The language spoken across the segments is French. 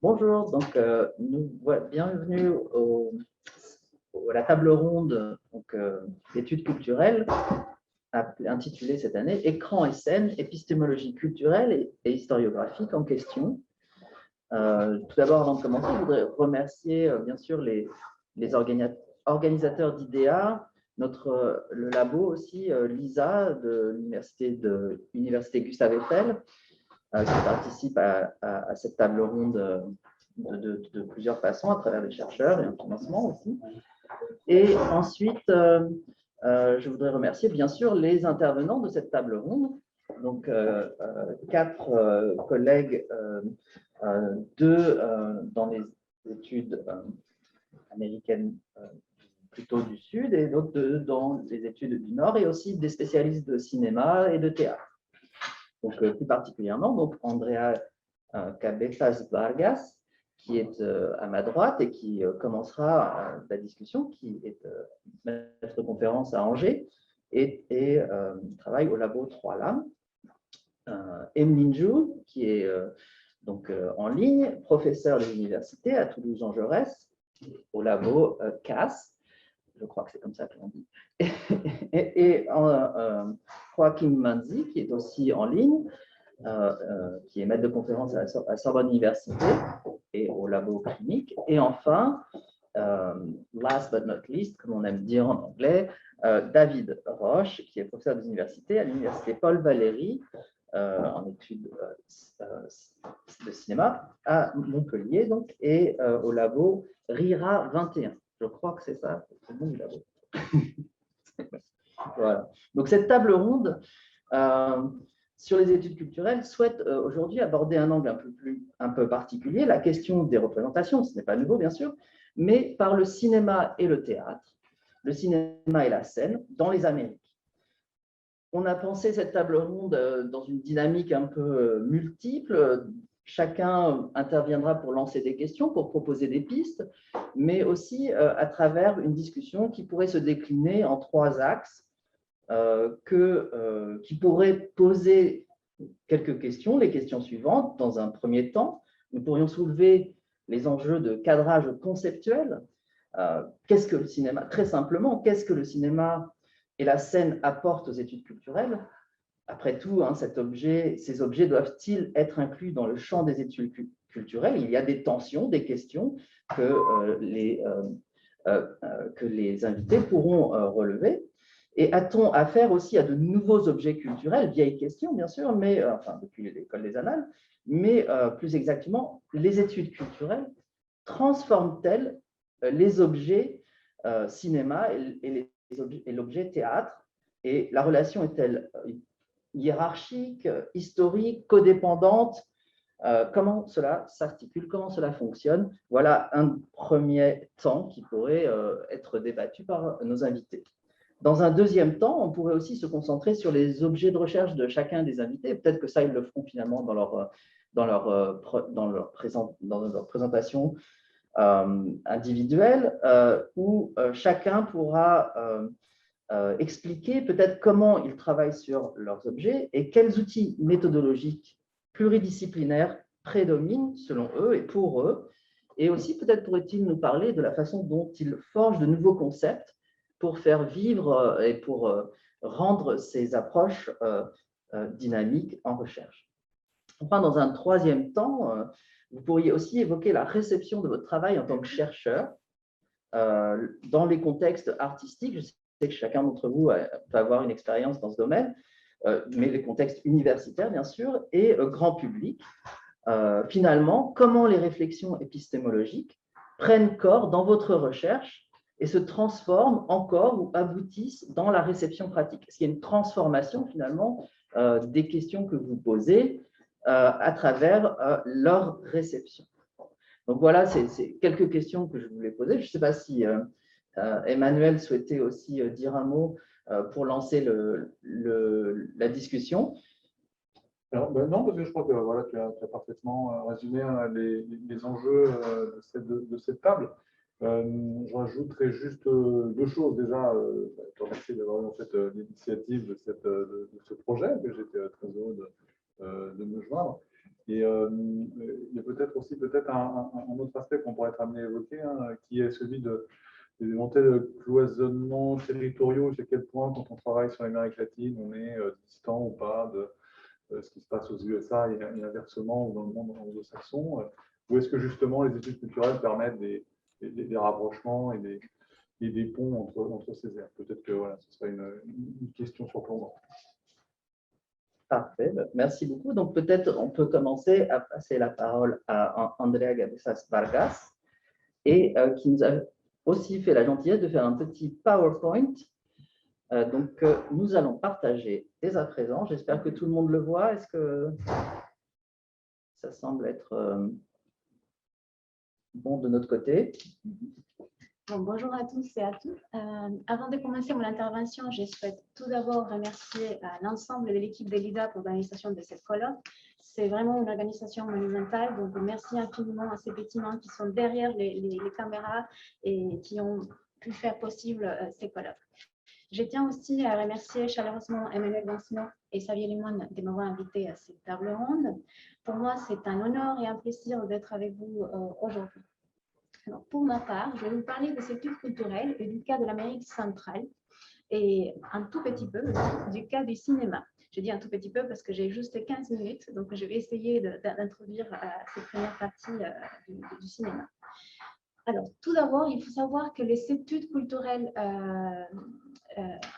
Bonjour, bienvenue à la table ronde d'études culturelles intitulée cette année Écran et scène, épistémologie culturelle et historiographique en question. Tout d'abord, avant de commencer, je voudrais remercier bien sûr les organisateurs d'IDEA, le labo aussi, Lisa de l'Université Gustave Eiffel, qui participe à cette table ronde de plusieurs façons, à travers les chercheurs et un financement aussi. Et ensuite, je voudrais remercier bien sûr les intervenants de cette table ronde, donc quatre collègues, deux dans les études américaines plutôt du Sud et d'autres deux dans les études du Nord, et aussi des spécialistes de cinéma et de théâtre. Donc, plus particulièrement, donc Andrea Cabezas Vargas, qui est à ma droite et qui commencera la discussion, qui est maître de conférence à Angers et travaille au labo 3 Lames. Emeline Zhu, qui est donc en ligne, professeur de l'université à Toulouse-Jean Jaurès, au labo CAS, je crois que c'est comme ça que l'on dit, et Joaquim Manzi, qui est aussi en ligne, qui est maître de conférence à la Sorbonne Université et au labo clinique. Et enfin, last but not least, comme on aime dire en anglais, David Roche, qui est professeur d'université à l'université Paul Valéry, en études de cinéma à Montpellier, donc, et au labo RIRA 21. Je crois que c'est ça, c'est le nom du labo. Voilà. Donc cette table ronde sur les études culturelles souhaite aujourd'hui aborder un angle un peu particulier, la question des représentations, ce n'est pas nouveau bien sûr, mais par le cinéma et le théâtre, le cinéma et la scène dans les Amériques. On a pensé cette table ronde dans une dynamique un peu multiple. Chacun interviendra pour lancer des questions, pour proposer des pistes, mais aussi à travers une discussion qui pourrait se décliner en 3 axes, qui pourraient poser quelques questions. Les questions suivantes, dans un premier temps, nous pourrions soulever les enjeux de cadrage conceptuel. Qu'est-ce que le cinéma? Très simplement, qu'est-ce que le cinéma et la scène apportent aux études culturelles? Après tout, ces objets doivent-ils être inclus dans le champ des études culturelles? Il y a des tensions, des questions que les invités pourront relever. Et a-t-on affaire aussi à de nouveaux objets culturels? Vieille question, bien sûr, mais enfin depuis l'école des annales, mais plus exactement, les études culturelles transforment-elles les objets cinéma et l'objet théâtre? Et la relation est-elle hiérarchique, historique, codépendante? Comment cela s'articule, comment cela fonctionne? Voilà un premier temps qui pourrait être débattu par nos invités. Dans un deuxième temps, on pourrait aussi se concentrer sur les objets de recherche de chacun des invités. Peut-être que ça, ils le feront finalement dans leur présentation individuelle, où chacun pourra expliquer peut-être comment ils travaillent sur leurs objets et quels outils méthodologiques pluridisciplinaires prédominent selon eux et pour eux. Et aussi, peut-être pourraient-ils nous parler de la façon dont ils forgent de nouveaux concepts pour faire vivre et pour rendre ces approches dynamiques en recherche. Enfin, dans un troisième temps, vous pourriez aussi évoquer la réception de votre travail en tant que chercheur dans les contextes artistiques. Je sais que chacun d'entre vous peut avoir une expérience dans ce domaine, mais les contextes universitaires, bien sûr, et grand public. Finalement, comment les réflexions épistémologiques prennent corps dans votre recherche et se transforment encore ou aboutissent dans la réception pratique? Est-ce qu'il y a une transformation finalement des questions que vous posez à travers leur réception? Donc voilà, c'est quelques questions que je voulais poser. Je ne sais pas si Emmanuel souhaitait aussi dire un mot pour lancer la discussion. Alors, non, parce que je crois que voilà, tu as parfaitement résumé les enjeux de cette table. Je rajouterai juste 2 choses. Déjà, je te remercie d'avoir fait l'initiative de ce projet, que j'étais très heureux de me joindre. Et il y a peut-être aussi un autre aspect qu'on pourrait être amené à évoquer, hein, qui est celui des éventuels cloisonnements territoriaux. À quel point, quand on travaille sur l'Amérique latine, on est distant ou pas de ce qui se passe aux USA et inversement ou dans le monde anglo-saxon. Ou est-ce que justement les études culturelles permettent des rapprochements et des ponts entre ces aires? Peut-être que voilà, ce serait une question surplombante. Parfait, merci beaucoup. Donc peut-être on peut commencer à passer la parole à Andrea Gabezas Vargas, et qui nous a aussi fait la gentillesse de faire un petit PowerPoint. Donc nous allons partager dès à présent. J'espère que tout le monde le voit. Est-ce que ça semble être bon de notre côté? Bon, bonjour à tous et à toutes. Avant de commencer mon intervention, je souhaite tout d'abord remercier l'ensemble de l'équipe de l'IDA pour l'organisation de cette colloque. C'est vraiment une organisation monumentale, donc merci infiniment à ces petits mains qui sont derrière les caméras et qui ont pu faire possible ces colloques. Je tiens aussi à remercier chaleureusement Emmanuel Vincino et Xavier Limon de m'avoir invité à cette table ronde. Pour moi, c'est un honneur et un plaisir d'être avec vous aujourd'hui. Alors, pour ma part, je vais vous parler des études culturelles et du cas de l'Amérique centrale et un tout petit peu du cas du cinéma. Je dis un tout petit peu parce que j'ai juste 15 minutes, donc je vais essayer d'introduire cette première partie du cinéma. Alors, tout d'abord, il faut savoir que les études culturelles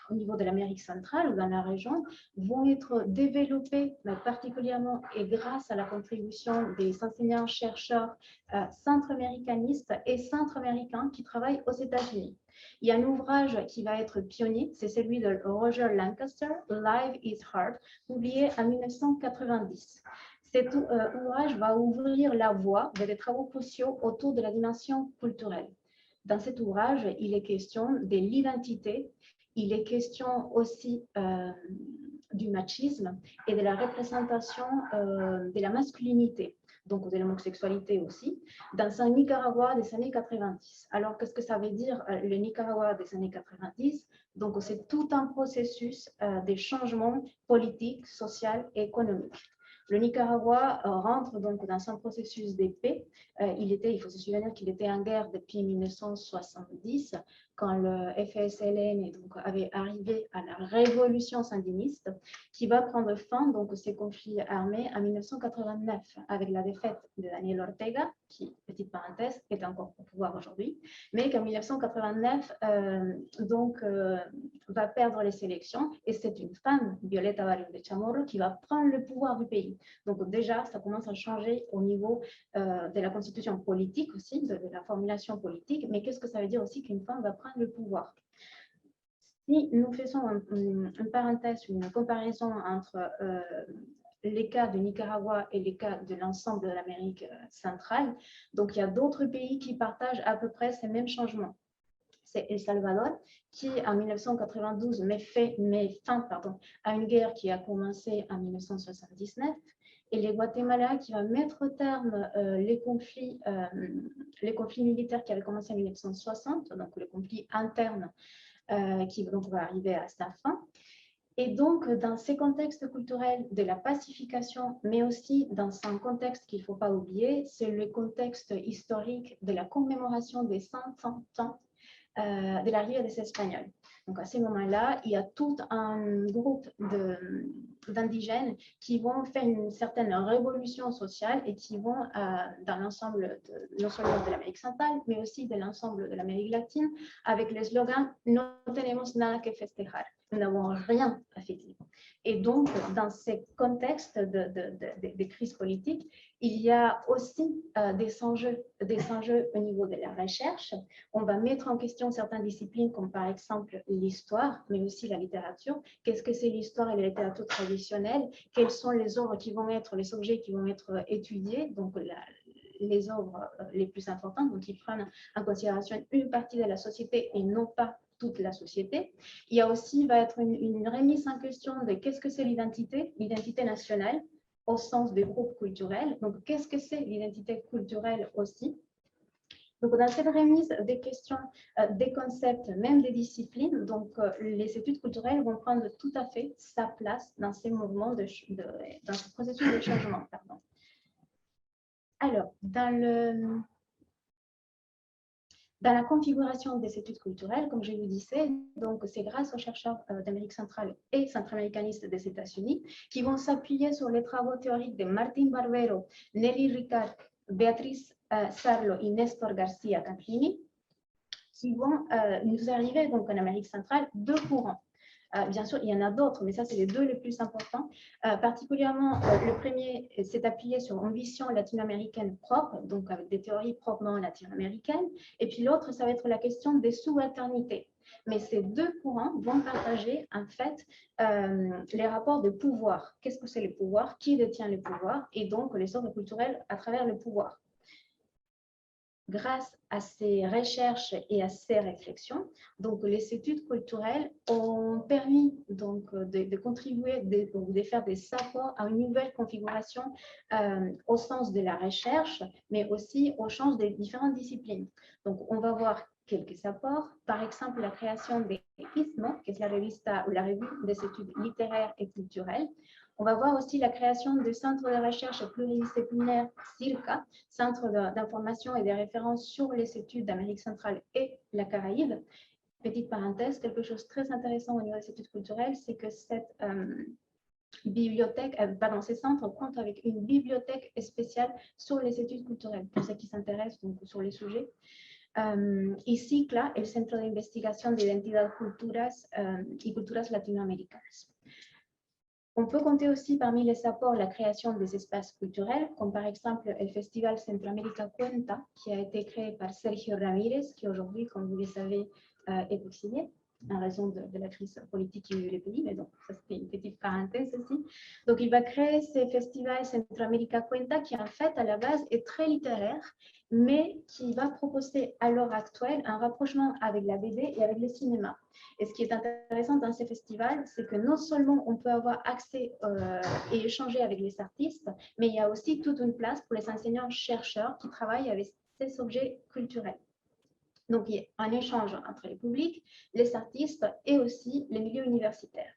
au niveau de l'Amérique centrale ou dans la région vont être développées particulièrement et grâce à la contribution des enseignants-chercheurs centra-américanistes et centra-américains qui travaillent aux États-Unis. Il y a un ouvrage qui va être pionnier, c'est celui de Roger Lancaster, Life is Hard, publié en 1990. Cet ouvrage va ouvrir la voie vers des travaux cruciaux autour de la dimension culturelle. Dans cet ouvrage, il est question de l'identité, il est question aussi du machisme et de la représentation de la masculinité, donc de l'homosexualité aussi, dans un Nicaragua des années 90. Alors, qu'est-ce que ça veut dire le Nicaragua des années 90? Donc, c'est tout un processus de changement politique, social et économique. Le Nicaragua rentre donc dans un processus de paix. Il faut se souvenir qu'il était en guerre depuis 1970, quand le FSLN avait arrivé à la révolution sandiniste, qui va prendre fin, donc ces conflits armés, en 1989, avec la défaite de Daniel Ortega, qui, petite parenthèse, est encore au pouvoir aujourd'hui, mais qu'en 1989, va perdre les élections, et c'est une femme, Violeta Barrios de Chamorro, qui va prendre le pouvoir du pays. Donc déjà, ça commence à changer au niveau de la constitution politique aussi, de la formulation politique, mais qu'est-ce que ça veut dire aussi qu'une femme va prendre le pouvoir? Si nous faisons une parenthèse, une comparaison entre les cas du Nicaragua et les cas de l'ensemble de l'Amérique centrale, donc il y a d'autres pays qui partagent à peu près ces mêmes changements. C'est El Salvador qui, en 1992, met fin à une guerre qui a commencé en 1979, et le Guatemala qui va mettre terme les conflits militaires qui avaient commencé en 1960, donc le conflit interne qui donc va arriver à sa fin. Et donc, dans ces contextes culturels de la pacification, mais aussi dans un contexte qu'il ne faut pas oublier, c'est le contexte historique de la commémoration des 100 ans de l'arrivée des Espagnols. Donc, à ce moment-là, il y a tout un groupe d'indigènes qui vont faire une certaine révolution sociale et qui vont, dans l'ensemble, non seulement de l'Amérique centrale, mais aussi de l'ensemble de l'Amérique latine, avec le slogan « No tenemos nada que festejar ». Nous n'avons rien à fêter. Et donc, dans ces contextes de crise politique, il y a aussi des enjeux au niveau de la recherche. On va mettre en question certaines disciplines, comme par exemple l'histoire, mais aussi la littérature. Qu'est-ce que c'est l'histoire et la littérature traditionnelle? Quelles sont les œuvres qui vont être, les objets qui vont être étudiés? Donc, les œuvres les plus importantes, donc qui prennent en considération une partie de la société et non pas toute la société. Il y a aussi, va être une remise en question de qu'est-ce que c'est l'identité nationale au sens des groupes culturels. Donc, qu'est-ce que c'est l'identité culturelle aussi? Donc, dans cette remise des questions, des concepts, même des disciplines, donc les études culturelles vont prendre tout à fait sa place dans ces mouvements, dans ce processus de changement. Pardon. Alors, dans la configuration des études culturelles, comme je vous disais, donc c'est grâce aux chercheurs d'Amérique centrale et centra-américanistes des États-Unis qui vont s'appuyer sur les travaux théoriques de Martin Barbero, Nelly Ricard, Beatriz Sarlo et Nestor Garcia Campini, qui vont nous arriver donc en Amérique centrale deux courants. Bien sûr, il y en a d'autres, mais ça, c'est les deux les plus importants. Particulièrement, le premier s'est appuyé sur une vision latino-américaine propre, donc avec des théories proprement latino-américaines. Et puis l'autre, ça va être la question des subalternités. Mais ces deux courants vont partager, en fait, les rapports de pouvoir. Qu'est-ce que c'est le pouvoir? Qui détient le pouvoir? Et donc, les ordres culturels à travers le pouvoir. Grâce à ces recherches et à ces réflexions, donc les études culturelles ont permis donc de contribuer, de faire des apports à une nouvelle configuration au sens de la recherche, mais aussi au sens des différentes disciplines. Donc, on va voir quelques apports. Par exemple, la création de ISMO, qui est la revue des études littéraires et culturelles. On va voir aussi la création du Centre de recherche pluridisciplinaire CIRCA, Centre d'information et de référence sur les études d'Amérique centrale et la Caraïbe. Petite parenthèse, quelque chose de très intéressant au niveau des études culturelles, c'est que cette bibliothèque, ces centres comptent avec une bibliothèque spéciale sur les études culturelles, pour ceux qui s'intéressent donc sur les sujets. Y CICLA, el Centro de Investigación de Identidad y Culturas Latinoamericanas. On peut compter aussi parmi les apports la création des espaces culturels, comme par exemple le Festival Centroamérica Cuenta, qui a été créé par Sergio Ramírez, qui aujourd'hui, comme vous le savez, est exilé en raison de la crise politique qui vit le pays, mais donc ça c'était une petite parenthèse aussi. Donc il va créer ce Festival Centroamérica Cuenta qui en fait à la base est très littéraire, mais qui va proposer à l'heure actuelle un rapprochement avec la BD et avec le cinéma. Et ce qui est intéressant dans ces festivals, c'est que non seulement on peut avoir accès et échanger avec les artistes, mais il y a aussi toute une place pour les enseignants-chercheurs qui travaillent avec ces objets culturels. Donc, il y a un échange entre les publics, les artistes et aussi les milieux universitaires.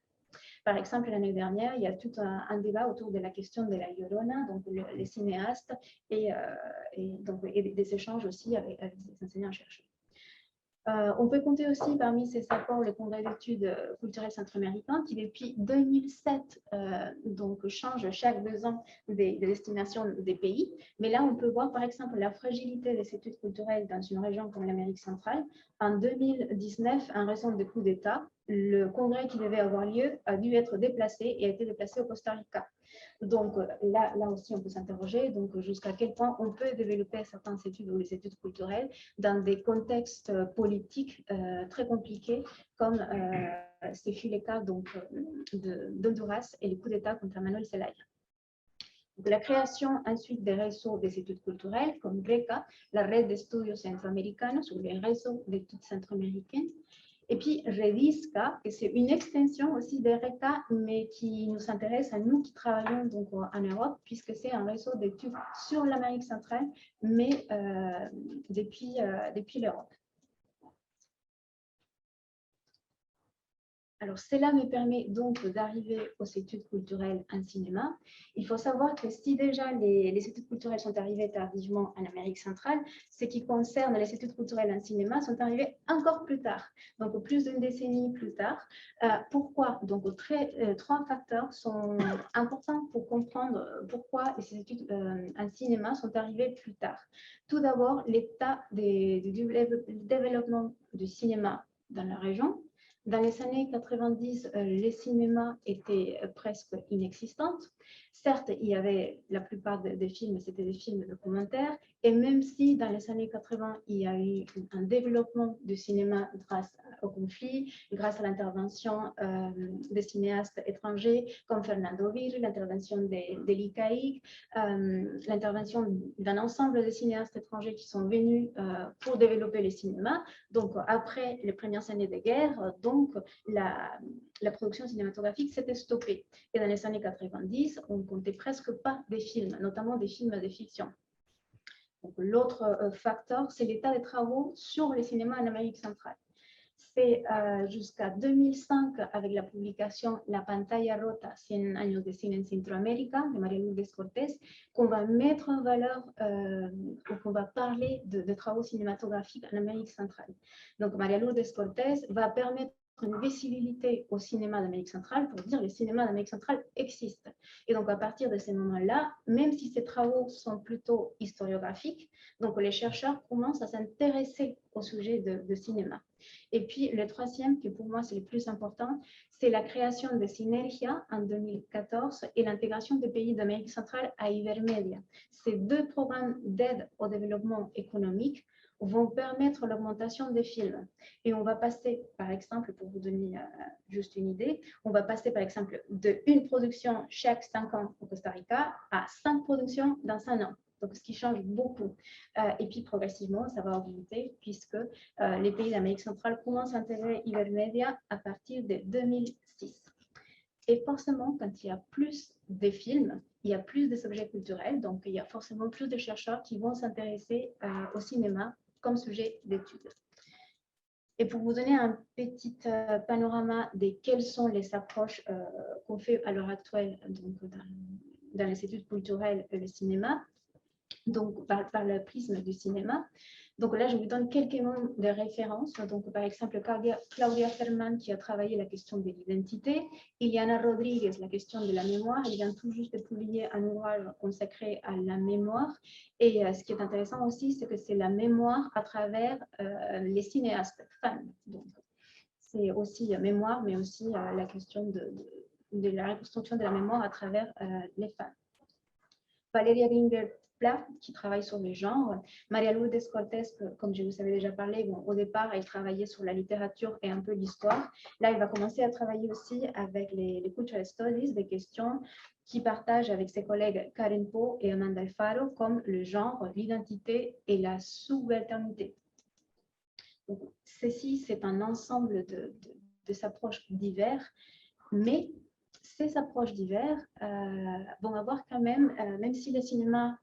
Par exemple, l'année dernière, il y a tout un débat autour de la question de la Llorona, donc les cinéastes, et des échanges aussi avec les enseignants-chercheurs. On peut compter aussi parmi ces apports le Congrès d'études culturelles centra-américain qui depuis 2007 donc change chaque 2 ans des destinations des pays. Mais là, on peut voir par exemple la fragilité des études culturelles dans une région comme l'Amérique centrale. En 2019, en raison de coups d'État, le congrès qui devait avoir lieu a dû être déplacé et a été déplacé au Costa Rica. Donc là aussi, on peut s'interroger jusqu'à quel point on peut développer certaines études ou les études culturelles dans des contextes politiques très compliqués, comme ce fut le cas d'Honduras et le coup d'État contre Manuel Zelaya. Donc, la création ensuite des réseaux des études culturelles, comme RECA, la Red de Estudios Centroamericanos, ou les réseaux d'études centro-américaines. Et puis REDISCA, que c'est une extension aussi des RECA, mais qui nous intéresse à nous qui travaillons donc en Europe, puisque c'est un réseau d'études sur l'Amérique centrale, mais depuis l'Europe. Alors, cela me permet donc d'arriver aux études culturelles en cinéma. Il faut savoir que si déjà les études culturelles sont arrivées tardivement en Amérique centrale, ce qui concerne les études culturelles en cinéma sont arrivées encore plus tard, donc plus d'une décennie plus tard. Pourquoi? Donc, trois facteurs sont importants pour comprendre pourquoi les études en cinéma sont arrivées plus tard. Tout d'abord, l'état du développement du cinéma dans la région. Dans les années 90, les cinémas étaient presque inexistants. Certes, il y avait la plupart des films, c'était des films documentaires. Et même si dans les années 80, il y a eu un développement du cinéma grâce au conflit, grâce à l'intervention des cinéastes étrangers comme Fernando Vir, l'intervention d'Eli Caïque, l'intervention d'un ensemble de cinéastes étrangers qui sont venus pour développer le cinéma. Donc, après les premières années de guerre, donc la production cinématographique s'était stoppée. Et dans les années 90, on ne comptait presque pas des films, notamment des films de fiction. L'autre facteur, c'est l'état des travaux sur le cinéma en Amérique centrale. c'est jusqu'à 2005 avec la publication La pantalla rota, 100 años de cine en Centroamérica, de María Lourdes Cortés, qu'on va mettre en valeur, ou qu'on va parler de travaux cinématographiques en Amérique centrale. Donc María Lourdes Cortés va permettre une visibilité au cinéma d'Amérique centrale pour dire que le cinéma d'Amérique centrale existe. Et donc à partir de ces moments-là, même si ces travaux sont plutôt historiographiques, donc les chercheurs commencent à s'intéresser au sujet de cinéma. Et puis le troisième, qui pour moi c'est le plus important, c'est la création de Synergia en 2014 et l'intégration des pays d'Amérique centrale à Ibermedia. Ces deux programmes d'aide au développement économique vont permettre l'augmentation des films. Et on va passer, par exemple, pour vous donner juste une idée, on va passer, par exemple, de une production chaque 5 ans au Costa Rica à 5 productions dans 1 an. Donc, ce qui change beaucoup. Et puis, progressivement, ça va augmenter puisque les pays d'Amérique centrale commencent à intégrer Ibermedia à partir de 2006. Et forcément, quand il y a plus de films, il y a plus des objets culturels, donc il y a forcément plus de chercheurs qui vont s'intéresser au cinéma comme sujet d'étude. Et pour vous donner un petit panorama de quelles sont les approches qu'on fait à l'heure actuelle donc, dans les études culturelles et le cinéma, donc par le prisme du cinéma. Donc là, je vous donne quelques noms de références. Donc, par exemple, Claudia Ferman qui a travaillé la question de l'identité, Iliana Rodriguez, la question de la mémoire. Elle vient tout juste de publier un ouvrage consacré à la mémoire. Et ce qui est intéressant aussi, c'est que c'est la mémoire à travers les cinéastes femmes. Donc, c'est aussi mémoire, mais aussi la question de la reconstruction de la mémoire à travers les femmes. Valeria Ginger-Pla, qui travaille sur le genre. María Lourdes Cortés, comme je vous avais déjà parlé, bon, au départ, elle travaillait sur la littérature et un peu l'histoire. Là, elle va commencer à travailler aussi avec les cultural studies, des questions qui partagent avec ses collègues Karen Poe et Amanda Alfaro, comme le genre, l'identité et la subalternité. Donc, ceci, c'est un ensemble de approches diverses, mais ces approches diverses vont avoir quand même, même si le cinéma,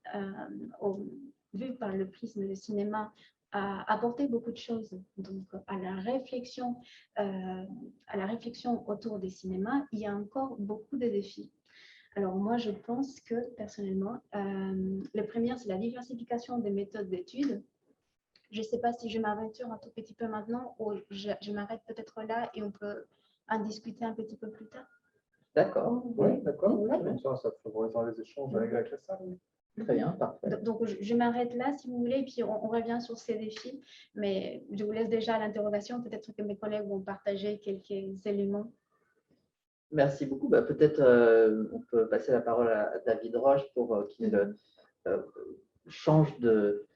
vu par le prisme du cinéma, a apporté beaucoup de choses donc, à la réflexion autour des cinémas, il y a encore beaucoup de défis. Alors moi, je pense que personnellement, le premier, c'est la diversification des méthodes d'études. Je ne sais pas si je m'aventure un tout petit peu maintenant ou je m'arrête peut-être là et on peut en discuter un petit peu plus tard. D'accord. Oui, d'accord. Oui, Ça favorisera les échanges avec la salle. Oui. Très bien, parfait. Donc, je m'arrête là si vous voulez, et puis on revient sur ces défis. Mais je vous laisse déjà l'interrogation. Peut-être que mes collègues vont partager quelques éléments. Merci beaucoup. Bah, peut-être on peut passer la parole à David Roche pour qu'il change de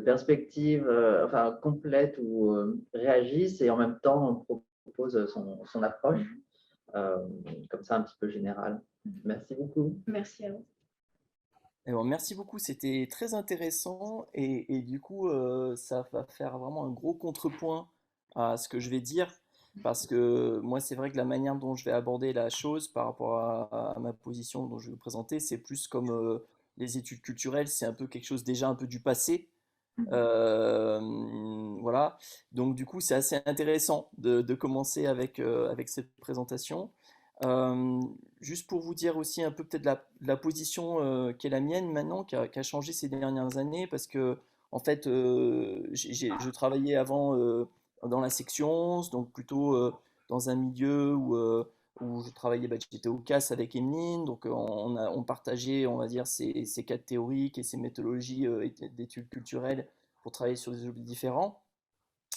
perspective enfin, complète ou réagisse et en même temps on propose son approche, comme ça un petit peu générale. Merci beaucoup. Merci à vous. Eh bon, merci beaucoup, c'était très intéressant et du coup ça va faire vraiment un gros contrepoint à ce que je vais dire parce que moi c'est vrai que la manière dont je vais aborder la chose par rapport à ma position dont je vais vous présenter, c'est plus comme les études culturelles, c'est un peu quelque chose déjà un peu du passé. Euh, voilà, donc du coup c'est assez intéressant de commencer avec cette présentation. Euh, Juste pour vous dire aussi un peu peut-être la position qui est la mienne maintenant, qui a changé ces dernières années, parce que en fait, je travaillais avant dans la section 11, donc plutôt dans un milieu où je travaillais, bah, j'étais au CAS avec Emeline, donc on partageait, on va dire, ces cadres théoriques et ces méthodologies d'études culturelles pour travailler sur des objets différents.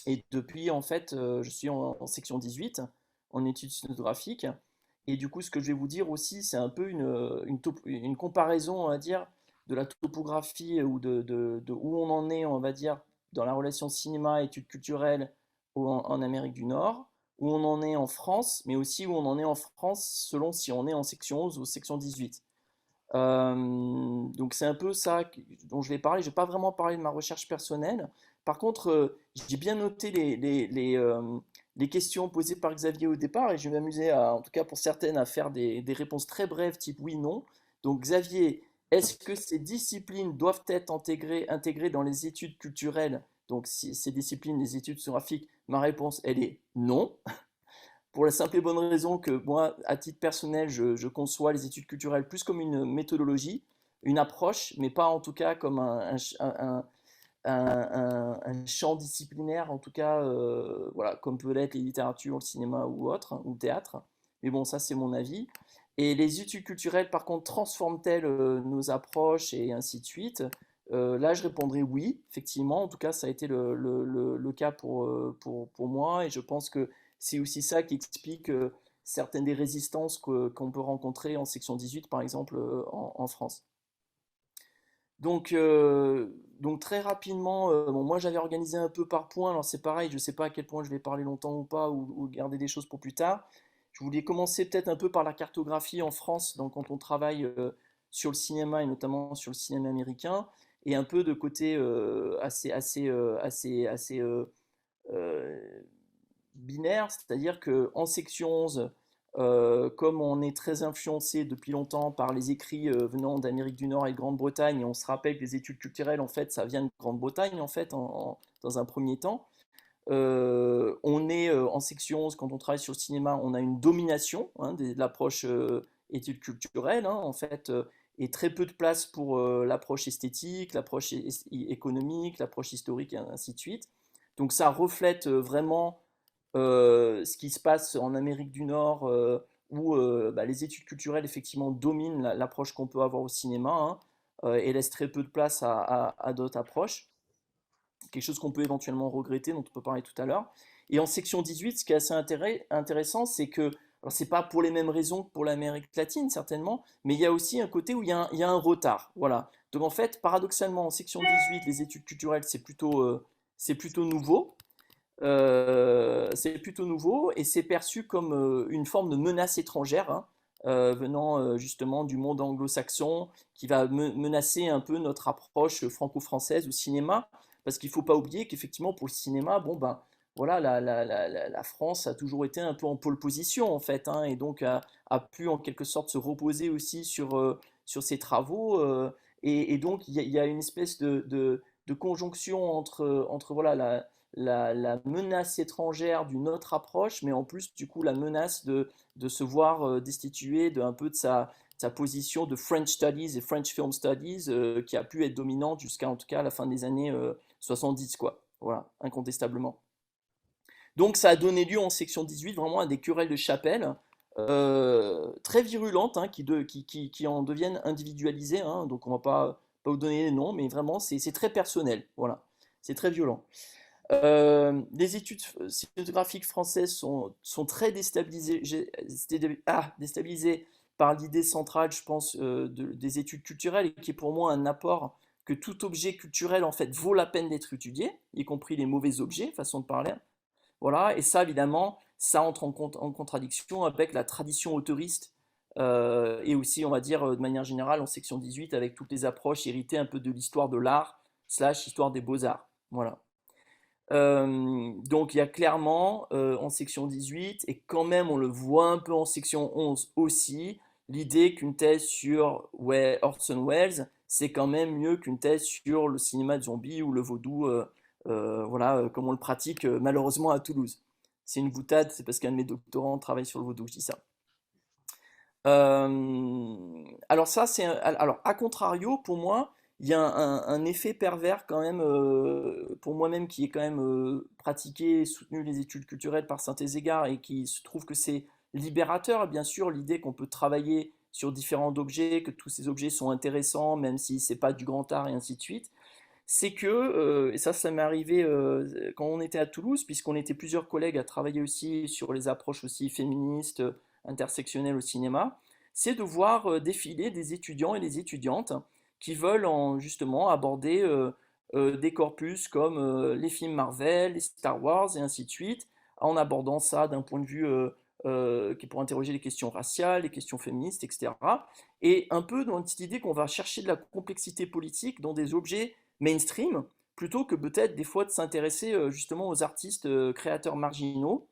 Et depuis, en fait, je suis en section 18, en études cinématographiques. Et du coup, ce que je vais vous dire aussi, c'est un peu une comparaison, on va dire, de la topographie ou de où on en est, on va dire, dans la relation cinéma-études culturelles en Amérique du Nord, où on en est en France, mais aussi où on en est en France selon si on est en section 11 ou section 18. Donc c'est un peu ça dont je vais parler. Je ne vais pas vraiment parler de ma recherche personnelle. Par contre, j'ai bien noté les questions posées par Xavier au départ et je vais m'amuser, en tout cas pour certaines, à faire des réponses très brèves, type oui, non. Donc Xavier, est-ce que ces disciplines doivent être intégrées dans les études culturelles? Donc ces disciplines, les études géographiques, Ma réponse, elle est non, pour la simple et bonne raison que moi, à titre personnel, je conçois les études culturelles plus comme une méthodologie, une approche, mais pas en tout cas comme un champ disciplinaire, en tout cas, voilà, comme peut l'être les littératures, le cinéma ou autre, hein, ou le théâtre. Mais bon, ça c'est mon avis. Et les études culturelles, par contre, transforment-elles nos approches et ainsi de suite? Là, je répondrai oui, effectivement. En tout cas, ça a été le cas pour moi. Et je pense que c'est aussi ça qui explique certaines des résistances qu'on peut rencontrer en section 18, par exemple, en France. Donc très rapidement, bon, moi j'avais organisé un peu par point, alors c'est pareil, je ne sais pas à quel point je vais parler longtemps ou pas, ou garder des choses pour plus tard. Je voulais commencer peut-être un peu par la cartographie en France, donc quand on travaille sur le cinéma et notamment sur le cinéma américain, et un peu de côté euh, binaire, c'est-à-dire qu'en section 11, comme on est très influencé depuis longtemps par les écrits venant d'Amérique du Nord et de Grande-Bretagne, et on se rappelle que les études culturelles, en fait, ça vient de Grande-Bretagne, en fait, dans un premier temps. On est en section 11, quand on travaille sur le cinéma, on a une domination hein, de l'approche études culturelles, hein, en fait, et très peu de place pour l'approche esthétique, l'approche économique, l'approche historique, et ainsi de suite. Donc ça reflète vraiment ce qui se passe en Amérique du Nord, où bah, les études culturelles effectivement dominent l'approche qu'on peut avoir au cinéma hein, et laissent très peu de place à d'autres approches. Quelque chose qu'on peut éventuellement regretter, dont on peut parler tout à l'heure. Et en section 18, ce qui est assez intéressant, c'est que, alors c'est pas pour les mêmes raisons que pour l'Amérique latine certainement, mais il y a aussi un côté où il y a un retard. Voilà. Donc en fait, paradoxalement, en section 18, les études culturelles, c'est plutôt nouveau. C'est plutôt nouveau et c'est perçu comme une forme de menace étrangère hein, venant justement du monde anglo-saxon qui va menacer un peu notre approche franco-française au cinéma parce qu'il ne faut pas oublier qu'effectivement pour le cinéma, bon ben voilà, la France a toujours été un peu en pole position en fait hein, et donc a pu en quelque sorte se reposer aussi sur ses travaux et donc il y a une espèce de conjonction entre voilà la menace étrangère d'une autre approche, mais en plus, du coup, la menace de se voir destitué un peu de sa position de French Studies et French Film Studies qui a pu être dominante jusqu'à en tout cas la fin des années 70, quoi. Voilà, incontestablement. Donc ça a donné lieu en section 18 vraiment à des querelles de chapelle très virulentes hein, qui en deviennent individualisées. Hein, donc on ne va pas vous donner les noms, mais vraiment c'est très personnel. Voilà, c'est très violent. Les études cinématographiques françaises sont très déstabilisées par l'idée centrale, je pense, des études culturelles, et qui est pour moi un apport que tout objet culturel, en fait, vaut la peine d'être étudié, y compris les mauvais objets, façon de parler. Voilà, et ça, évidemment, ça entre en contradiction avec la tradition autoriste, et aussi, on va dire, de manière générale, en section 18, avec toutes les approches héritées un peu de l'histoire de l'art, slash histoire des beaux-arts. Voilà. Donc il y a clairement en section 18, et quand même on le voit un peu en section 11 aussi, l'idée qu'une thèse sur Orson Welles, c'est quand même mieux qu'une thèse sur le cinéma de zombie ou le vaudou, voilà, comme on le pratique malheureusement à Toulouse. C'est une boutade, c'est parce qu'un de mes doctorants travaille sur le vaudou, je dis ça. Alors ça, alors à contrario, pour moi, il y a un effet pervers quand même, pour moi-même qui est quand même pratiqué et soutenu les études culturelles par Saint-Égards et qui se trouve que c'est libérateur, bien sûr, l'idée qu'on peut travailler sur différents objets, que tous ces objets sont intéressants, même si c'est pas du grand art et ainsi de suite. C'est que, et ça m'est arrivé quand on était à Toulouse, puisqu'on était plusieurs collègues à travailler aussi sur les approches aussi féministes, intersectionnelles au cinéma, c'est de voir défiler des étudiants et des étudiantes qui veulent justement aborder des corpus comme les films Marvel, les Star Wars et ainsi de suite, en abordant ça d'un point de vue qui est pour interroger les questions raciales, les questions féministes, etc. Et un peu dans cette idée qu'on va chercher de la complexité politique dans des objets mainstream, plutôt que peut-être des fois de s'intéresser justement aux artistes créateurs marginaux,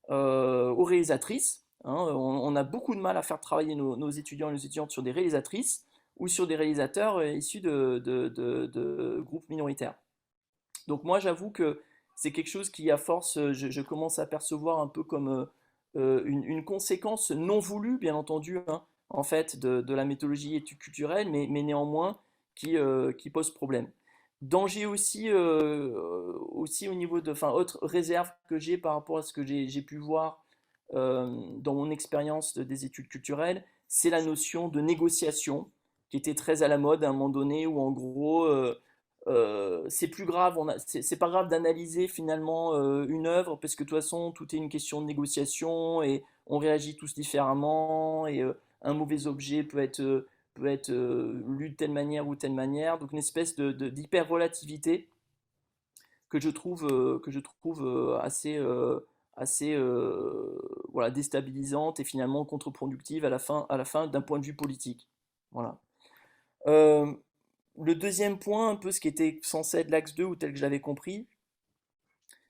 aux réalisatrices. Hein. On a beaucoup de mal à faire travailler nos étudiants et nos étudiantes sur des réalisatrices ou sur des réalisateurs issus de groupes minoritaires. Donc moi j'avoue que c'est quelque chose qui, à force, je commence à percevoir un peu comme une conséquence non voulue, bien entendu, hein, en fait, de la méthodologie études culturelles, mais néanmoins qui pose problème. Danger aussi, aussi au niveau de, enfin, autre réserve que j'ai par rapport à ce que j'ai pu voir dans mon expérience des études culturelles, c'est la notion de négociation qui était très à la mode à un moment donné où en gros c'est plus grave, c'est pas grave d'analyser finalement une œuvre parce que de toute façon tout est une question de négociation et on réagit tous différemment et un mauvais objet peut être lu de telle manière ou telle manière, donc une espèce d'hyper-relativité que je trouve assez voilà, déstabilisante et finalement contre-productive à la fin d'un point de vue politique. Voilà. Euh, le deuxième point, un peu ce qui était censé être l'axe 2 ou tel que je l'avais compris,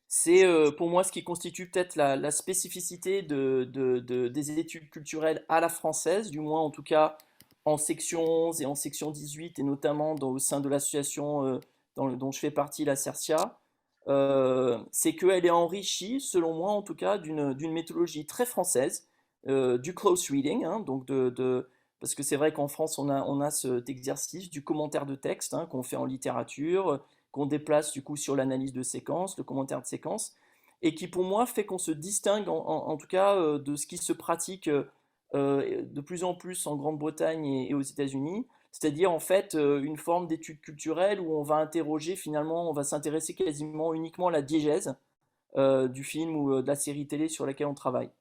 c'est pour moi ce qui constitue peut-être la spécificité des études culturelles à la française, du moins en tout cas en section 11 et en section 18, et notamment au sein de l'association dont je fais partie, la CERCIA, c'est qu'elle est enrichie, selon moi en tout cas, d'une méthodologie très française, du close reading, hein, donc parce que c'est vrai qu'en France on a cet exercice du commentaire de texte hein, qu'on fait en littérature, qu'on déplace du coup sur l'analyse de séquence, le commentaire de séquence, et qui pour moi fait qu'on se distingue en tout cas de ce qui se pratique de plus en plus en Grande-Bretagne et aux États-Unis, c'est-à-dire en fait une forme d'étude culturelle où on va interroger finalement, on va s'intéresser quasiment uniquement à la diégèse du film ou de la série télé sur laquelle on travaille.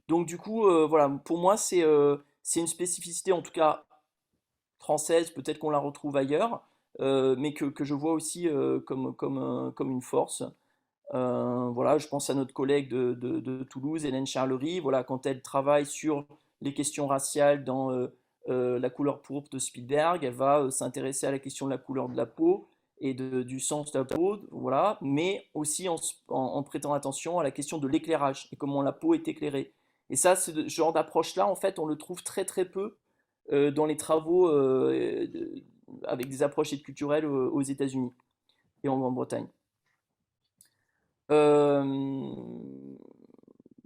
Donc du coup, voilà, pour moi c'est une spécificité en tout cas française, peut-être qu'on la retrouve ailleurs, mais que je vois aussi comme une force. Voilà, je pense à notre collègue de Toulouse, Hélène Charlery, voilà, quand elle travaille sur les questions raciales dans La couleur pourpre de Spielberg, elle va s'intéresser à la question de la couleur de la peau et du sens de la peau, voilà, mais aussi en prêtant attention à la question de l'éclairage et comment la peau est éclairée. Et ça, ce genre d'approche-là, en fait, on le trouve très très peu dans les travaux avec des approches culturelles aux États-Unis et en Grande-Bretagne. Euh,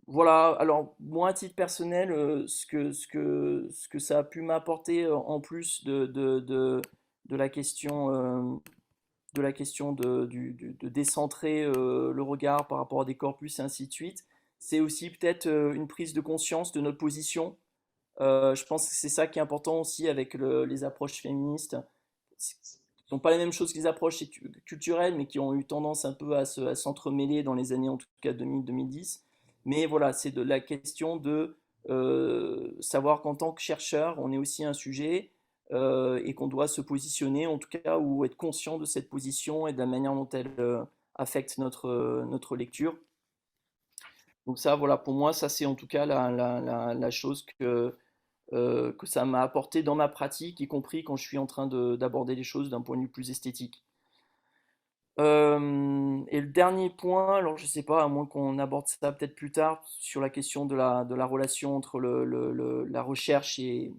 voilà, alors moi à titre personnel, ce que ça a pu m'apporter en plus de la question de décentrer le regard par rapport à des corpus et ainsi de suite, c'est aussi peut-être une prise de conscience de notre position. Je pense que c'est ça qui est important aussi avec les approches féministes. Ce ne sont pas les mêmes choses que les approches culturelles, mais qui ont eu tendance un peu à s'entremêler dans les années en tout cas 2000-2010. Mais voilà, c'est de la question de savoir qu'en tant que chercheur, on est aussi un sujet et qu'on doit se positionner, en tout cas, ou être conscient de cette position et de la manière dont elle affecte notre lecture. Donc ça, voilà, pour moi, ça c'est en tout cas la chose que ça m'a apporté dans ma pratique, y compris quand je suis en train d'aborder les choses d'un point de vue plus esthétique. Et le dernier point, alors je sais pas, à moins qu'on aborde ça peut-être plus tard, sur la question de la relation entre la recherche et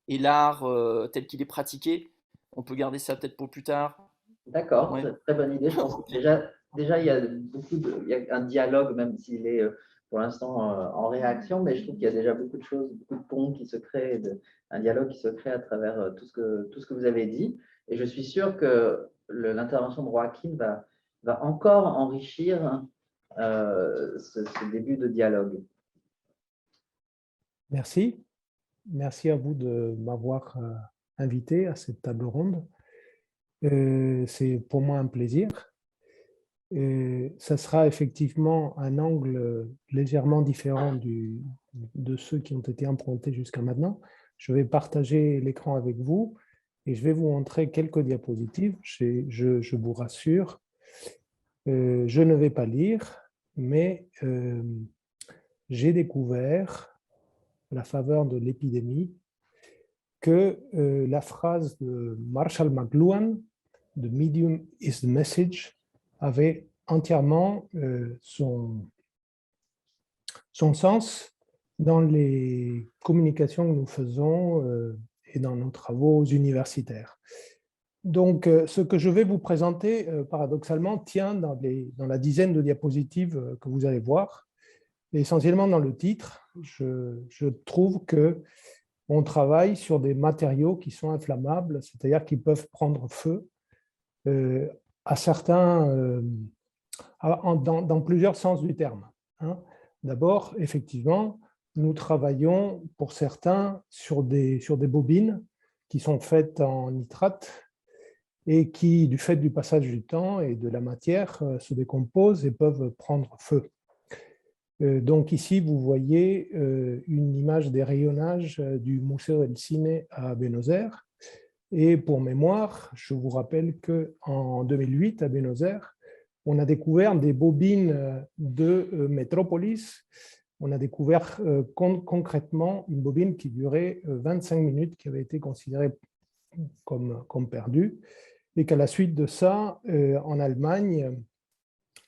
l'art tel qu'il est pratiqué, on peut garder ça peut-être pour plus tard. D'accord, Ouais. très, très bonne idée. Je pense que déjà il y a il y a un dialogue, même s'il est pour l'instant en réaction, mais je trouve qu'il y a déjà beaucoup de choses, beaucoup de ponts qui se créent, un dialogue qui se crée à travers tout ce que vous avez dit. Et je suis sûr que l'intervention de Joaquin va encore enrichir ce début de dialogue. Merci. Merci à vous de m'avoir invité à cette table ronde. C'est pour moi un plaisir. Ça sera effectivement un angle légèrement différent de ceux qui ont été empruntés jusqu'à maintenant. Je vais partager l'écran avec vous et je vais vous montrer quelques diapositives. Je vous rassure, je ne vais pas lire, mais j'ai découvert, à la faveur de l'épidémie, que la phrase de Marshall McLuhan, The medium is the message, avait entièrement son sens dans les communications que nous faisons et dans nos travaux universitaires. Donc, ce que je vais vous présenter, paradoxalement, tient dans la dizaine de diapositives que vous allez voir. Et essentiellement dans le titre, je trouve que on travaille sur des matériaux qui sont inflammables, c'est-à-dire qui peuvent prendre feu à certains, dans plusieurs sens du terme. Hein. D'abord, effectivement, nous travaillons pour certains sur des bobines qui sont faites en nitrate et qui, du fait du passage du temps et de la matière, se décomposent et peuvent prendre feu. Donc ici, vous voyez une image des rayonnages du Museo del Cine à Buenos Aires. Et pour mémoire, je vous rappelle qu'en 2008, à Buenos Aires, on a découvert des bobines de Metropolis. On a découvert concrètement une bobine qui durait 25 minutes, qui avait été considérée comme perdue. Et qu'à la suite de ça, en Allemagne,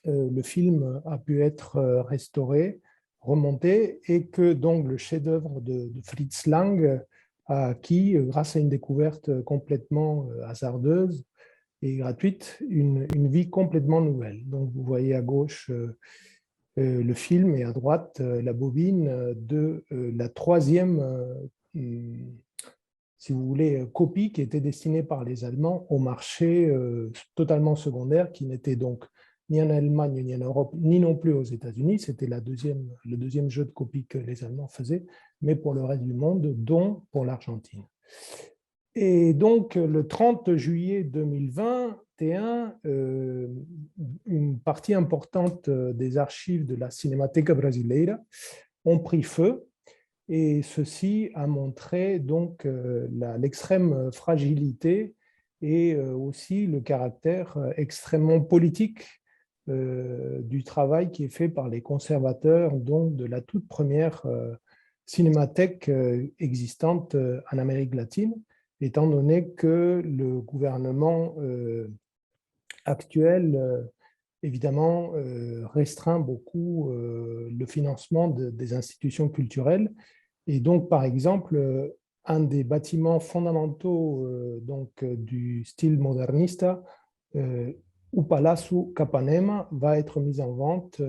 le film a pu être restauré, remonté, et que donc le chef-d'œuvre de Fritz Lang a acquis, grâce à une découverte complètement hasardeuse et gratuite, une vie complètement nouvelle. Donc vous voyez à gauche le film et à droite la bobine de la troisième, si vous voulez, copie qui était destinée par les Allemands au marché totalement secondaire, qui n'était donc ni en Allemagne, ni en Europe, ni non plus aux États-Unis. C'était le deuxième jeu de copie que les Allemands faisaient, mais pour le reste du monde, dont pour l'Argentine. Et donc, le 30 juillet 2021, une partie importante des archives de la Cinemateca Brasileira ont pris feu. Et ceci a montré donc l'extrême fragilité et aussi le caractère extrêmement politique du travail qui est fait par les conservateurs donc de la toute première cinémathèque existante en Amérique latine, étant donné que le gouvernement actuel évidemment restreint beaucoup le financement des institutions culturelles. Et donc, par exemple, un des bâtiments fondamentaux du style modernista, ou Palazzo Capanema, va être mis en vente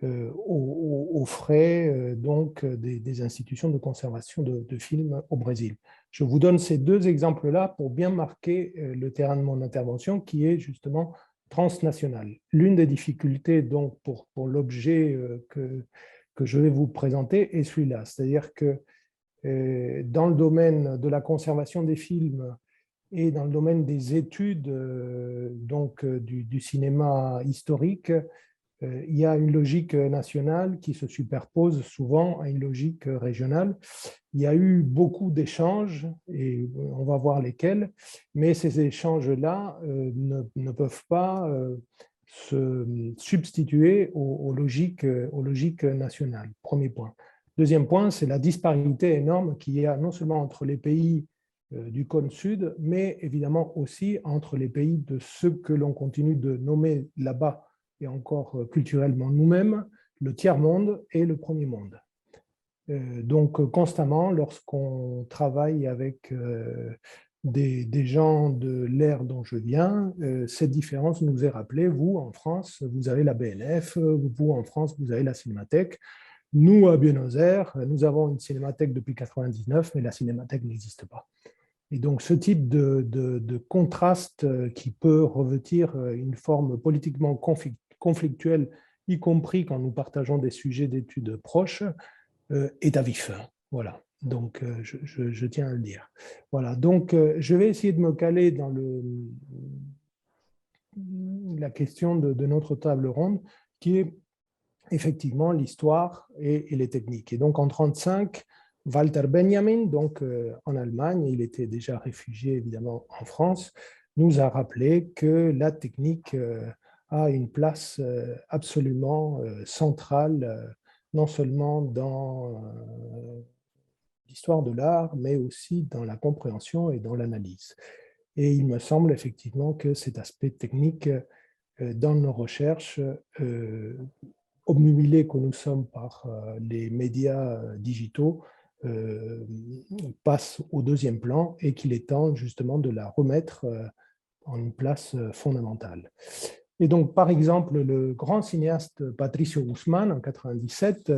aux frais des institutions de conservation de films au Brésil. Je vous donne ces deux exemples-là pour bien marquer le terrain de mon intervention, qui est justement transnational. L'une des difficultés donc pour l'objet que je vais vous présenter est celui-là, c'est-à-dire que dans le domaine de la conservation des films et dans le domaine des études du cinéma historique, il y a une logique nationale qui se superpose souvent à une logique régionale. Il y a eu beaucoup d'échanges, et on va voir lesquels, mais ces échanges-là ne peuvent pas se substituer aux logiques nationales. Premier point. Deuxième point, c'est la disparité énorme qu'il y a non seulement entre les pays du cône sud, mais évidemment aussi entre les pays de ceux que l'on continue de nommer là-bas et encore culturellement nous-mêmes, le tiers-monde et le premier monde. Donc constamment, lorsqu'on travaille avec des gens de l'ère dont je viens, cette différence nous est rappelée. Vous, en France, vous avez la BNF, vous, en France, vous avez la Cinémathèque. Nous, à Buenos Aires, nous avons une cinémathèque depuis 1999, mais la cinémathèque n'existe pas. Et donc, ce type de contraste qui peut revêtir une forme politiquement conflictuelle, y compris quand nous partageons des sujets d'études proches, est à vif. Voilà. Donc, je tiens à le dire. Voilà. Donc, je vais essayer de me caler dans la question de notre table ronde, qui est effectivement l'histoire et les techniques. Et donc, en 1935, Walter Benjamin, donc en Allemagne, il était déjà réfugié évidemment en France, nous a rappelé que la technique a une place absolument centrale, non seulement dans l'histoire de l'art, mais aussi dans la compréhension et dans l'analyse. Et il me semble effectivement que cet aspect technique dans nos recherches, obnubilés que nous sommes par les médias digitaux, passe au deuxième plan et qu'il est temps justement de la remettre en une place fondamentale. Et donc, par exemple, le grand cinéaste Patricio Guzmán, en 1997,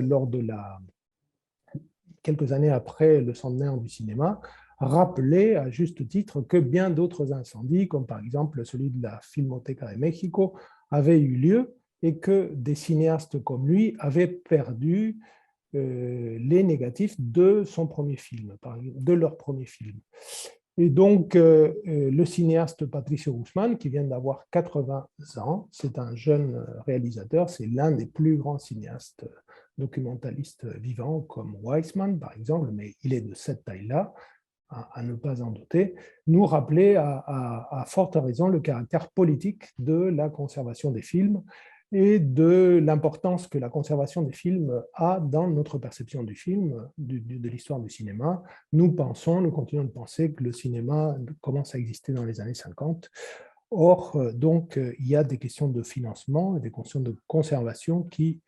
quelques années après le centenaire du cinéma, rappelait à juste titre que bien d'autres incendies, comme par exemple celui de la Filmoteca de Mexico, avaient eu lieu et que des cinéastes comme lui avaient perdu les négatifs de son premier film, de leur premier film. Et donc, le cinéaste Patricio Guzmán, qui vient d'avoir 80 ans, c'est un jeune réalisateur, c'est l'un des plus grands cinéastes documentalistes vivants, comme Weissman, par exemple, mais il est de cette taille-là, à ne pas en douter, nous rappelait à forte raison le caractère politique de la conservation des films et de l'importance que la conservation des films a dans notre perception du film, de l'histoire du cinéma. Nous continuons de penser que le cinéma commence à exister dans les années 50. Or, donc, il y a des questions de financement et des questions de conservation qui,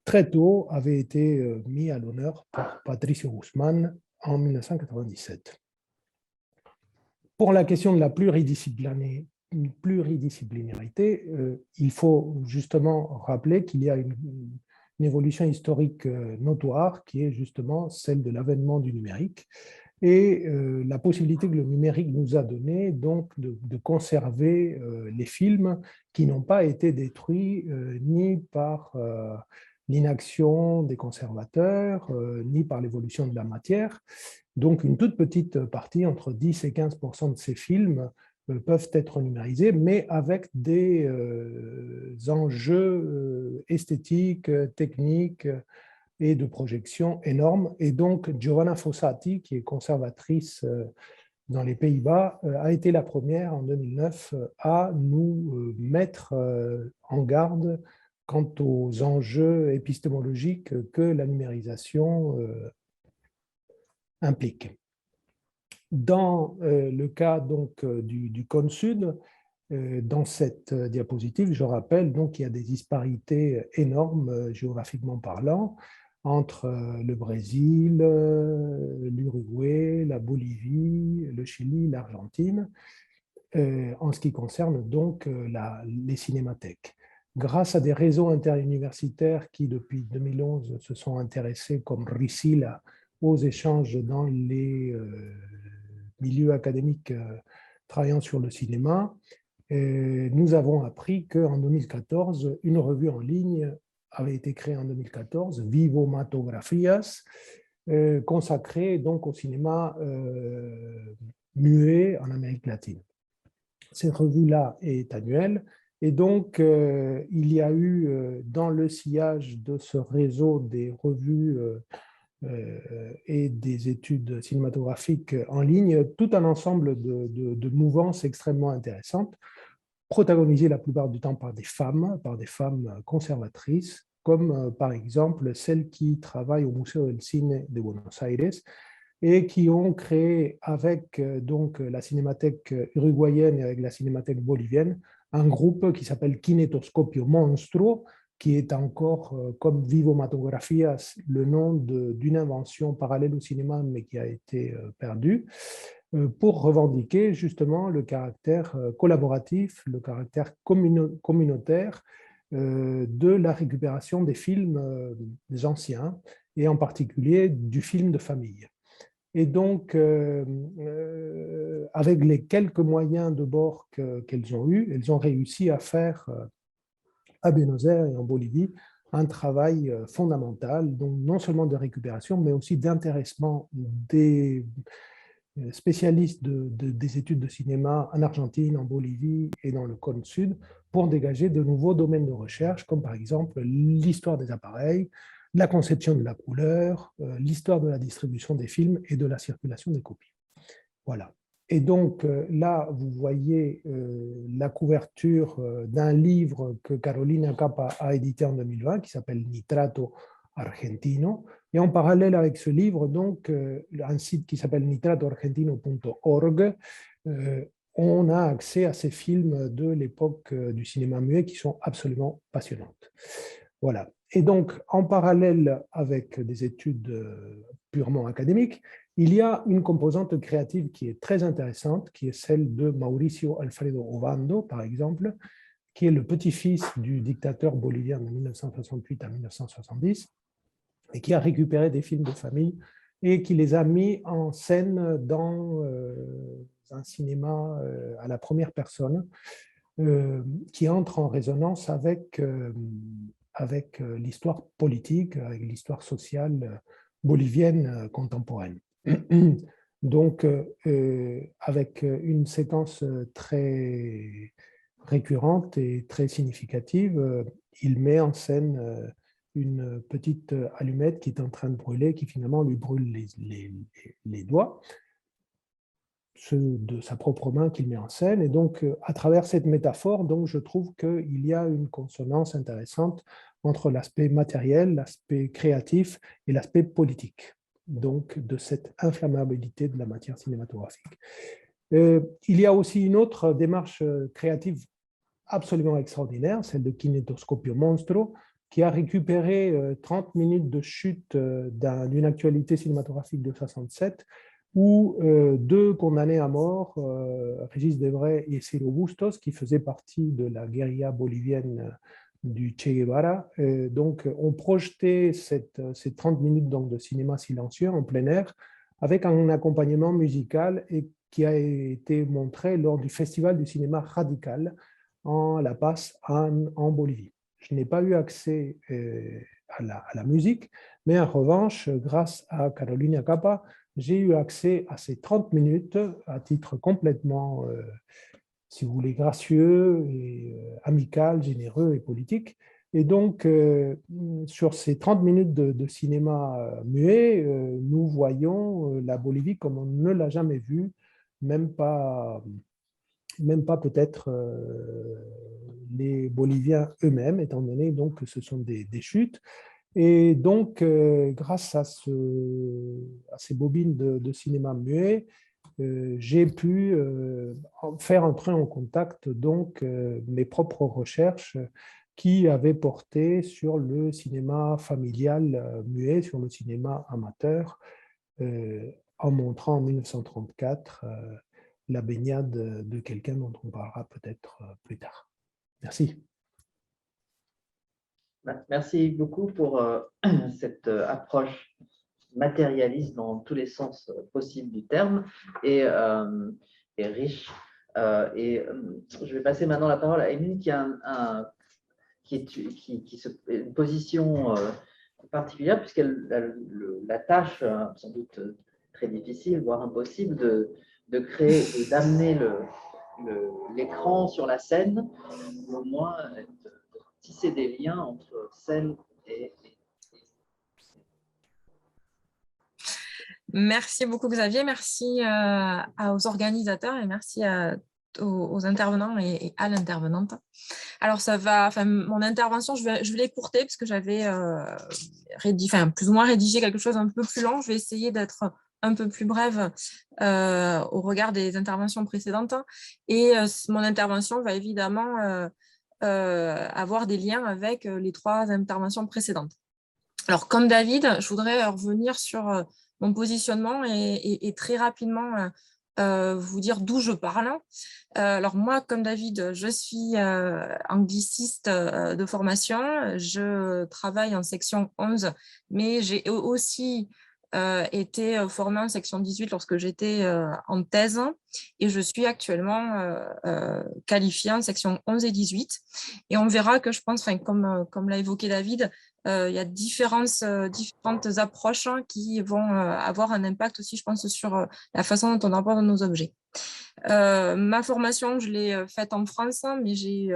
très tôt, avaient été mis à l'honneur par Patricio Guzmán en 1997. Pour la question de la pluridisciplinarité, il faut justement rappeler qu'il y a une évolution historique notoire qui est justement celle de l'avènement du numérique et la possibilité que le numérique nous a donné donc de conserver les films qui n'ont pas été détruits ni par l'inaction des conservateurs, ni par l'évolution de la matière. Donc, une toute petite partie, entre 10 et 15% de ces films, peuvent être numérisés, mais avec des enjeux esthétiques, techniques et de projection énormes. Et donc, Giovanna Fossati, qui est conservatrice dans les Pays-Bas, a été la première en 2009 à nous mettre en garde quant aux enjeux épistémologiques que la numérisation implique. Dans le cas donc, du cône sud, dans cette diapositive, je rappelle donc qu'il y a des disparités énormes géographiquement parlant entre le Brésil, l'Uruguay, la Bolivie, le Chili, l'Argentine, en ce qui concerne donc les cinémathèques. Grâce à des réseaux interuniversitaires qui, depuis 2011, se sont intéressés, comme RICILA, aux échanges dans les milieux académiques travaillant sur le cinéma, nous avons appris qu'en 2014, une revue en ligne avait été créée en 2014, Vivomatografias, consacrée donc au cinéma muet en Amérique latine. Cette revue-là est annuelle et donc il y a eu dans le sillage de ce réseau des revues et des études cinématographiques en ligne, tout un ensemble de mouvances extrêmement intéressantes, protagonisées la plupart du temps par des femmes conservatrices, comme par exemple celles qui travaillent au Museo del Cine de Buenos Aires et qui ont créé avec donc, la cinémathèque uruguayenne et avec la cinémathèque bolivienne un groupe qui s'appelle Kinetoscopio Monstruo, qui est encore, comme Vivomatografias, le nom d'une invention parallèle au cinéma, mais qui a été perdue, pour revendiquer justement le caractère collaboratif, le caractère communautaire de la récupération des films des anciens, et en particulier du film de famille. Et donc, avec les quelques moyens de bord qu'elles ont eus, elles ont réussi à faire à Buenos Aires et en Bolivie un travail fondamental, donc non seulement de récupération, mais aussi d'intéressement des spécialistes des études de cinéma en Argentine, en Bolivie et dans le cône sud, pour dégager de nouveaux domaines de recherche, comme par exemple l'histoire des appareils, la conception de la couleur, l'histoire de la distribution des films et de la circulation des copies. Voilà. Et donc là, vous voyez la couverture d'un livre que Carolina Capa a édité en 2020, qui s'appelle Nitrato Argentino. Et en parallèle avec ce livre, donc, un site qui s'appelle nitratoargentino.org, on a accès à ces films de l'époque du cinéma muet qui sont absolument passionnantes. Voilà. Et donc, en parallèle avec des études purement académiques, il y a une composante créative qui est très intéressante, qui est celle de Mauricio Alfredo Ovando, par exemple, qui est le petit-fils du dictateur bolivien de 1968 à 1970, et qui a récupéré des films de famille et qui les a mis en scène dans un cinéma à la première personne, qui entre en résonance avec l'histoire politique, avec l'histoire sociale bolivienne contemporaine. Donc, avec une séquence très récurrente et très significative, il met en scène une petite allumette qui est en train de brûler, qui finalement lui brûle les doigts, ceux de sa propre main qu'il met en scène. Et donc, à travers cette métaphore, donc, je trouve qu'il y a une consonance intéressante entre l'aspect matériel, l'aspect créatif et l'aspect politique, donc de cette inflammabilité de la matière cinématographique. Il y a aussi une autre démarche créative absolument extraordinaire, celle de Kinetoscopio Monstro, qui a récupéré 30 minutes de chute d'une actualité cinématographique de 67, où deux condamnés à mort, Régis Debray et Ciro Bustos, qui faisaient partie de la guérilla bolivienne du Che Guevara, donc ont projeté ces 30 minutes donc, de cinéma silencieux en plein air, avec un accompagnement musical et qui a été montré lors du Festival du cinéma radical en La Paz, en Bolivie. Je n'ai pas eu accès à la musique, mais en revanche, grâce à Carolina Capa, j'ai eu accès à ces 30 minutes à titre complètement, si vous voulez, gracieux, et amical, généreux et politique. Et donc, sur ces 30 minutes de cinéma muet, nous voyons la Bolivie comme on ne l'a jamais vue, même pas peut-être les Boliviens eux-mêmes, étant donné donc, que ce sont des chutes. Et donc, grâce à ces bobines de cinéma muet, j'ai pu faire entrer en contact donc, mes propres recherches qui avaient porté sur le cinéma familial muet, sur le cinéma amateur, en montrant en 1934 la baignade de quelqu'un dont on parlera peut-être plus tard. Merci. Merci beaucoup pour cette approche matérialiste dans tous les sens possibles du terme et riche. Je vais passer maintenant la parole à Émile qui a une position particulière puisqu'elle la tâche, sans doute très difficile, voire impossible, de créer et d'amener l'écran sur la scène, ou au moins de tisser des liens entre scène et Merci beaucoup Xavier, merci aux organisateurs et merci aux intervenants et à l'intervenante. Alors mon intervention, je vais l'écourter parce que j'avais plus ou moins rédigé quelque chose un peu plus long. Je vais essayer d'être un peu plus brève au regard des interventions précédentes. Et mon intervention va évidemment avoir des liens avec les trois interventions précédentes. Alors, comme David, je voudrais revenir sur mon positionnement et très rapidement vous dire d'où je parle. Alors moi, comme David, je suis angliciste de formation. Je travaille en section 11, mais j'ai aussi été formée en section 18 lorsque j'étais en thèse et je suis actuellement qualifiée en section 11 et 18. Et on verra que je pense, comme l'a évoqué David, il y a différentes approches qui vont avoir un impact aussi, je pense, sur la façon dont on aborde nos objets. Ma formation, je l'ai faite en France, mais j'ai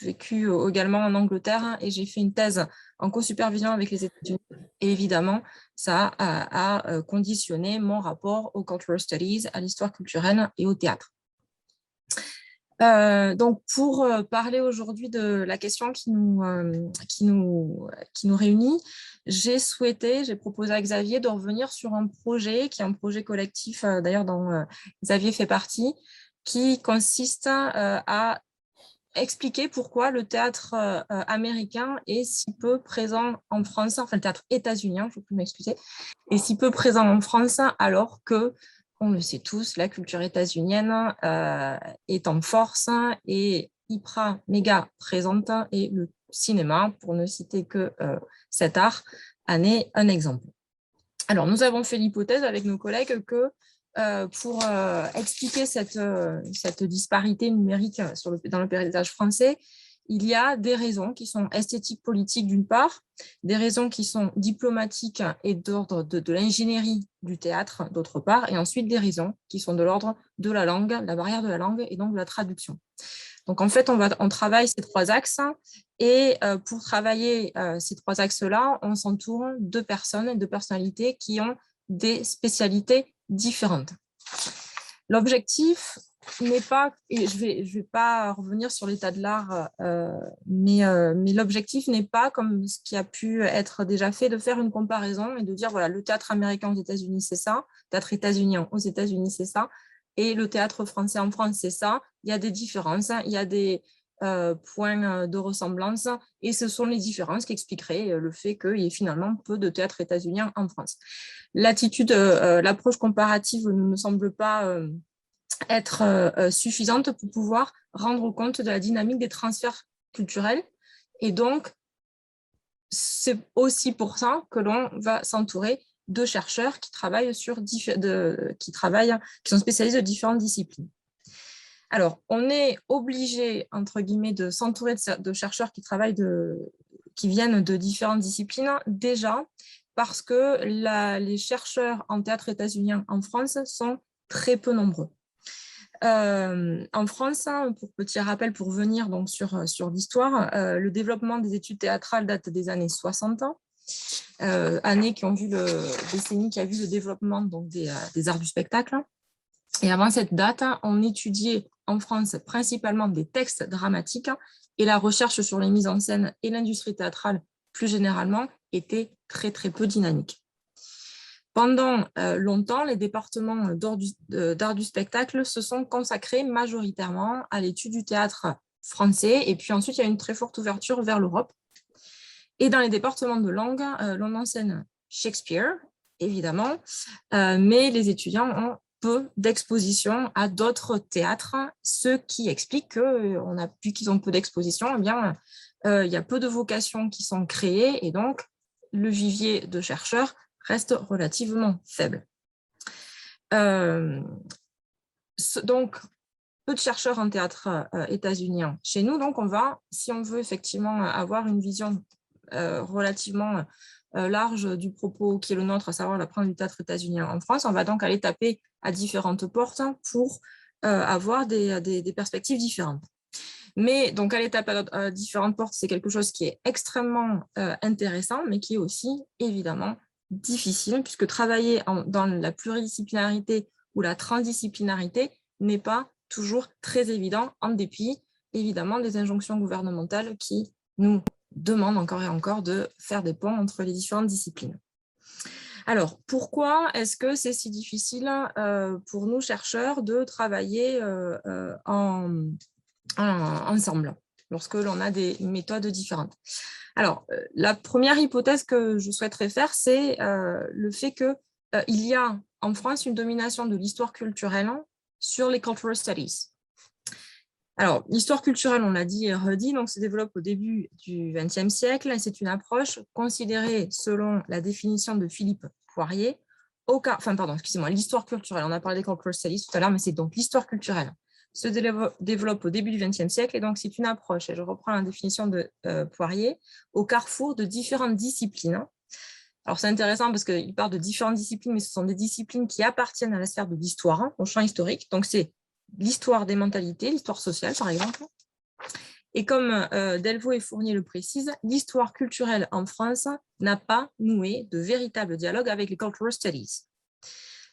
vécu également en Angleterre et j'ai fait une thèse en co-supervision avec les États-Unis. Et évidemment, ça a conditionné mon rapport aux cultural studies, à l'histoire culturelle et au théâtre. Donc, pour parler aujourd'hui de la question qui nous réunit, j'ai proposé à Xavier de revenir sur un projet qui est un projet collectif, d'ailleurs dont Xavier fait partie, qui consiste à expliquer pourquoi le théâtre américain est si peu présent en France, enfin le théâtre états-unien, je peux m'excuser, est si peu présent en France alors que, on le sait tous, la culture états-unienne est en force et hyper méga présente et le cinéma, pour ne citer que cet art, en est un exemple. Alors, nous avons fait l'hypothèse avec nos collègues que pour expliquer cette disparité numérique dans le paysage français, il y a des raisons qui sont esthétiques, politiques d'une part, des raisons qui sont diplomatiques et d'ordre de l'ingénierie du théâtre d'autre part, et ensuite des raisons qui sont de l'ordre de la langue, la barrière de la langue et donc de la traduction. Donc en fait, on travaille ces 3 axes et pour travailler ces 3 axes-là, on s'entoure de personnes et de personnalités qui ont des spécialités différentes. L'objectif n'est pas, et je vais pas revenir sur l'état de l'art, mais l'objectif n'est pas, comme ce qui a pu être déjà fait, de faire une comparaison et de dire, voilà, le théâtre américain aux États-Unis, c'est ça, le théâtre états-unien aux États-Unis, c'est ça, et le théâtre français en France, c'est ça. Il y a des différences, il y a des points de ressemblance, et ce sont les différences qui expliqueraient le fait qu'il y ait finalement peu de théâtre états-unien en France. L'approche comparative ne me semble pas être suffisante pour pouvoir rendre compte de la dynamique des transferts culturels, et donc c'est aussi pour ça que l'on va s'entourer de chercheurs qui travaillent qui sont spécialisés de différentes disciplines. Alors, on est obligé, entre guillemets, de s'entourer de chercheurs qui viennent de différentes disciplines, déjà parce que les chercheurs en théâtre états-unien en France sont très peu nombreux. En France, pour petit rappel, pour venir donc sur l'histoire, le développement des études théâtrales date des années 60, décennie qui a vu le développement donc, des arts du spectacle. Et avant cette date, on étudiait en France principalement des textes dramatiques et la recherche sur les mises en scène et l'industrie théâtrale plus généralement était très très peu dynamique. Pendant longtemps, les départements d'art du spectacle se sont consacrés majoritairement à l'étude du théâtre français, et puis ensuite il y a une très forte ouverture vers l'Europe. Et dans les départements de langue, l'on enseigne Shakespeare, évidemment, mais les étudiants ont peu d'exposition à d'autres théâtres, ce qui explique que, vu qu'ils ont peu d'exposition, eh bien, il y a peu de vocations qui sont créées, et donc le vivier de chercheurs reste relativement faible. Donc, peu de chercheurs en théâtre états-unien chez nous, donc si on veut effectivement avoir une vision relativement large du propos qui est le nôtre, à savoir l'apprendre du théâtre états-unien en France, on va donc aller taper à différentes portes pour avoir des perspectives différentes. Mais donc aller taper à différentes portes, c'est quelque chose qui est extrêmement intéressant, mais qui est aussi évidemment difficile, puisque travailler dans la pluridisciplinarité ou la transdisciplinarité n'est pas toujours très évident, en dépit évidemment des injonctions gouvernementales qui nous demandent encore et encore de faire des ponts entre les différentes disciplines. Alors, pourquoi est-ce que c'est si difficile pour nous, chercheurs, de travailler ensemble lorsque l'on a des méthodes différentes? Alors, la première hypothèse que je souhaiterais faire, c'est le fait qu'il y a en France une domination de l'histoire culturelle sur les cultural studies. Alors, l'histoire culturelle, on l'a dit et redit, donc se développe au début du XXe siècle, et c'est une approche considérée selon la définition de Philippe Poirier, l'histoire culturelle, on a parlé des cultural studies tout à l'heure, mais c'est donc l'histoire culturelle se développe au début du XXe siècle, et donc c'est une approche, et je reprends la définition de Poirier, au carrefour de différentes disciplines. Alors c'est intéressant parce qu'il parle de différentes disciplines, mais ce sont des disciplines qui appartiennent à la sphère de l'histoire, au champ historique, donc c'est l'histoire des mentalités, l'histoire sociale par exemple. Et comme Delvaux et Fournier le précisent, l'histoire culturelle en France n'a pas noué de véritable dialogue avec les cultural studies.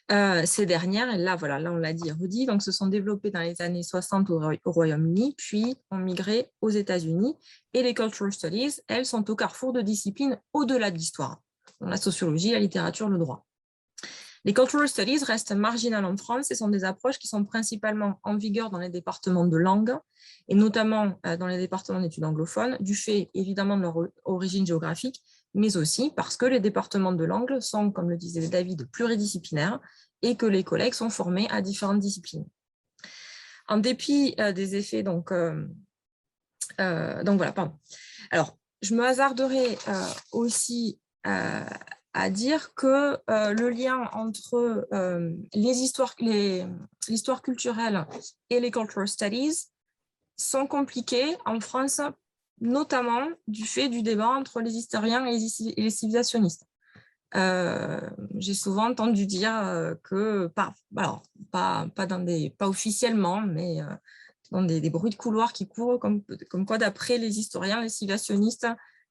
Ces dernières, et là on l'a dit et redit, donc se sont développées dans les années 60 au Royaume-Uni, puis ont migré aux États-Unis, et les cultural studies, elles, sont au carrefour de disciplines au-delà de l'histoire, la sociologie, la littérature, le droit. Les cultural studies restent marginales en France et sont des approches qui sont principalement en vigueur dans les départements de langue, et notamment dans les départements d'études anglophones, du fait évidemment de leur origine géographique, mais aussi parce que les départements de langue sont, comme le disait David, pluridisciplinaires et que les collègues sont formés à différentes disciplines. En dépit des effets, donc voilà, pardon. Alors, je me hasarderai aussi à dire que le lien entre l'histoire culturelle et les cultural studies sont compliqués en France, notamment du fait du débat entre les historiens et les civilisationnistes. J'ai souvent entendu dire que, pas officiellement, mais dans des bruits de couloir qui courent, comme quoi d'après les historiens, les civilisationnistes,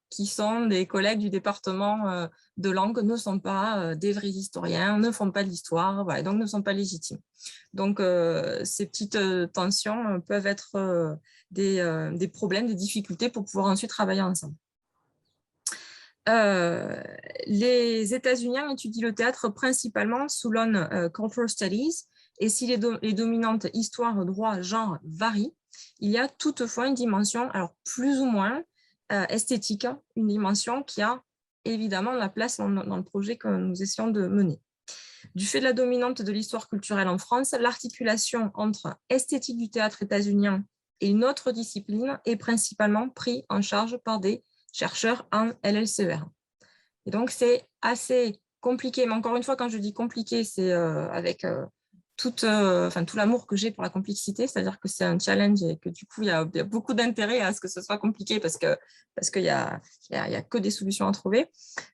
qui sont des collègues du département de langue, ne sont pas des vrais historiens, ne font pas de l'histoire, voilà, donc ne sont pas légitimes. Donc, ces petites tensions peuvent être des problèmes, des difficultés pour pouvoir ensuite travailler ensemble. Les États-Unis étudient le théâtre principalement sous l'aune Cultural Studies, et si les dominantes histoire, droit, genre varient, il y a toutefois une dimension, alors plus ou moins esthétique, une dimension qui a évidemment la place dans le projet que nous essayons de mener. Du fait de la dominante de l'histoire culturelle en France, l'articulation entre esthétique du théâtre états-unien et une autre discipline est principalement prise en charge par des chercheurs en LLCER. Et donc, c'est assez compliqué. Mais encore une fois, quand je dis compliqué, c'est avec tout l'amour que j'ai pour la complexité, c'est-à-dire que c'est un challenge et que du coup, il y a beaucoup d'intérêt à ce que ce soit compliqué parce qu'il y a que des solutions à trouver.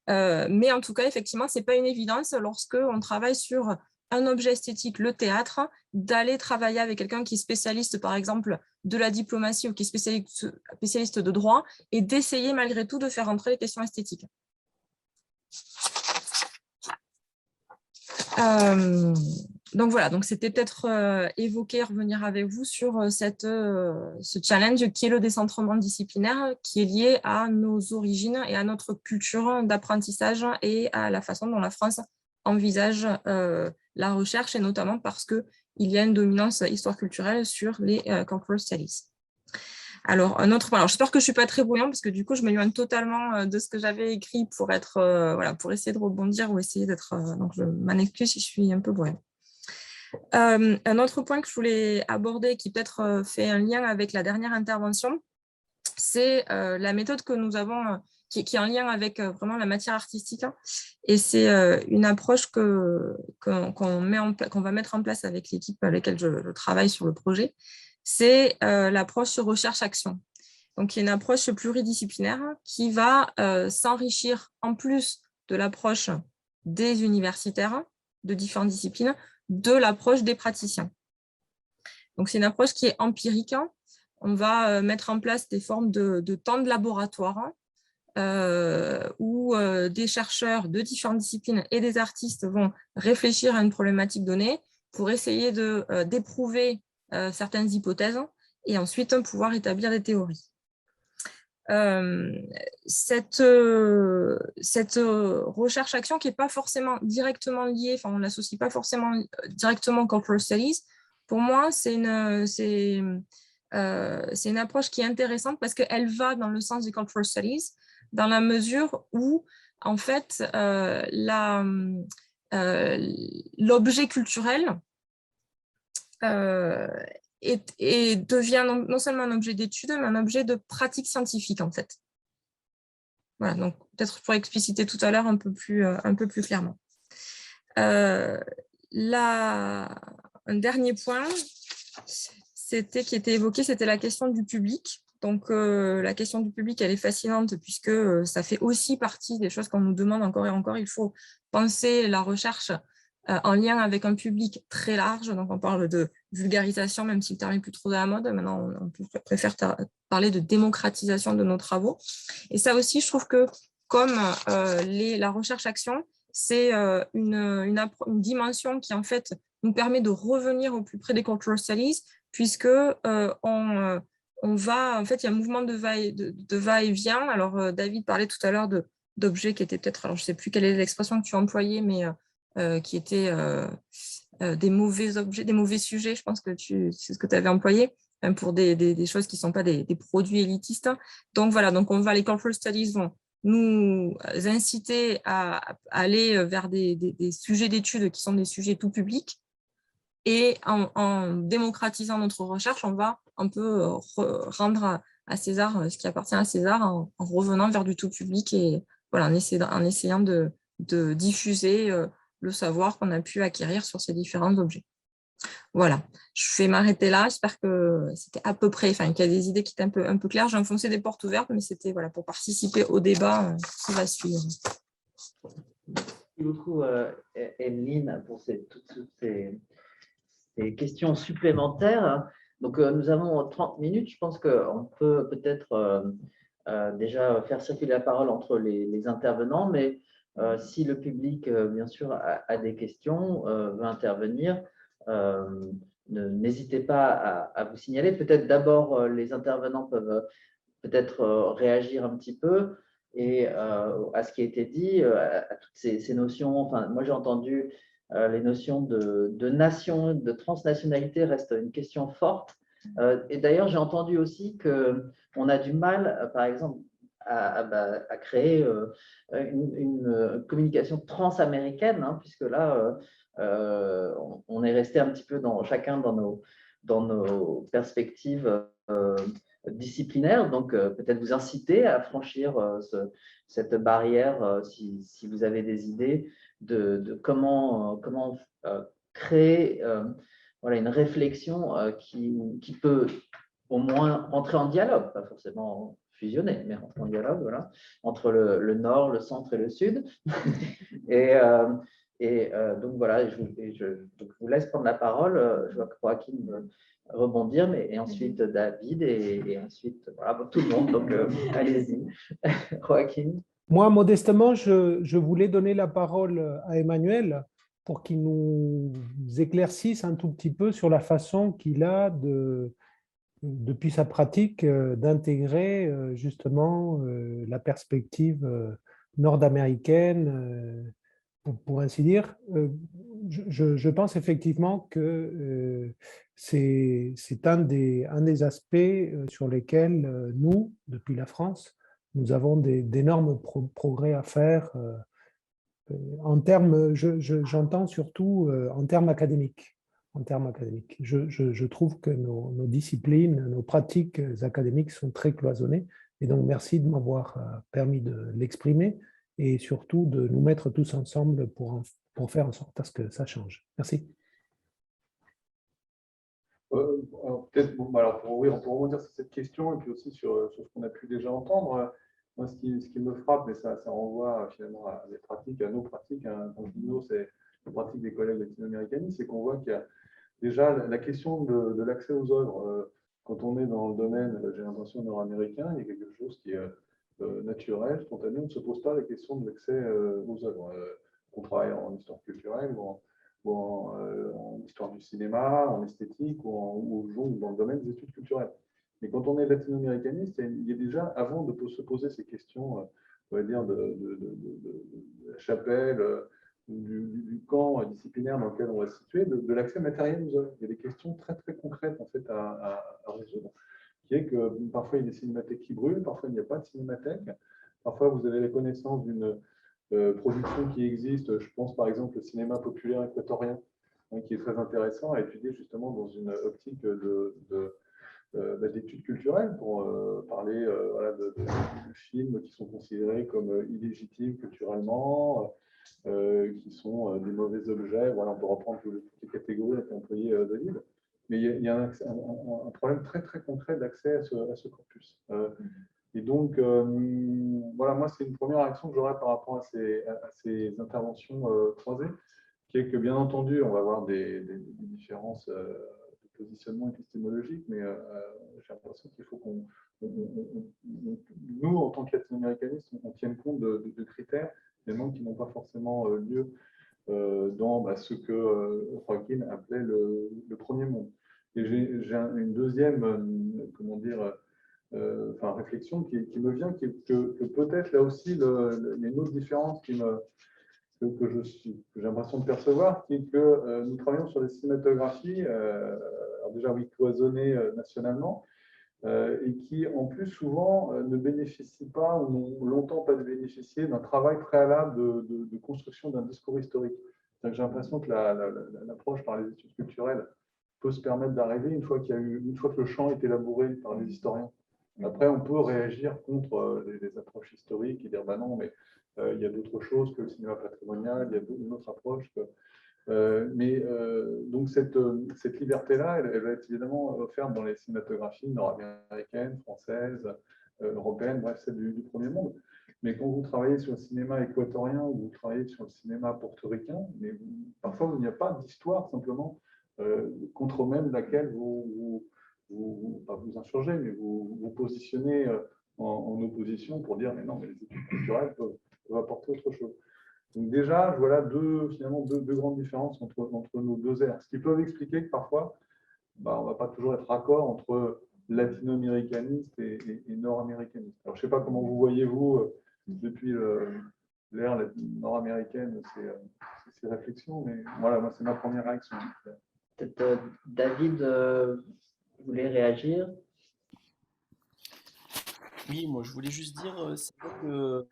Mais en tout cas, effectivement, ce n'est pas une évidence lorsqu'on travaille sur un objet esthétique, le théâtre, d'aller travailler avec quelqu'un qui est spécialiste, par exemple, de la diplomatie ou qui est spécialiste de droit, et d'essayer malgré tout de faire entrer les questions esthétiques. Donc voilà, donc c'était peut-être évoquer, revenir avec vous sur ce challenge qui est le décentrement disciplinaire, qui est lié à nos origines et à notre culture d'apprentissage et à la façon dont la France envisage la recherche, et notamment parce qu'il y a une dominance histoire culturelle sur les cultural studies. Alors, un autre point, j'espère que je ne suis pas très brouillon parce que du coup, je m'éloigne totalement de ce que j'avais écrit pour pour essayer de rebondir ou essayer d'être... donc, je m'en excuse si je suis un peu brouillon. Un autre point que je voulais aborder, qui peut-être fait un lien avec la dernière intervention, c'est la méthode que nous avons, qui est en lien avec vraiment la matière artistique. Et c'est une approche qu'on va mettre en place avec l'équipe avec laquelle je travaille sur le projet. C'est l'approche recherche-action. Donc, il y a une approche pluridisciplinaire qui va s'enrichir en plus de l'approche des universitaires de différentes disciplines, de l'approche des praticiens. Donc, c'est une approche qui est empirique. On va mettre en place des formes de temps de laboratoire où des chercheurs de différentes disciplines et des artistes vont réfléchir à une problématique donnée pour essayer d'éprouver certaines hypothèses et ensuite pouvoir établir des théories. Cette recherche-action qui n'est pas forcément directement liée, enfin on ne l'associe pas forcément directement aux cultural studies, pour moi c'est une approche qui est intéressante parce qu'elle va dans le sens des cultural studies, dans la mesure où en fait l'objet culturel devient non seulement un objet d'étude, mais un objet de pratique scientifique, en fait. Voilà, donc peut-être pour expliciter tout à l'heure un peu plus clairement. Un dernier point qui était évoqué, c'était la question du public. Donc, la question du public, elle est fascinante puisque ça fait aussi partie des choses qu'on nous demande encore et encore. Il faut penser la recherche en lien avec un public très large. Donc, on parle de vulgarisation, même si le terme n'est plus trop à la mode. Maintenant, on préfère parler de démocratisation de nos travaux. Et ça aussi, je trouve que comme la recherche-action, c'est une dimension qui, en fait, nous permet de revenir au plus près des cultural studies, puisque on va, en fait, il y a un mouvement de va-et-vient. Alors, David parlait tout à l'heure d'objets qui étaient peut-être, alors je ne sais plus quelle est l'expression que tu as employée, mais qui étaient des mauvais objets, des mauvais sujets, je pense que c'est ce que tu avais employé, pour des choses qui ne sont pas des produits élitistes. Donc voilà, donc les corporate studies vont nous inciter à aller vers des sujets d'études qui sont des sujets tout publics. Et en démocratisant notre recherche, on va un peu rendre à César ce qui appartient à César en revenant vers du tout public et voilà, en essayant de diffuser le savoir qu'on a pu acquérir sur ces différents objets. Voilà, je vais m'arrêter là. J'espère que c'était à peu près, qu'il y a des idées qui étaient un peu claires. J'ai enfoncé des portes ouvertes, mais c'était voilà, pour participer au débat qui va suivre. Merci beaucoup, Emeline, pour toutes ces questions supplémentaires. Donc, nous avons 30 minutes. Je pense qu'on peut peut-être déjà faire circuler la parole entre les intervenants, mais si le public, bien sûr, a des questions, veut intervenir, n'hésitez pas à vous signaler. Peut-être d'abord, les intervenants peuvent peut-être réagir un petit peu et à ce qui a été dit, à toutes ces notions. Enfin, moi, j'ai entendu les notions de nation, de transnationalité restent une question forte. Et d'ailleurs, j'ai entendu aussi qu'on a du mal, par exemple, à créer une communication transaméricaine, hein, puisque là, on est resté un petit peu chacun dans nos perspectives disciplinaire, donc peut-être vous inciter à franchir cette barrière si vous avez des idées de comment créer voilà, une réflexion qui peut au moins entrer en dialogue, pas forcément fusionner, mais entrer en dialogue, voilà, entre le nord, le centre et le sud. et donc voilà, je vous laisse prendre la parole. Je vois que Joachim rebondir, et ensuite David, et ensuite voilà, tout le monde. Donc, allez-y, Joachim. Moi, modestement, je voulais donner la parole à Emmanuel pour qu'il nous éclaircisse un tout petit peu sur la façon qu'il a depuis sa pratique d'intégrer justement la perspective nord-américaine, pour ainsi dire. Je pense effectivement que c'est un des aspects sur lesquels nous, depuis la France, nous avons d'énormes progrès à faire en termes, j'entends surtout en termes académiques. En termes académiques. Je trouve que nos disciplines, nos pratiques académiques sont très cloisonnées. Et donc, merci de m'avoir permis de l'exprimer et surtout de nous mettre tous ensemble pour faire en sorte à ce que ça change. Merci. Peut-être, oui, on peut rebondir sur cette question et puis aussi sur ce qu'on a pu déjà entendre. Moi, ce qui me frappe, mais ça renvoie finalement à des pratiques, à nos pratiques, hein, quand je dis nous, c'est les pratiques des collègues latino-américains, c'est qu'on voit qu'il y a déjà la question de l'accès aux œuvres. Quand on est dans le domaine, j'ai l'impression, nord-américain, il y a quelque chose qui est naturel, spontané. On ne se pose pas la question de l'accès aux œuvres. On travaille en histoire culturelle ou en histoire du cinéma, en esthétique ou dans le domaine des études culturelles. Mais quand on est latino-américaniste, il y a déjà, avant de se poser ces questions, on va dire, de la chapelle, du camp disciplinaire dans lequel on va se situer, de l'accès matériel aux œuvres. Il y a des questions très, très concrètes en fait, à résoudre. Qui est que parfois il y a des cinémathèques qui brûlent, parfois il n'y a pas de cinémathèque, parfois vous avez la connaissance d'une production qui existe. Je pense par exemple au cinéma populaire équatorien, hein, qui est très intéressant à étudier justement dans une optique d'études culturelles pour parler voilà, de films qui sont considérés comme illégitimes culturellement, qui sont des mauvais objets. Voilà, on peut reprendre toutes les catégories employées de livres. Mais il y a un problème très très concret d'accès à ce corpus. Et donc, voilà, moi, c'est une première action que j'aurais par rapport à ces interventions croisées, qui est que, bien entendu, on va avoir des différences de positionnement épistémologique, mais j'ai l'impression qu'il faut nous, en tant que latino-américanistes, on tienne compte de critères, évidemment, qui n'ont pas forcément lieu dans ce que Joaquin appelait le premier monde. Et j'ai une deuxième, comment dire, réflexion qui me vient, que peut-être là aussi, il y a une autre différence qui me que j'ai l'impression de percevoir, qui est que nous travaillons sur des cinématographies, alors déjà oui, cloisonnées nationalement, et qui en plus souvent ne bénéficient pas ou n'ont longtemps pas bénéficié d'un travail préalable de construction d'un discours historique. J'ai l'impression que l'approche par les études culturelles peut se permettre d'arriver une fois une fois que le champ est élaboré par les historiens. Après, on peut réagir contre les approches historiques et dire bah non, mais il y a d'autres choses que le cinéma patrimonial, il y a une autre approche que donc cette liberté-là, elle va être évidemment offerte dans les cinématographies nord-américaines, françaises, européennes, bref, celles du premier monde. Mais quand vous travaillez sur le cinéma équatorien ou vous travaillez sur le cinéma portoricain, parfois il n'y a pas d'histoire simplement contre même laquelle pas vous insurgez, mais vous positionnez en opposition pour dire mais non, mais les études culturelles peuvent apporter autre chose. Donc déjà, voilà finalement deux grandes différences entre nos deux aires. Ce qui peut expliquer que parfois, on ne va pas toujours être raccord entre latino-américaniste et nord-américaniste. Alors, je ne sais pas comment vous voyez, vous, depuis l'ère nord-américaine, ces réflexions, mais voilà, moi, c'est ma première réaction. Peut-être David voulait réagir. Oui, moi je voulais juste dire, c'est vrai que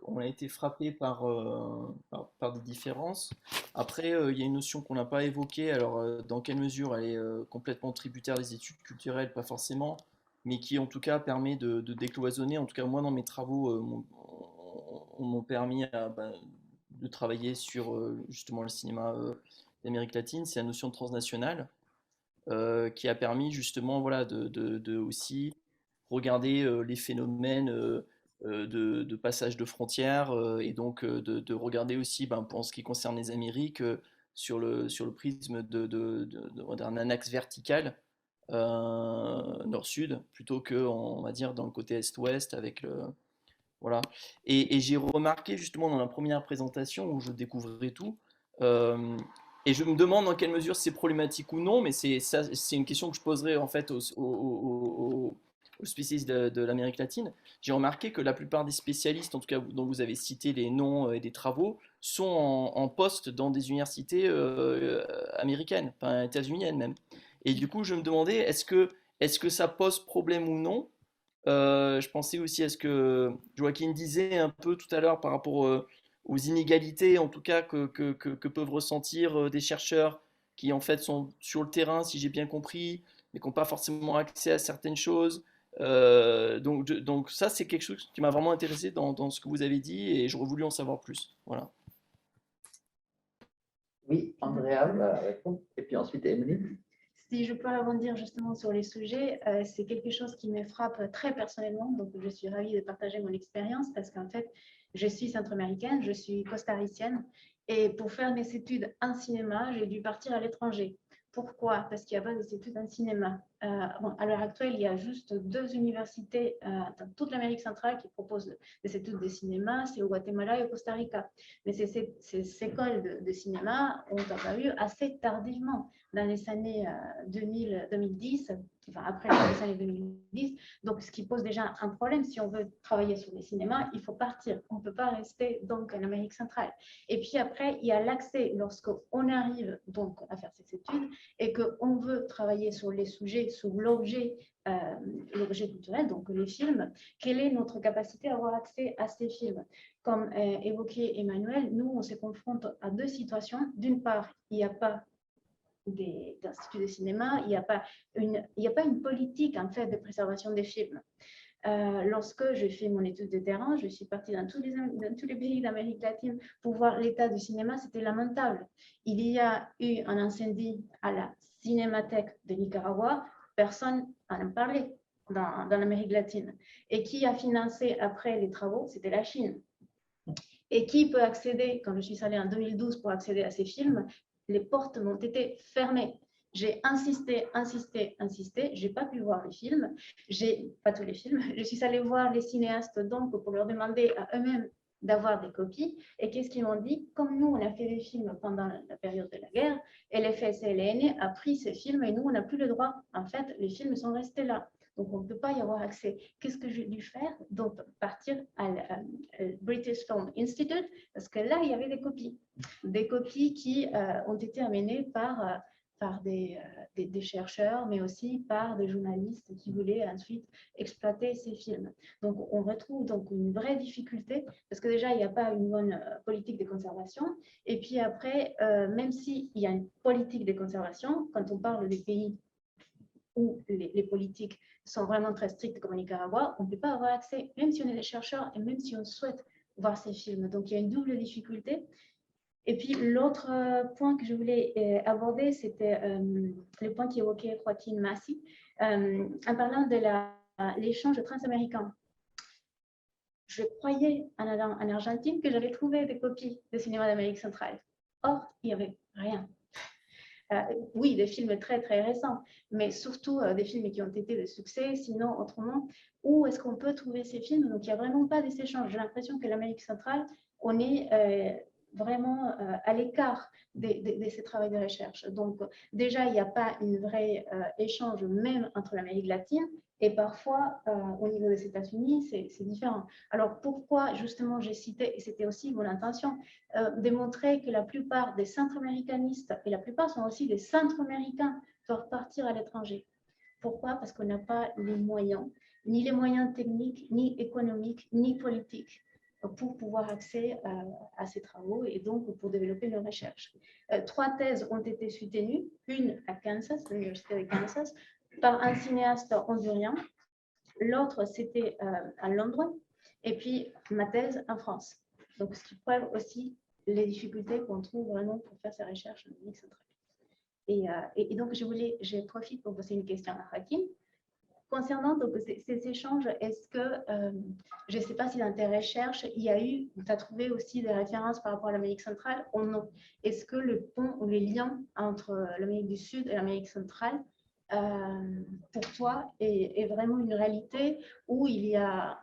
on a été frappé par des différences. Après, il y a une notion qu'on n'a pas évoquée. Alors, dans quelle mesure elle est complètement tributaire des études culturelles, pas forcément, mais qui en tout cas permet de décloisonner. En tout cas, moi dans mes travaux, m'ont permis de travailler sur justement le cinéma d'Amérique latine. C'est la notion de transnationale qui a permis justement voilà, de aussi regarder les phénomènes de passage de frontières et donc de regarder aussi pour ce qui concerne les Amériques sur le prisme d'un axe vertical nord-sud plutôt que on va dire dans le côté est-ouest avec le voilà. Et j'ai remarqué justement dans la première présentation où je découvrais tout, euh, et je me demande dans quelle mesure c'est problématique ou non, mais c'est une question que je poserai en fait aux spécialistes de l'Amérique latine. J'ai remarqué que la plupart des spécialistes, en tout cas dont vous avez cité les noms et des travaux, sont en poste dans des universités américaines, enfin états-uniennes même. Et du coup, je me demandais, est-ce que ça pose problème ou non? Je pensais aussi à ce que Joaquin disait un peu tout à l'heure par rapport aux inégalités, en tout cas, que peuvent ressentir des chercheurs qui, en fait, sont sur le terrain, si j'ai bien compris, mais qui n'ont pas forcément accès à certaines choses. Donc ça, c'est quelque chose qui m'a vraiment intéressé dans ce que vous avez dit et j'aurais voulu en savoir plus. Voilà. Oui, Andrea va répondre. Et puis ensuite, Emeline. Si je peux rebondir justement sur les sujets, c'est quelque chose qui me frappe très personnellement. Donc, je suis ravie de partager mon expérience parce qu'en fait, je suis centra-américaine, je suis costaricienne. Et pour faire mes études en cinéma, j'ai dû partir à l'étranger. Pourquoi? Parce qu'il n'y a pas des études en cinéma. À l'heure actuelle, il y a juste 2 universités dans toute l'Amérique centrale qui proposent des études de cinéma, c'est au Guatemala et au Costa Rica. Mais ces écoles de cinéma ont apparu assez tardivement dans les années 2010, enfin après les années 2010. Donc, ce qui pose déjà un problème, si on veut travailler sur les cinémas, il faut partir. On ne peut pas rester donc en Amérique centrale. Et puis après, il y a l'accès lorsqu'on arrive donc à faire ces études et qu'on veut travailler sur les sujets, sur l'objet culturel, donc les films. Quelle est notre capacité à avoir accès à ces films? Comme évoqué Emmanuel, nous, on se confronte à 2 situations. D'une part, il n'y a pas d'instituts de cinéma, il n'y a pas une politique en fait de préservation des films. Lorsque j'ai fait mon étude de terrain, je suis partie dans tous les pays d'Amérique latine pour voir l'état du cinéma, c'était lamentable. Il y a eu un incendie à la Cinémathèque de Nicaragua, personne n'en parlait dans l'Amérique latine. Et qui a financé après les travaux? C'était la Chine. Et qui peut accéder, quand je suis allée en 2012 pour accéder à ces films, les portes m'ont été fermées. J'ai insisté, j'ai pas pu voir les films, pas tous les films, je suis allée voir les cinéastes donc pour leur demander à eux-mêmes d'avoir des copies. Et qu'est-ce qu'ils m'ont dit? Comme nous, on a fait des films pendant la période de la guerre, et l'FSLN a pris ces films et nous, on n'a plus le droit. En fait, les films sont restés là. Donc, on ne peut pas y avoir accès. Qu'est-ce que j'ai dû faire? Donc, partir à British Film Institute, parce que là, il y avait des copies. Des copies qui ont été amenées par des chercheurs, mais aussi par des journalistes qui voulaient ensuite exploiter ces films. Donc, on retrouve donc une vraie difficulté, parce que déjà, il n'y a pas une bonne politique de conservation. Et puis après, même s'il y a une politique de conservation, quand on parle des pays où les politiques sont vraiment très strictes comme au Nicaragua, on ne peut pas avoir accès, même si on est des chercheurs et même si on souhaite voir ces films. Donc, il y a une double difficulté. Et puis, l'autre point que je voulais aborder, c'était le point qu'évoquait Joaquin Massi, en parlant de l'échange transaméricain. Je croyais en allant en Argentine que j'avais trouvé des copies de cinéma d'Amérique centrale. Or, il n'y avait rien. Oui, des films très, très récents, mais surtout des films qui ont été des succès, sinon autrement, où est-ce qu'on peut trouver ces films? Donc, il n'y a vraiment pas des échanges. J'ai l'impression que l'Amérique centrale, on est vraiment à l'écart de ces travaux de recherche. Donc, déjà, il n'y a pas une vraie échange même entre l'Amérique latine et parfois, au niveau des États-Unis, c'est différent. Alors, pourquoi justement j'ai cité, et c'était aussi mon intention, démontrer que la plupart des centra-américanistes, et la plupart sont aussi des centra-américains, doivent partir à l'étranger. Pourquoi? Parce qu'on n'a pas les moyens, ni les moyens techniques, ni économiques, ni politiques pour pouvoir accéder à ces travaux et donc pour développer nos recherches. 3 thèses ont été soutenues, une à Kansas, l'Université de Kansas, par un cinéaste hondurien, l'autre c'était à Londres, et puis ma thèse en France. Donc, ce qui prouve aussi les difficultés qu'on trouve vraiment pour faire ces recherches en Amérique centrale. Et donc, je profite pour poser une question à Joaquin. Concernant donc, ces échanges, est-ce que, je ne sais pas si dans tes recherches, il y a eu, tu as trouvé aussi des références par rapport à l'Amérique centrale ou non? Est-ce que le pont ou les liens entre l'Amérique du Sud et l'Amérique centrale, pour toi, est vraiment une réalité où il y a,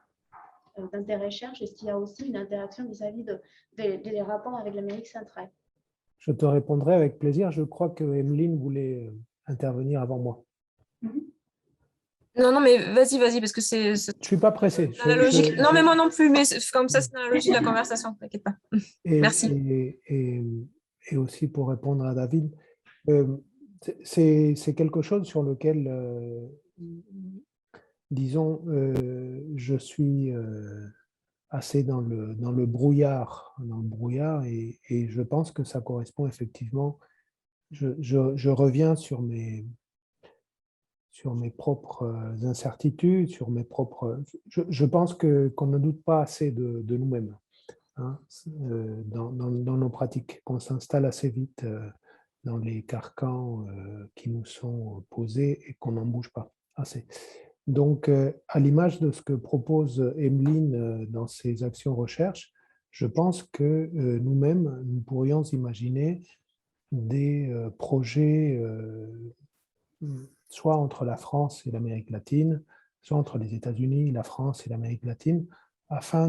dans tes recherches, est-ce qu'il y a aussi une interaction vis-à-vis des rapports avec l'Amérique centrale? Je te répondrai avec plaisir. Je crois que Emeline voulait intervenir avant moi. Non, non, mais vas-y, parce que c'est Je ne suis pas pressé. dans la logique. Non, mais moi non plus, mais comme ça, c'est dans la logique de la conversation, t'inquiète pas. Merci. Et aussi pour répondre à David, c'est quelque chose sur lequel, disons, je suis assez dans le brouillard, et je pense que ça correspond effectivement. Je reviens sur mes propres incertitudes, sur mes propres. Je pense qu'on ne doute pas assez de nous-mêmes, hein, dans nos pratiques, qu'on s'installe assez vite dans les carcans qui nous sont posés et qu'on n'en bouge pas assez. Donc, à l'image de ce que propose Emeline dans ses actions recherche, je pense que nous-mêmes, nous pourrions imaginer des projets soit entre la France et l'Amérique latine, soit entre les États-Unis, la France et l'Amérique latine, afin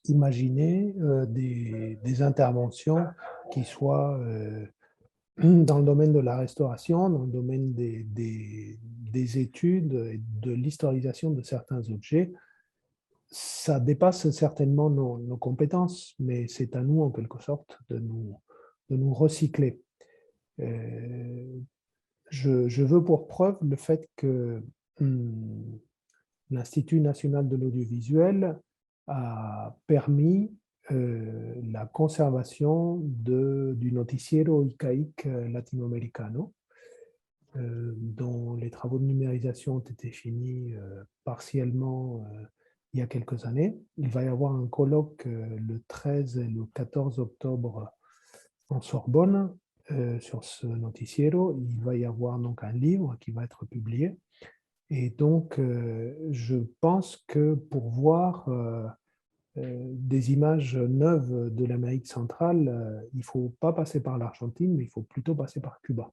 d'imaginer des interventions qui soient dans le domaine de la restauration, dans le domaine des études et de l'historisation de certains objets. Ça dépasse certainement nos compétences, mais c'est à nous, en quelque sorte, de nous recycler. Je veux pour preuve le fait que l'Institut national de l'audiovisuel a permis la conservation du noticiero Icaic latino-americano, dont les travaux de numérisation ont été finis partiellement il y a quelques années. Il va y avoir un colloque le 13 et le 14 octobre en Sorbonne sur ce noticiero. Il va y avoir donc un livre qui va être publié. Et donc, je pense que pour voir des images neuves de l'Amérique centrale, il ne faut pas passer par l'Argentine, mais il faut plutôt passer par Cuba,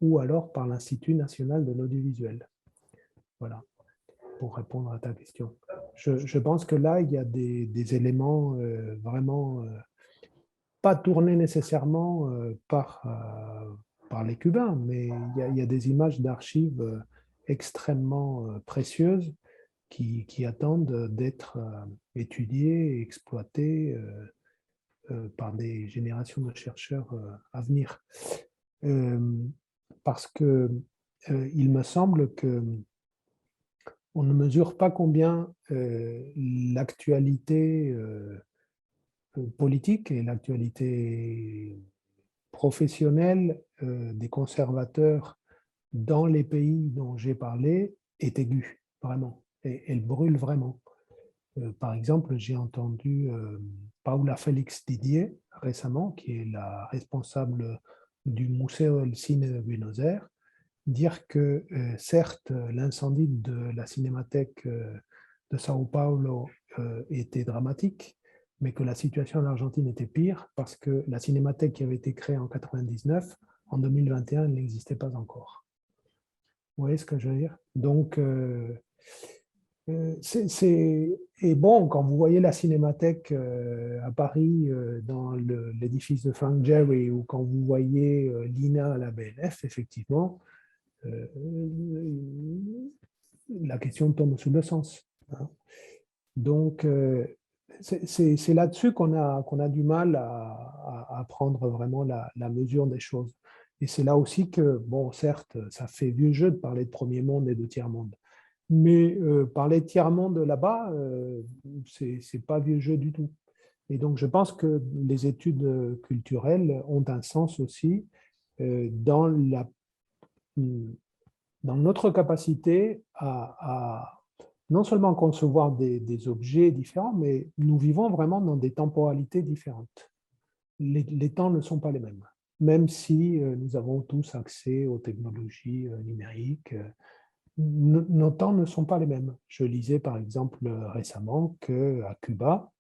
ou alors par l'Institut national de l'audiovisuel. Voilà, pour répondre à ta question. je pense que là, il y a des éléments vraiment pas tournés nécessairement par les Cubains, mais il y a des images d'archives extrêmement précieuses qui attendent d'être étudiées et exploitées par des générations de chercheurs à venir. Parce que il me semble que on ne mesure pas combien l'actualité politique et l'actualité professionnelle des conservateurs dans les pays dont j'ai parlé est aiguë, vraiment. Et elle brûle vraiment. Par exemple, j'ai entendu Paula Félix Didier récemment, qui est la responsable du Museo del Cine de Buenos Aires, dire que certes, l'incendie de la cinémathèque de Sao Paulo était dramatique, mais que la situation en Argentine était pire parce que la cinémathèque qui avait été créée en 99, en 2021, elle n'existait pas encore. Vous voyez ce que je veux dire? Donc, et bon, quand vous voyez la cinémathèque à Paris, dans l'édifice de Frank Gehry, ou quand vous voyez l'INA à la BNF, effectivement, la question tombe sous le sens. Hein. Donc, c'est là-dessus qu'on a du mal à prendre vraiment la mesure des choses. Et c'est là aussi que, bon, certes, ça fait vieux jeu de parler de premier monde et de tiers-monde. Mais parler de tiers-monde là-bas, c'est pas vieux jeu du tout. Et donc, je pense que les études culturelles ont un sens aussi dans notre capacité à non seulement concevoir des objets différents, mais nous vivons vraiment dans des temporalités différentes. Les temps ne sont pas les mêmes, même si nous avons tous accès aux technologies numériques. Nos temps ne sont pas les mêmes. Je lisais par exemple récemment qu'à Cuba,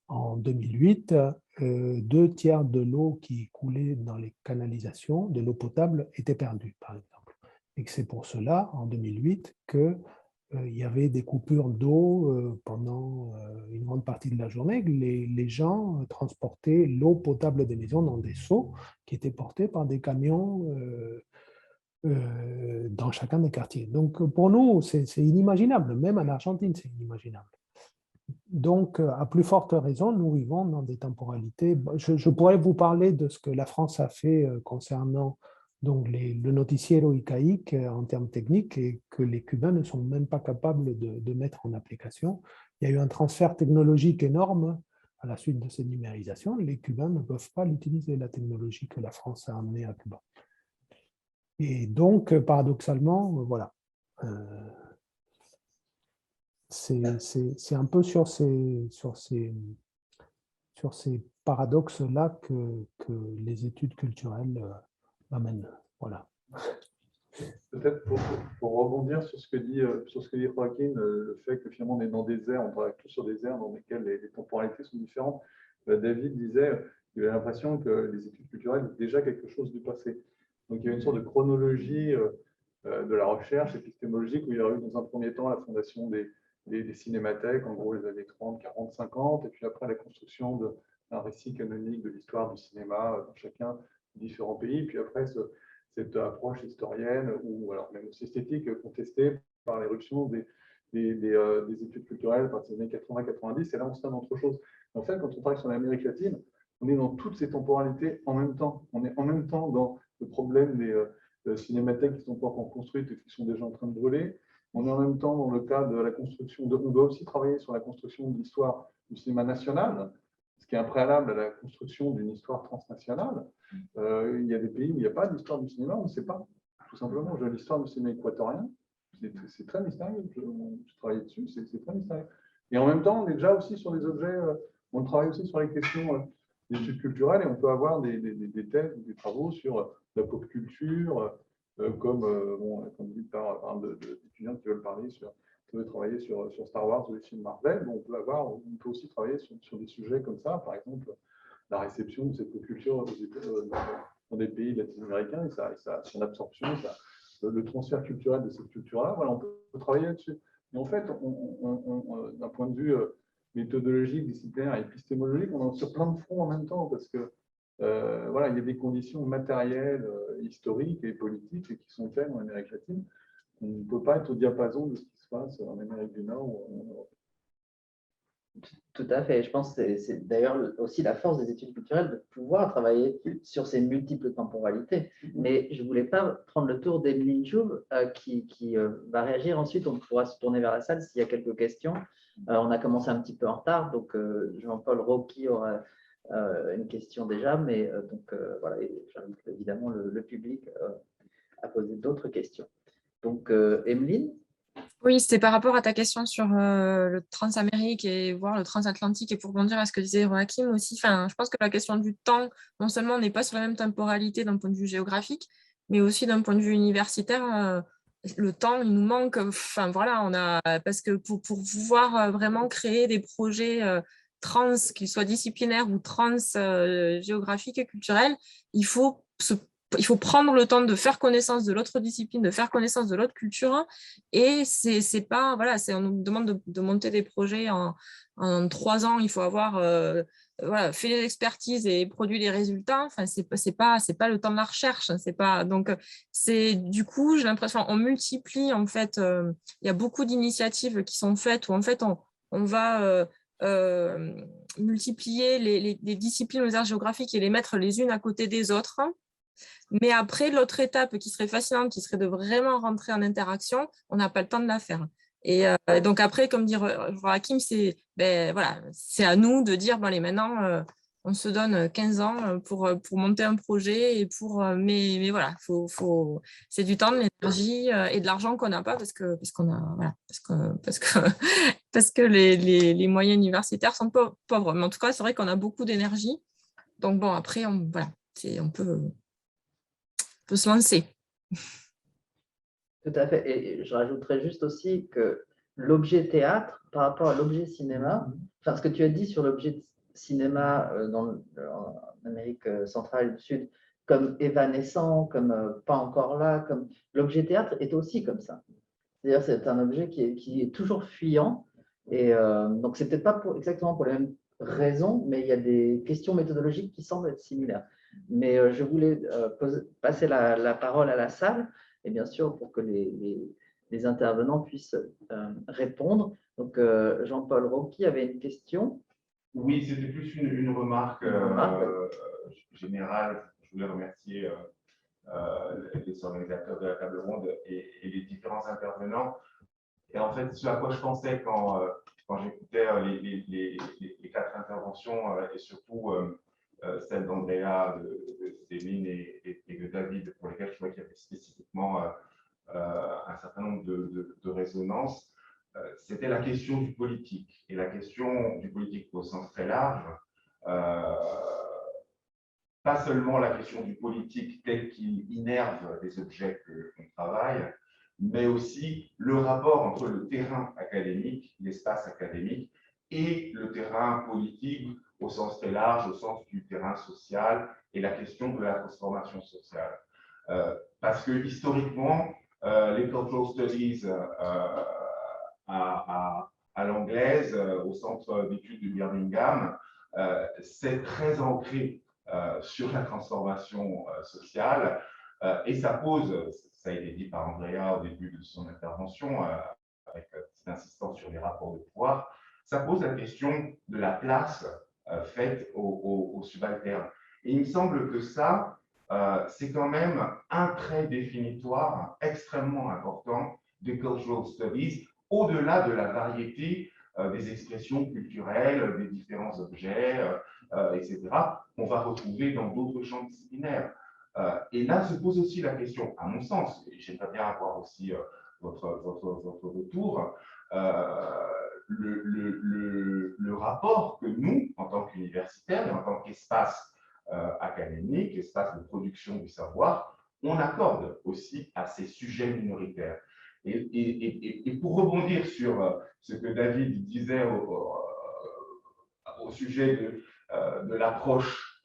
en 2008, 2 tiers de l'eau qui coulait dans les canalisations, de l'eau potable, était perdue, par exemple. Et que c'est pour cela, en 2008, qu'il y avait des coupures d'eau pendant une grande partie de la journée. Les gens transportaient l'eau potable des maisons dans des seaux qui étaient portés par des camions dans chacun des quartiers. Donc pour nous, c'est inimaginable. Même en Argentine, c'est inimaginable. Donc, à plus forte raison, nous vivons dans des temporalités. Je pourrais vous parler de ce que la France a fait concernant donc le noticiero ICAIC en termes techniques et que les Cubains ne sont même pas capables de mettre en application. Il y a eu un transfert technologique énorme à la suite de cette numérisation. Les Cubains ne peuvent pas l'utiliser, la technologie que la France a amenée à Cuba. Et donc, paradoxalement, voilà. C'est un peu sur ces paradoxes-là que les études culturelles m'amènent. Voilà. Peut-être pour rebondir sur ce que dit Joaquin, le fait que finalement on est dans des aires, on travaille tous sur des aires dans lesquelles les temporalités sont différentes. David disait qu'il avait l'impression que les études culturelles étaient déjà quelque chose du passé. Donc il y a une sorte de chronologie de la recherche épistémologique où il y aurait eu dans un premier temps la fondation des cinémathèques, en gros les années 30, 40, 50, et puis après la construction d'un récit canonique de l'histoire du cinéma dans chacun des différents pays, puis après cette approche historienne ou alors même aussi esthétique contestée par l'éruption des études culturelles à partir des années 80-90, et là on se dans autre chose. En fait, quand on travaille sur l'Amérique latine, on est dans toutes ces temporalités en même temps. On est en même temps dans le problème des cinémathèques qui ne sont pas encore construites et qui sont déjà en train de brûler. On est en même temps dans le cas de la construction on doit aussi travailler sur la construction de l'histoire du cinéma national, ce qui est un préalable à la construction d'une histoire transnationale. Il y a des pays où il n'y a pas d'histoire du cinéma, on ne sait pas, tout simplement. L'histoire du cinéma équatorien, c'est très mystérieux. Je travaille dessus, c'est très mystérieux. Et en même temps, on est déjà aussi sur des objets, on travaille aussi sur les questions d'études culturelles et on peut avoir des thèses, des travaux sur la pop culture, comme dit par d'étudiants qui veulent parler travailler sur Star Wars ou les films Marvel. Bon, on peut aussi travailler sur des sujets comme ça, par exemple la réception de cette pop culture dans des pays latino-américains et son absorption, le transfert culturel de cette culture-là. Voilà, on peut travailler là-dessus. Et en fait, d'un point de vue méthodologique, disciplinaire et épistémologique, on est sur plein de fronts en même temps parce que voilà, il y a des conditions matérielles, historiques et politiques qui sont telles en Amérique latine. On ne peut pas être au diapason de ce qui se passe en Amérique du Nord ou en Europe. Tout à fait. Je pense que c'est d'ailleurs aussi la force des études culturelles de pouvoir travailler sur ces multiples temporalités. Mais je ne voulais pas prendre le tour d'Emeline Jouve qui va réagir. Ensuite, on pourra se tourner vers la salle s'il y a quelques questions. On a commencé un petit peu en retard, donc Jean-Paul Rocky aura une question déjà, mais voilà, j'invite évidemment le public à poser d'autres questions. Donc, Emeline. Oui, c'était par rapport à ta question sur le Transamérique et voire le transatlantique, et pour rebondir à ce que disait Joachim aussi, je pense que la question du temps, non seulement on n'est pas sur la même temporalité d'un point de vue géographique, mais aussi d'un point de vue universitaire, le temps, il nous manque. Voilà, parce que pour pouvoir vraiment créer des projets trans, qu'ils soient disciplinaires ou trans géographiques et culturels, il faut prendre le temps de faire connaissance de l'autre discipline, de faire connaissance de l'autre culture. Et c'est pas, voilà, on nous demande de monter des projets en 3 ans. Il faut avoir voilà, fait les expertises et produit les résultats. Enfin, c'est pas le temps de la recherche. C'est pas, donc, du coup, j'ai l'impression on multiplie, en fait, il y a beaucoup d'initiatives qui sont faites où, en fait, on va multiplier les disciplines aux aires géographiques et les mettre les unes à côté des autres. Mais après, l'autre étape qui serait fascinante, qui serait de vraiment rentrer en interaction, on n'a pas le temps de la faire. Et donc après, comme dit Joachim, voilà, c'est à nous de dire, bon, allez, maintenant, on se donne 15 ans pour monter un projet. Et mais voilà, c'est du temps, de l'énergie et de l'argent qu'on n'a pas parce que les moyens universitaires sont pauvres. Mais en tout cas, c'est vrai qu'on a beaucoup d'énergie. Donc bon, après, voilà, on peut se lancer. Tout à fait. Et je rajouterais juste aussi que l'objet théâtre, par rapport à l'objet cinéma, enfin, ce que tu as dit sur l'objet cinéma en Amérique centrale et du Sud, comme évanescent, comme pas encore là, comme l'objet théâtre est aussi comme ça. C'est-à-dire c'est un objet qui est toujours fuyant. Et donc, c'est peut-être pas exactement pour les mêmes raisons, mais il y a des questions méthodologiques qui semblent être similaires. Mais je voulais passer la parole à la salle, et bien sûr pour que les intervenants puissent répondre. Donc, Jean-Paul Rocky avait une question. Oui, c'était plus une remarque générale. Je voulais remercier les organisateurs de la table ronde et les différents intervenants. Et en fait, ce à quoi je pensais quand j'écoutais les 4 interventions et surtout celle d'Andrea, d'Emeline et de David, pour lesquelles je trouvais qu'il y avait spécifiquement un certain nombre de résonances, c'était la question du politique. Et la question du politique au sens très large, pas seulement la question du politique tel qu'il innerve les objets qu'on travaille, mais aussi le rapport entre le terrain académique, l'espace académique, et le terrain politique au sens très large, au sens du terrain social et la question de la transformation sociale. Parce que historiquement, les cultural studies à l'anglaise, au centre d'études de Birmingham, c'est très ancré sur la transformation sociale et ça pose, ça a été dit par Andrea au début de son intervention, avec cette insistance sur les rapports de pouvoir, ça pose la question de la place faite aux subalternes. Et il me semble que ça, c'est quand même un trait définitoire extrêmement important des cultural studies, au-delà de la variété des expressions culturelles, des différents objets, etc., qu'on va retrouver dans d'autres champs disciplinaires. Et là se pose aussi la question, à mon sens, et j'aimerais bien avoir aussi votre retour, le rapport que nous, en tant qu'universitaires et en tant qu'espace académique, espace de production du savoir, on accorde aussi à ces sujets minoritaires. Et pour rebondir sur ce que David disait au sujet de l'approche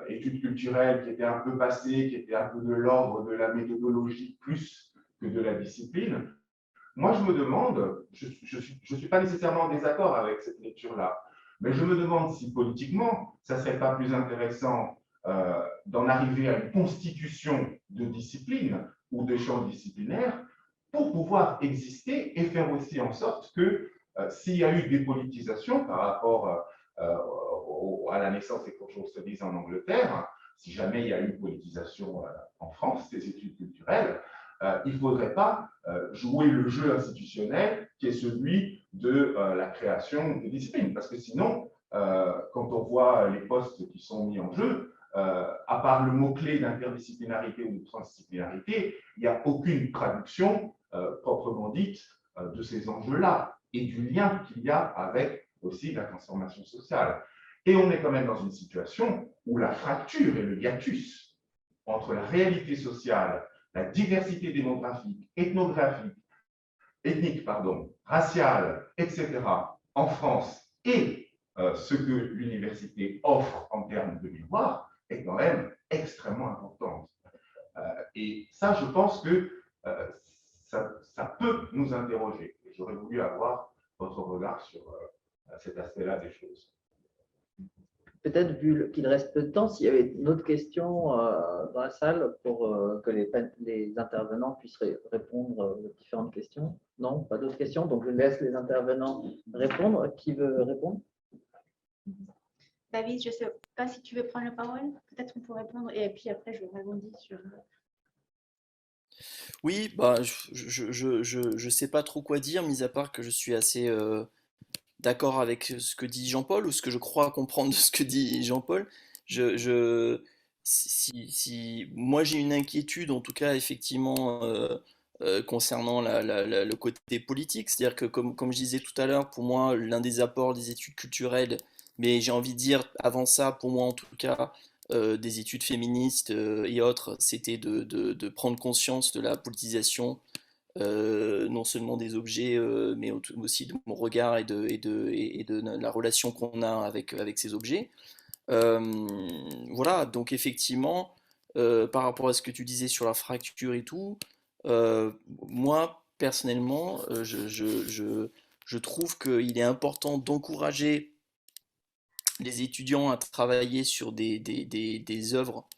études culturelles qui était un peu passée, qui était un peu de l'ordre de la méthodologie plus que de la discipline, Moi, je me demande, je ne suis pas nécessairement en désaccord avec cette lecture-là, mais je me demande si politiquement, ça ne serait pas plus intéressant d'en arriver à une constitution de discipline ou de champ disciplinaire pour pouvoir exister et faire aussi en sorte que s'il y a eu dépolitisation par rapport à la naissance et qu'on se dise en Angleterre, si jamais il y a eu politisation en France des études culturelles, il ne faudrait pas jouer le jeu institutionnel qui est celui de la création des disciplines. Parce que sinon, quand on voit les postes qui sont mis en jeu, à part le mot-clé d'interdisciplinarité ou de transdisciplinarité, il n'y a aucune traduction proprement dite de ces enjeux-là et du lien qu'il y a avec aussi la transformation sociale. Et on est quand même dans une situation où la fracture et le hiatus entre la réalité sociale, la diversité démographique, ethnique, raciale, etc., en France et ce que l'université offre en termes de mémoire est quand même extrêmement importante. Et ça, je pense que ça peut nous interroger. J'aurais voulu avoir votre regard sur cet aspect-là des choses. Peut-être, vu qu'il reste peu de temps, s'il y avait une autre question dans la salle pour que les intervenants puissent répondre aux différentes questions. Non, pas d'autres questions. Donc, je laisse les intervenants répondre. Qui veut répondre? David, je ne sais pas si tu veux prendre la parole. Peut-être qu'on peut répondre et puis après, je rebondis sur… Oui, bah, je sais pas trop quoi dire, mis à part que je suis assez d'accord avec ce que dit Jean-Paul, ou ce que je crois comprendre de ce que dit Jean-Paul. Moi j'ai une inquiétude, en tout cas, effectivement, concernant le côté politique, c'est-à-dire que, comme je disais tout à l'heure, pour moi, l'un des apports des études culturelles, mais j'ai envie de dire, avant ça, pour moi en tout cas, des études féministes et autres, c'était de prendre conscience de la politisation non seulement des objets, mais aussi de mon regard et de la relation qu'on a avec ces objets. Voilà, donc effectivement, par rapport à ce que tu disais sur la fracture et tout, moi, personnellement, je trouve qu'il est important d'encourager les étudiants à travailler sur des œuvres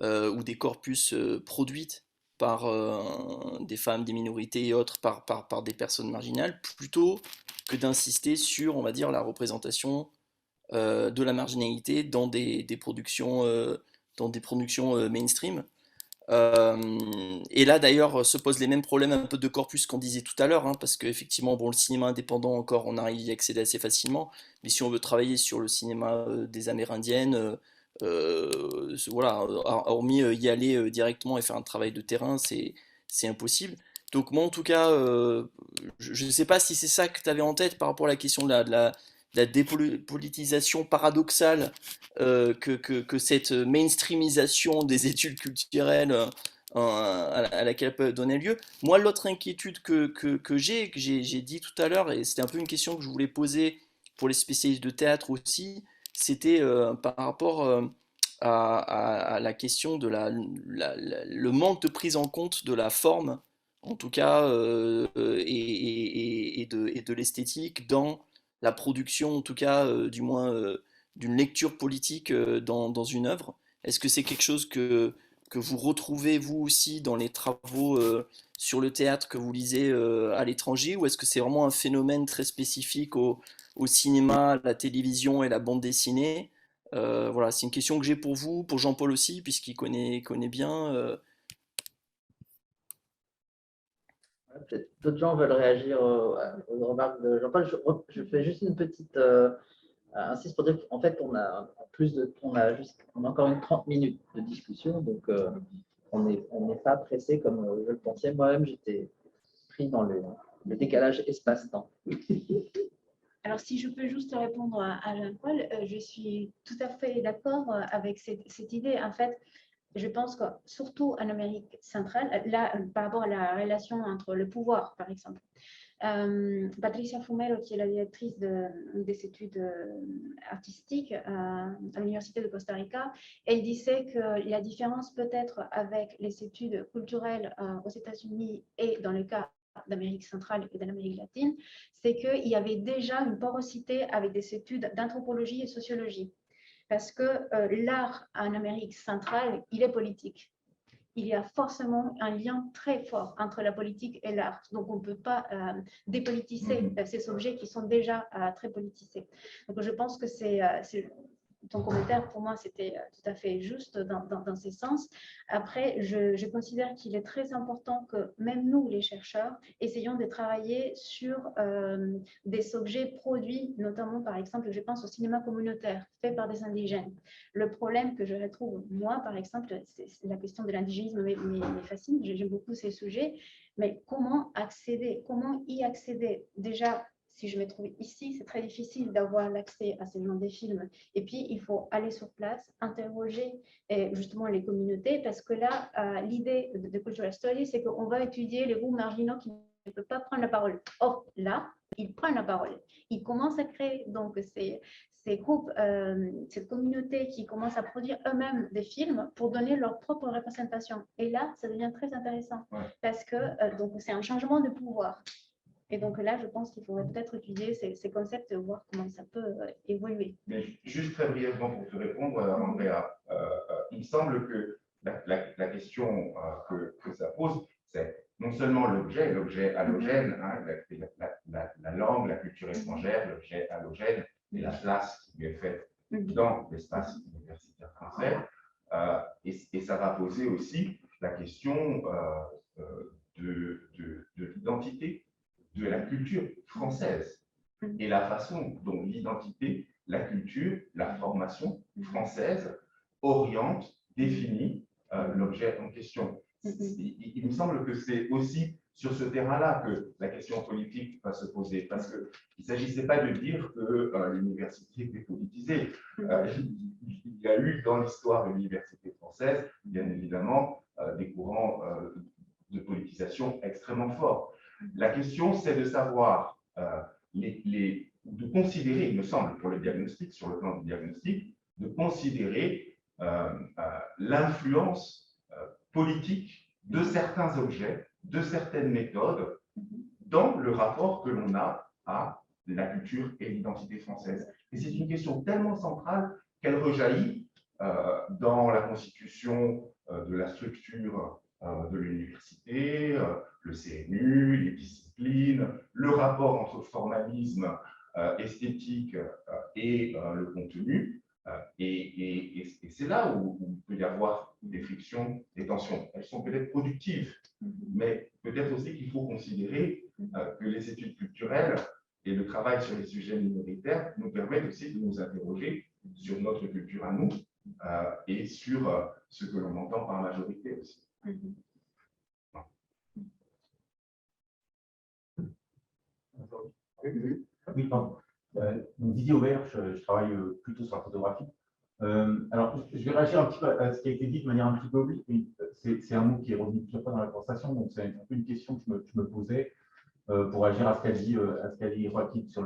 ou des corpus produites par des femmes, des minorités et autres, par des personnes marginales, plutôt que d'insister sur, on va dire, la représentation de la marginalité dans des productions mainstream. Et là d'ailleurs se posent les mêmes problèmes un peu de corpus qu'on disait tout à l'heure, hein, parce qu'effectivement, bon, le cinéma indépendant encore, on arrive à y accéder assez facilement, mais si on veut travailler sur le cinéma des Amérindiennes, voilà, hormis y aller directement et faire un travail de terrain, c'est impossible. Donc moi en tout cas, je ne sais pas si c'est ça que tu avais en tête par rapport à la question de la dépolitisation paradoxale que cette mainstreamisation des études culturelles à laquelle peut donner lieu. Moi, l'autre inquiétude que j'ai dit tout à l'heure, et c'était un peu une question que je voulais poser pour les spécialistes de théâtre aussi, c'était par rapport à la question de le manque de prise en compte de la forme, en tout cas, et de l'esthétique dans la production, en tout cas, du moins d'une lecture politique dans une œuvre. Est-ce que c'est quelque chose que vous retrouvez vous aussi dans les travaux sur le théâtre que vous lisez à l'étranger, ou est-ce que c'est vraiment un phénomène très spécifique au cinéma, la télévision et la bande dessinée? Voilà, c'est une question que j'ai pour vous, pour Jean-Paul aussi, puisqu'il connaît bien. Peut-être d'autres gens veulent réagir aux remarques de Jean-Paul. Je fais juste une petite insiste pour dire qu'en fait, on a encore une 30 minutes de discussion, donc on n'est pas pressé comme je le pensais. Moi-même, j'étais pris dans le décalage espace-temps. Alors, si je peux juste répondre à Jean-Paul, je suis tout à fait d'accord avec cette idée. En fait, je pense que surtout en Amérique centrale, là, par rapport à la relation entre le pouvoir, par exemple, Patricia Fumero, qui est la directrice des études artistiques à l'Université de Costa Rica, elle disait que la différence peut-être avec les études culturelles aux États-Unis et dans le cas d'Amérique centrale et de l'Amérique latine, c'est qu'il y avait déjà une porosité avec des études d'anthropologie et sociologie. Parce que l'art en Amérique centrale, il est politique. Il y a forcément un lien très fort entre la politique et l'art. Donc, on ne peut pas dépolitiser ces objets qui sont déjà très politisés. Donc, je pense que ton commentaire, pour moi, c'était tout à fait juste dans ce sens. Après, je considère qu'il est très important que même nous, les chercheurs, essayons de travailler sur des objets produits, notamment, par exemple, je pense au cinéma communautaire fait par des indigènes. Le problème que je retrouve, moi, par exemple, c'est la question de l'indigénisme me fascine, j'aime beaucoup ces sujets, mais comment y accéder déjà. Si je me trouve ici, c'est très difficile d'avoir l'accès à ce genre de films. Et puis, il faut aller sur place, interroger justement les communautés, parce que là, l'idée de Cultural Studies, c'est qu'on va étudier les groupes marginaux qui ne peuvent pas prendre la parole. Or, là, ils prennent la parole. Ils commencent à créer donc ces groupes, cette communauté qui commence à produire eux-mêmes des films pour donner leur propre représentation. Et là, ça devient très intéressant, parce que donc c'est un changement de pouvoir. Et donc là, je pense qu'il faudrait peut-être étudier ces concepts et voir comment ça peut évoluer. Mais juste très brièvement pour te répondre, Andrea, il me semble que la question que ça pose, c'est non seulement l'objet allogène, hein, la langue, la culture étrangère, l'objet allogène et la place qui lui est faite dans l'espace universitaire français, et ça va poser aussi la question de l'identité de la culture française et la façon dont l'identité, la culture, la formation française oriente, définit l'objet en question. Il me semble que c'est aussi sur ce terrain-là que la question politique va se poser, parce qu'il ne s'agissait pas de dire que l'université était politisée. Il y a eu dans l'histoire de l'université française, bien évidemment, des courants de politisation extrêmement forts. La question, c'est de savoir, de considérer, il me semble, pour le diagnostic, sur le plan du diagnostic, de considérer l'influence politique de certains objets, de certaines méthodes, dans le rapport que l'on a à la culture et l'identité française. Et c'est une question tellement centrale qu'elle rejaillit dans la constitution de la structure de l'université, le CNU, les disciplines, le rapport entre formalisme esthétique et le contenu. Et c'est là où il peut y avoir des frictions, des tensions. Elles sont peut-être productives, mais peut-être aussi qu'il faut considérer que les études culturelles et le travail sur les sujets minoritaires nous permettent aussi de nous interroger sur notre culture à nous et sur ce que l'on entend par majorité aussi. Oui, pardon. Didier Aubert, je travaille plutôt sur la photographie. Alors, je vais réagir un petit peu à ce qui a été dit de manière un petit peu oblique. C'est un mot qui est revenu plusieurs fois dans la conversation, donc c'est un peu une question que je me posais pour agir à ce qu'a dit Joaquin sur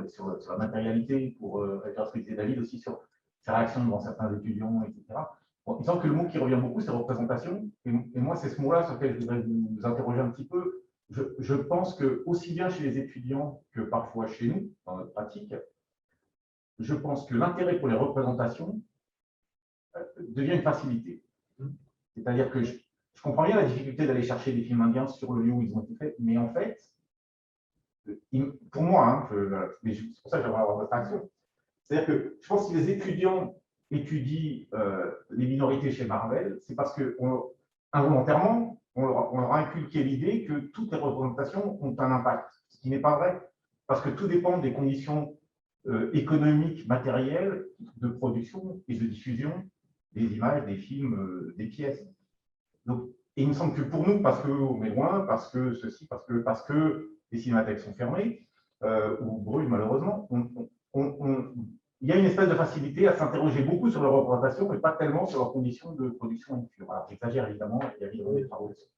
la matérialité, pour réagir à ce que disait David aussi sur ses réactions devant certains étudiants, etc. Bon, il semble que le mot qui revient beaucoup, c'est représentation. Et moi, c'est ce mot-là sur lequel je voudrais vous interroger un petit peu. Je pense que, aussi bien chez les étudiants que parfois chez nous, dans notre pratique, je pense que l'intérêt pour les représentations devient une facilité. C'est-à-dire que je comprends bien la difficulté d'aller chercher des films indiens sur le lieu où ils ont été faits, mais en fait, pour moi, mais c'est pour ça que j'aimerais avoir votre action, c'est-à-dire que je pense que si les étudiants étudient les minorités chez Marvel, c'est parce que involontairement, on leur a inculqué l'idée que toutes les représentations ont un impact, ce qui n'est pas vrai, parce que tout dépend des conditions économiques, matérielles, de production et de diffusion des images, des films, des pièces. Donc, et il me semble que pour nous, parce qu'on est loin, parce que ceci, parce que les cinémathèques sont fermées, ou brûlent malheureusement, il y a une espèce de facilité à s'interroger beaucoup sur leur représentation, mais pas tellement sur leurs conditions de production et de diffusion. Alors, j'exagère évidemment, il y a évidemment des travaux dessus.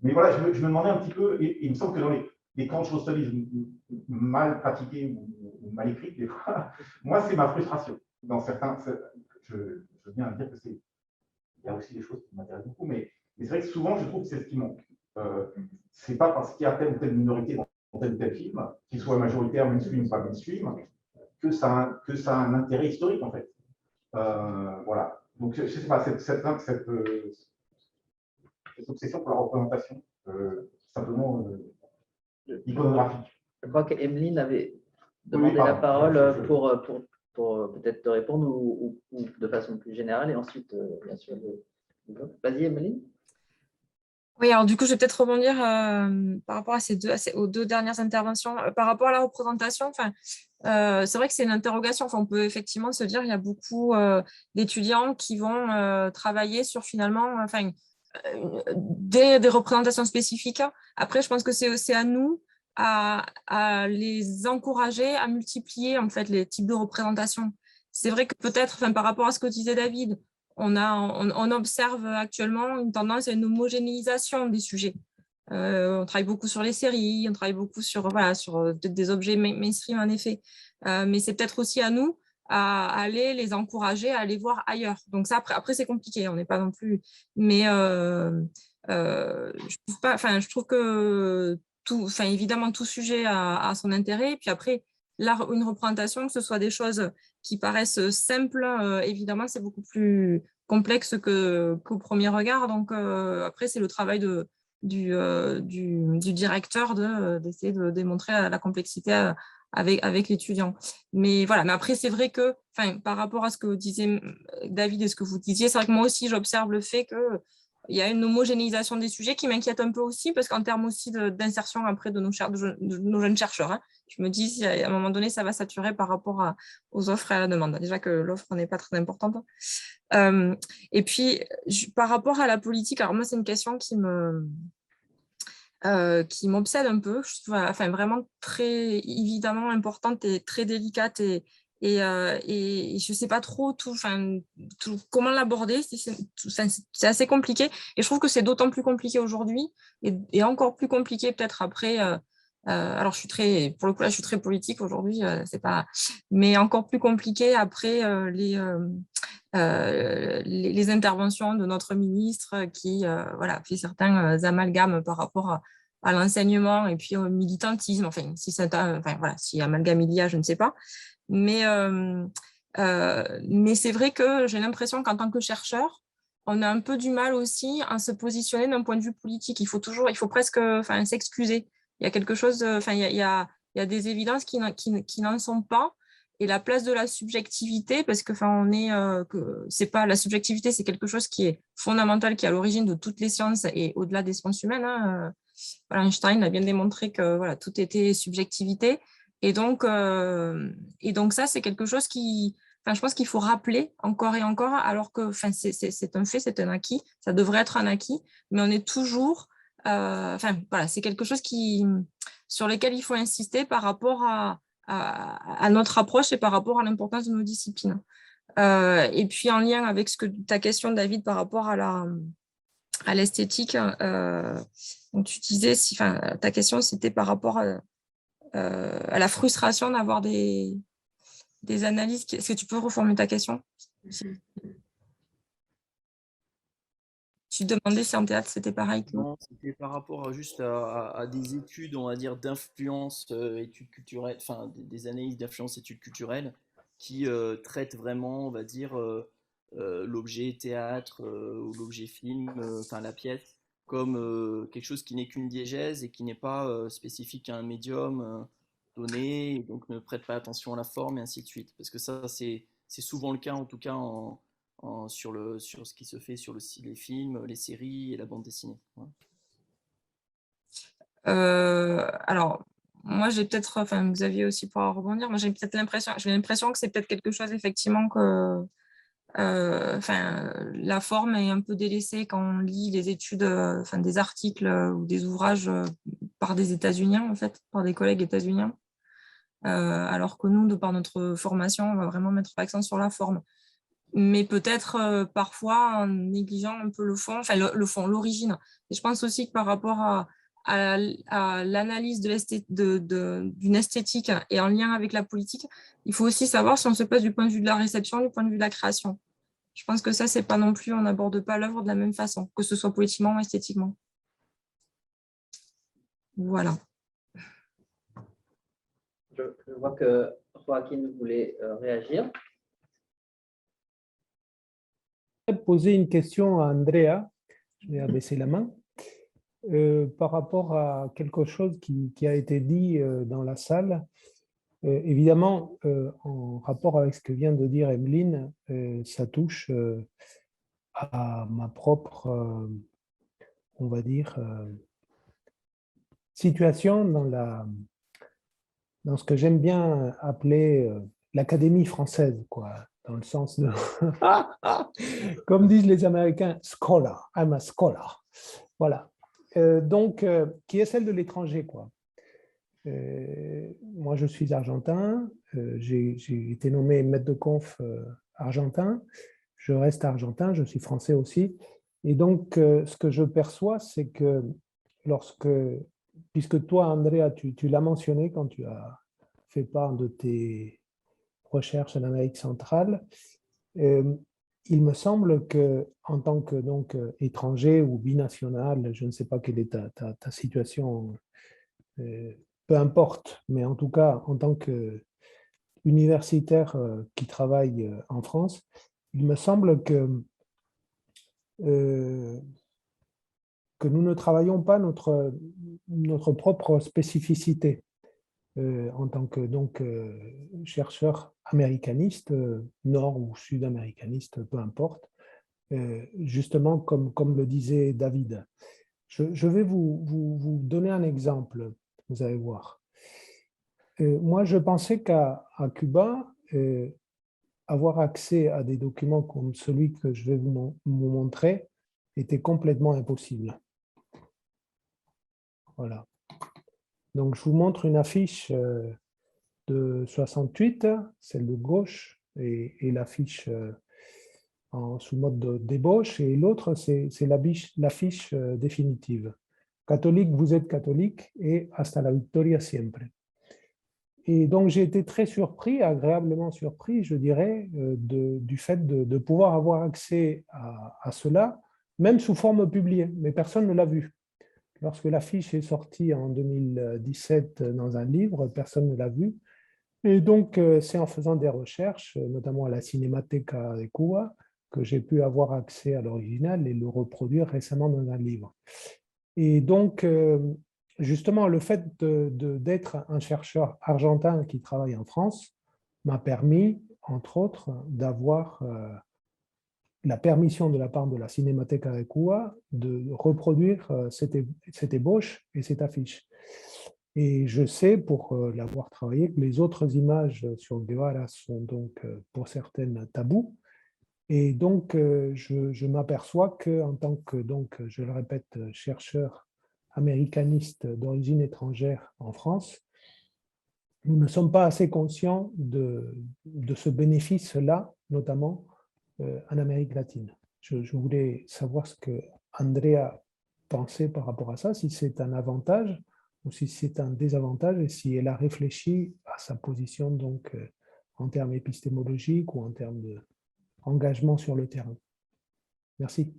Mais voilà, je me demandais un petit peu, et il me semble que dans les cultural studies mal pratiqués ou mal écrits, des fois, moi, c'est ma frustration. Dans certains, je veux bien dire que il y a aussi des choses qui m'intéressent beaucoup, mais c'est vrai que souvent, je trouve que c'est ce qui manque. c'est pas parce qu'il y a telle ou telle minorité dans tel ou tel film, qu'il soit majoritaire, mainstream ou pas mainstream, que ça a un intérêt historique, en fait. Voilà. Donc, je ne sais pas, cette obsession pour la représentation, simplement iconographique. Je crois qu'Emeline avait Oui, demandé la pardon. parole pour peut-être te répondre ou de façon plus générale et ensuite, bien sûr, les autres. Vas-y, Emeline. Oui, alors du coup, je vais peut-être rebondir par rapport à aux deux dernières interventions. Par rapport à la représentation, c'est vrai que c'est une interrogation. Enfin, on peut effectivement se dire qu'il y a beaucoup d'étudiants qui vont travailler sur finalement des représentations spécifiques. Après, je pense que c'est à nous à les encourager à multiplier en fait les types de représentations. C'est vrai que peut-être, par rapport à ce que disait David, on observe actuellement une tendance à une homogénéisation des sujets. On travaille beaucoup sur les séries, on travaille beaucoup sur des objets mainstream en effet. Mais c'est peut-être aussi à nous à aller les encourager à aller voir ailleurs. Donc ça, après c'est compliqué, on n'est pas non plus... Mais je trouve que évidemment, tout sujet a son intérêt. Puis après, une représentation, que ce soit des choses qui paraissent simples, évidemment, c'est beaucoup plus complexe qu'au premier regard. Donc, après, c'est le travail du directeur d'essayer de démontrer la complexité avec l'étudiant. Mais voilà, mais après, c'est vrai que par rapport à ce que disait David et ce que vous disiez, c'est vrai que moi aussi, j'observe le fait que il y a une homogénéisation des sujets qui m'inquiète un peu aussi, parce qu'en termes aussi d'insertion après de nos jeunes chercheurs, hein, je me dis, à un moment donné, ça va saturer par rapport aux offres et à la demande. Déjà que l'offre n'est pas très importante. Et puis, par rapport à la politique, alors moi, c'est une question qui m'obsède un peu, je trouve, vraiment très évidemment importante et très délicate et je ne sais pas trop comment l'aborder. C'est assez compliqué et je trouve que c'est d'autant plus compliqué aujourd'hui et encore plus compliqué peut-être après. Alors, pour le coup, là, je suis très politique aujourd'hui, c'est pas, mais encore plus compliqué après les interventions de notre ministre qui fait certains amalgames par rapport à l'enseignement et puis au militantisme. Si amalgame il y a, je ne sais pas. Mais c'est vrai que j'ai l'impression qu'en tant que chercheur, on a un peu du mal aussi à se positionner d'un point de vue politique. Il faut presque s'excuser. Il y a quelque chose, il y a des évidences qui n'en sont pas. Et la place de la subjectivité, parce que c'est pas la subjectivité, c'est quelque chose qui est fondamental, qui est à l'origine de toutes les sciences et au-delà des sciences humaines. Hein. Einstein a bien démontré que tout était subjectivité. Et donc ça, c'est quelque chose je pense qu'il faut rappeler encore et encore, alors que c'est un fait, c'est un acquis, ça devrait être un acquis, mais on est toujours... c'est quelque chose sur lequel il faut insister par rapport à notre approche et par rapport à l'importance de nos disciplines. Et puis, en lien avec ta question, David, par rapport à l'esthétique, donc tu disais, ta question, c'était par rapport à la frustration d'avoir des analyses. Est-ce que tu peux reformuler ta question? Tu demandais si en théâtre, c'était pareil que... Non, c'était par rapport juste à des études, on va dire, d'influence, études culturelles, des analyses d'influence études culturelles qui traitent vraiment, on va dire, l'objet théâtre ou l'objet film, la pièce, comme quelque chose qui n'est qu'une diégèse et qui n'est pas spécifique à un médium donné, et donc ne prête pas attention à la forme et ainsi de suite. Parce que ça, c'est souvent le cas, en tout cas, sur ce qui se fait sur les films, les séries et la bande dessinée. Ouais. Alors, moi, j'ai peut-être, Xavier aussi pourra rebondir, moi j'ai l'impression que c'est peut-être quelque chose effectivement que la forme est un peu délaissée quand on lit les études, des articles ou des ouvrages par des États-Uniens, en fait, par des collègues états-uniens. Alors que nous, de par notre formation, on va vraiment mettre l'accent sur la forme. Mais peut-être parfois en négligeant un peu le fond, l'origine. Et je pense aussi que par rapport à l'analyse d'une esthétique et en lien avec la politique, il faut aussi savoir si on se place du point de vue de la réception, du point de vue de la création. Je pense que ça, c'est pas non plus, on n'aborde pas l'œuvre de la même façon, que ce soit politiquement ou esthétiquement. Voilà. Je vois que Joaquin voulait réagir. Poser une question à Andrea, je vais abaisser la main, par rapport à quelque chose qui a été dit dans la salle. Évidemment, en rapport avec ce que vient de dire Emeline, ça touche à ma propre, on va dire, situation dans ce que j'aime bien appeler l'Académie française, quoi, dans le sens de, comme disent les Américains, scholar, I'm a scholar. Voilà. Donc, qui est celle de l'étranger, quoi. Moi, je suis argentin, j'ai été nommé maître de conf argentin, je reste argentin, je suis français aussi. Et donc, ce que je perçois, c'est que puisque toi, Andrea, tu l'as mentionné quand tu as fait part de tes recherches en Amérique centrale, il me semble que en tant que donc étranger ou binational, je ne sais pas quelle est ta situation, peu importe, mais en tout cas en tant qu'universitaire qui travaille en France, il me semble que nous ne travaillons pas notre propre spécificité en tant que donc, chercheur américaniste, nord ou sud-américaniste, peu importe, justement comme le disait David. Je vais vous donner un exemple, vous allez voir. Moi, je pensais qu'à Cuba, avoir accès à des documents comme celui que je vais vous montrer était complètement impossible. Voilà. Donc, je vous montre une affiche de 68, celle de gauche, et l'affiche sous mode de débauche, et l'autre, c'est l'affiche définitive. Catholique, vous êtes catholique, et hasta la victoria siempre. Et donc, j'ai été très surpris, agréablement surpris, je dirais, du fait de pouvoir avoir accès à cela, même sous forme publiée, mais personne ne l'a vu. Lorsque l'affiche est sortie en 2017 dans un livre, personne ne l'a vu. Et donc, c'est en faisant des recherches, notamment à la Cinemateca de Cuba, que j'ai pu avoir accès à l'original et le reproduire récemment dans un livre. Et donc, justement, le fait d'être un chercheur argentin qui travaille en France m'a permis, entre autres, d'avoir la permission de la part de la Cinemateca de Cuba de reproduire cette ébauche et cette affiche. Et je sais, pour l'avoir travaillé, que les autres images sur Guevara sont donc, pour certaines, tabous. Et donc, je m'aperçois qu'en tant que, donc, je le répète, chercheur américaniste d'origine étrangère en France, nous ne sommes pas assez conscients de ce bénéfice-là, notamment en Amérique latine. Je voulais savoir ce que Andrea pensait par rapport à ça, si c'est un avantage ou si c'est un désavantage, et si elle a réfléchi à sa position donc, en termes épistémologiques ou en termes d'engagement sur le terrain. Merci.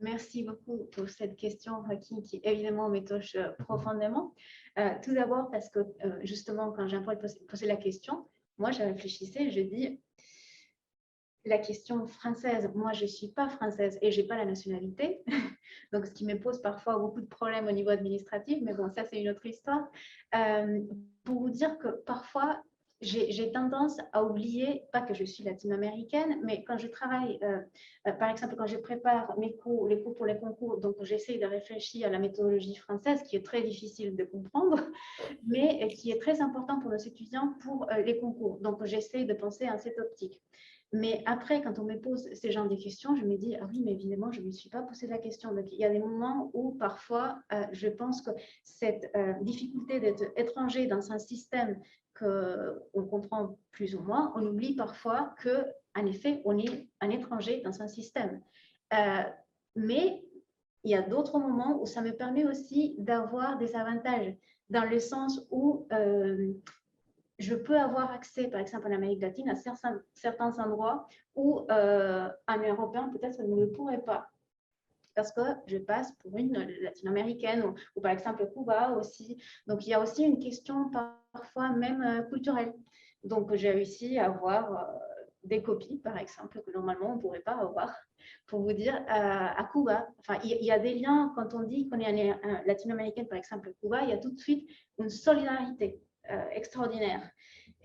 Merci beaucoup pour cette question, Joaquin, qui évidemment me touche profondément. Tout d'abord parce que justement, quand Jean-Paul posait la question, moi, je réfléchissais, je dis, la question française, moi, je ne suis pas française et je n'ai pas la nationalité. Donc, ce qui me pose parfois beaucoup de problèmes au niveau administratif, mais bon, ça, c'est une autre histoire. Pour vous dire que parfois, j'ai tendance à oublier, pas que je suis latino-américaine, mais quand je travaille, par exemple, quand je prépare mes cours, les cours pour les concours, donc j'essaie de réfléchir à la méthodologie française, qui est très difficile de comprendre, mais qui est très important pour nos étudiants pour les concours. Donc, j'essaie de penser à cette optique. Mais après, quand on me pose ces genres de questions, je me dis, ah oui, mais évidemment, je ne me suis pas posé la question. Donc, il y a des moments où parfois, je pense que cette difficulté d'être étranger dans un système qu'on comprend plus ou moins, on oublie parfois qu'en effet, on est un étranger dans un système. Mais il y a d'autres moments où ça me permet aussi d'avoir des avantages, dans le sens où je peux avoir accès, par exemple en Amérique latine, à certains endroits où un Européen peut-être ne le pourrait pas. parce que je passe pour une latino-américaine ou par exemple Cuba aussi. Donc, il y a aussi une question parfois même culturelle. Donc, j'ai réussi à avoir des copies, par exemple, que normalement on ne pourrait pas avoir, pour vous dire, à Cuba. Enfin, il y a des liens, quand on dit qu'on est latino-américaine, par exemple, Cuba, il y a tout de suite une solidarité extraordinaire.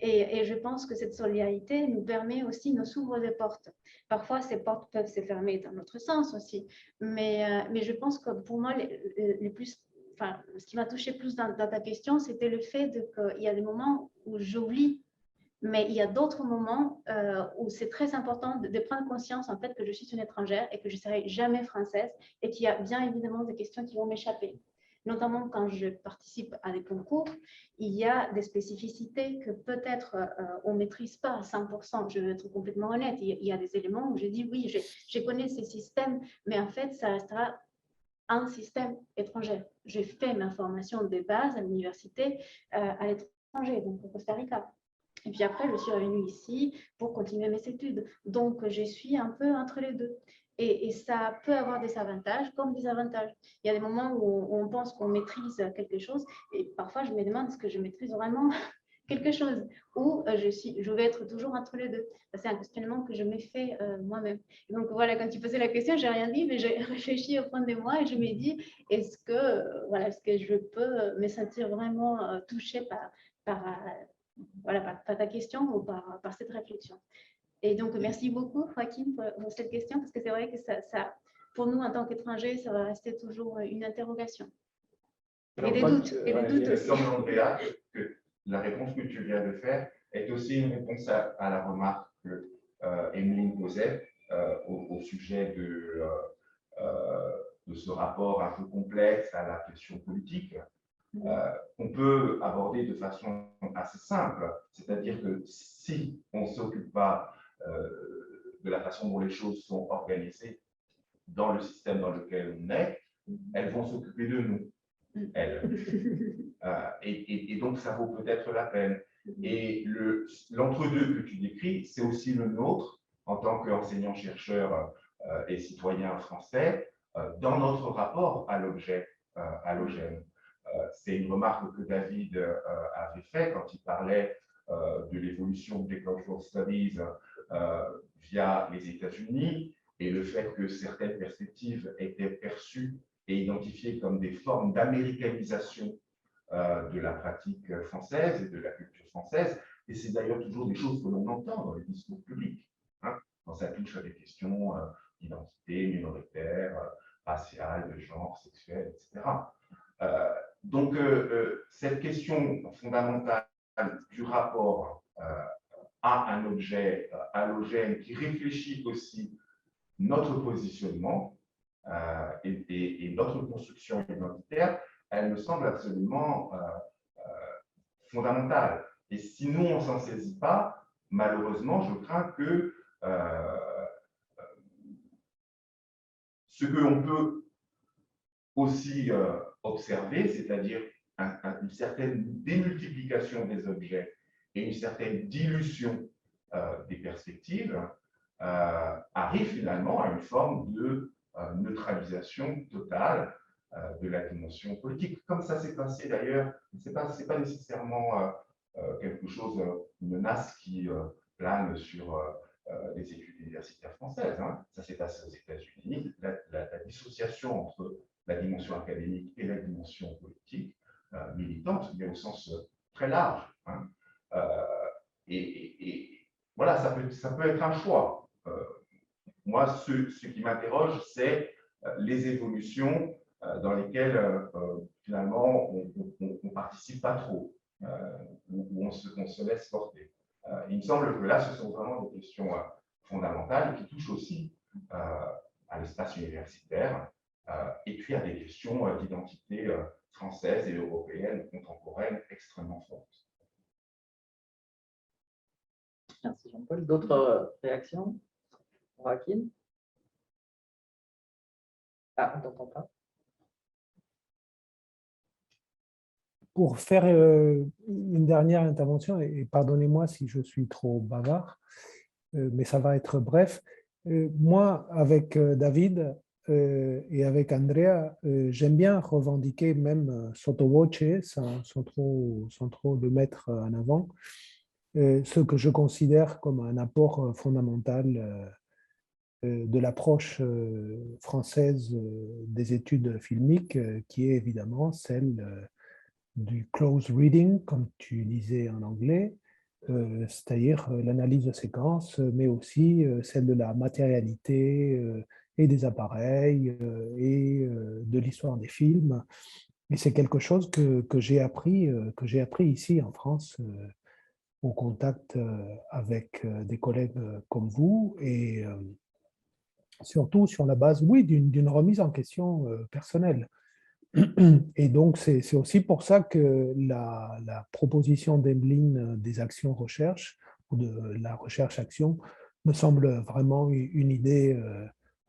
Et je pense que cette solidarité nous permet aussi, nous ouvre des portes. Parfois, ces portes peuvent se fermer dans notre sens aussi. Mais je pense que pour moi, ce qui m'a touché plus dans ta question, c'était le fait qu'il y a des moments où j'oublie. Mais il y a d'autres moments où c'est très important de prendre conscience en fait que je suis une étrangère et que je ne serai jamais française et qu'il y a bien évidemment des questions qui vont m'échapper. Notamment quand je participe à des concours, il y a des spécificités que peut-être on ne maîtrise pas à 100%. Je veux être complètement honnête. Il y a des éléments où je dis oui, je connais ces systèmes, mais en fait, ça restera un système étranger. J'ai fait ma formation de base à l'université à l'étranger, donc au Costa Rica. Et puis après, je suis revenue ici pour continuer mes études. Donc, je suis un peu entre les deux. Et ça peut avoir des avantages comme des avantages. Il y a des moments où on pense qu'on maîtrise quelque chose et parfois, je me demande est-ce que je maîtrise vraiment quelque chose ou je vais être toujours entre les deux. C'est un questionnement que je me fais moi-même. Donc, voilà, quand tu posais la question, je n'ai rien dit, mais j'ai réfléchi au fond de moi et je me dis est-ce que je peux me sentir vraiment touchée par ta question ou par cette réflexion. Et donc, merci beaucoup, Joaquin, pour cette question, parce que c'est vrai que ça, pour nous, en tant qu'étrangers, ça va rester toujours une interrogation. Et des doutes aussi. Comme Andrea, que la réponse que tu viens de faire est aussi une réponse à la remarque que Emeline posait au sujet de ce rapport un peu complexe à la question politique. On peut aborder de façon assez simple, c'est-à-dire que si on ne s'occupe pas de la façon dont les choses sont organisées dans le système dans lequel on est, elles vont s'occuper de nous, elles. Et donc, ça vaut peut-être la peine. Et l'entre-deux que tu décris, c'est aussi le nôtre en tant qu'enseignant-chercheur et citoyen français dans notre rapport à l'objet allogène. C'est une remarque que David avait faite quand il parlait de l'évolution des cultural studies via les États-Unis et le fait que certaines perspectives étaient perçues et identifiées comme des formes d'américanisation de la pratique française et de la culture française. Et c'est d'ailleurs toujours des choses que l'on entend dans les discours publics, hein, quand ça touche à des questions d'identité minoritaire, raciale, de genre, sexuel, etc. Donc, cette question fondamentale du rapport à un objet allogène qui réfléchit aussi notre positionnement et notre construction identitaire, elle me semble absolument fondamentale. Et si nous, on ne s'en saisit pas, malheureusement, je crains que ce que l'on peut aussi observer, c'est-à-dire une certaine démultiplication des objets et une certaine dilution des perspectives, arrive finalement à une forme de neutralisation totale de la dimension politique. Comme ça s'est passé d'ailleurs, ce n'est pas nécessairement quelque chose, une menace qui plane sur les études universitaires françaises. Hein. Ça s'est passé aux États-Unis, la dissociation entre la dimension académique et la dimension politique, militante, mais au sens très large. Hein. Et voilà, ça peut être un choix. Moi, ce qui m'interroge, c'est les évolutions dans lesquelles, finalement, on ne participe pas trop, où on se laisse porter. Il me semble que là, ce sont vraiment des questions fondamentales qui touchent aussi à l'espace universitaire et puis à des questions d'identité française et européenne contemporaine extrêmement fortes. Merci Jean-Paul. D'autres réactions? Joaquin? Ah, on ne t'entend pas. Pour faire une dernière intervention, et pardonnez-moi si je suis trop bavard, mais ça va être bref. Moi, avec David, et avec Andrea, j'aime bien revendiquer même sotto voce, sans trop le mettre en avant, ce que je considère comme un apport fondamental de l'approche française des études filmiques, qui est évidemment celle du close reading, comme tu disais en anglais, c'est-à-dire l'analyse de séquences, mais aussi celle de la matérialité et des appareils et de l'histoire des films. Et c'est quelque chose que j'ai appris ici en France, au contact avec des collègues comme vous, et surtout sur la base, oui, d'une remise en question personnelle. Et donc, c'est aussi pour ça que la proposition d'Emeline des actions recherche, ou de la recherche-action, me semble vraiment une idée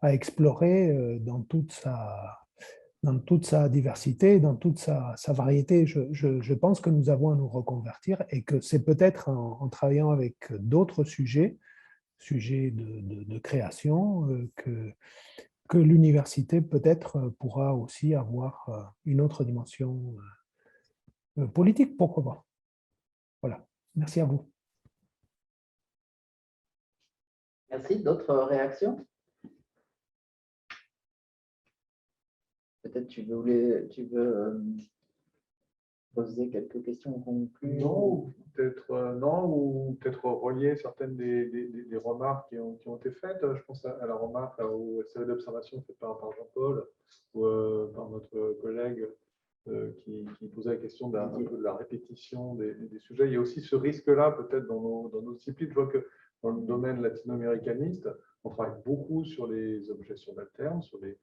à explorer dans toute sa diversité, dans toute sa variété. Je pense que nous avons à nous reconvertir, et que c'est peut-être en travaillant avec d'autres sujets de création, que l'université peut-être pourra aussi avoir une autre dimension politique, pourquoi pas. Voilà, merci à vous. Merci. D'autres réactions? Peut-être tu veux poser quelques questions en conclusion? Non, ou peut-être relier certaines des remarques qui ont été faites. Je pense à la remarque, aux séries d'observations faites par Jean-Paul ou par notre collègue qui posait la question d'un peu de la répétition des sujets. Il y a aussi ce risque-là, peut-être, dans nos disciplines. Je vois que dans le domaine latino-américaniste, on travaille beaucoup sur les objets subalternes, sur les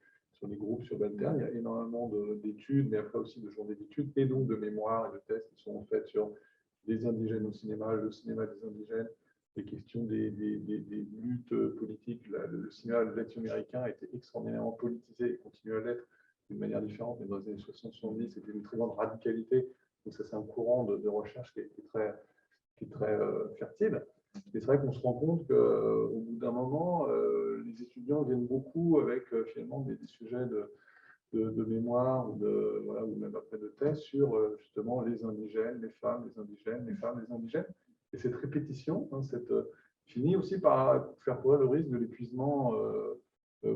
groupes subalternes. Il y a énormément d'études, mais après aussi de journées d'études, et donc de mémoires et de tests qui sont faits sur les indigènes au cinéma, le cinéma des indigènes, les questions des luttes politiques. Le cinéma latino-américain a été extraordinairement politisé et continue à l'être d'une manière différente, mais dans les années 60-70, c'était une très grande radicalité. Donc ça, c'est un courant de recherche qui est très fertile. Et c'est vrai qu'on se rend compte qu'au bout d'un moment, les étudiants viennent beaucoup avec finalement des sujets de mémoire ou même après de thèse sur justement les indigènes, les femmes, les indigènes, les femmes, les indigènes. Et cette répétition finit aussi par faire courir le risque de l'épuisement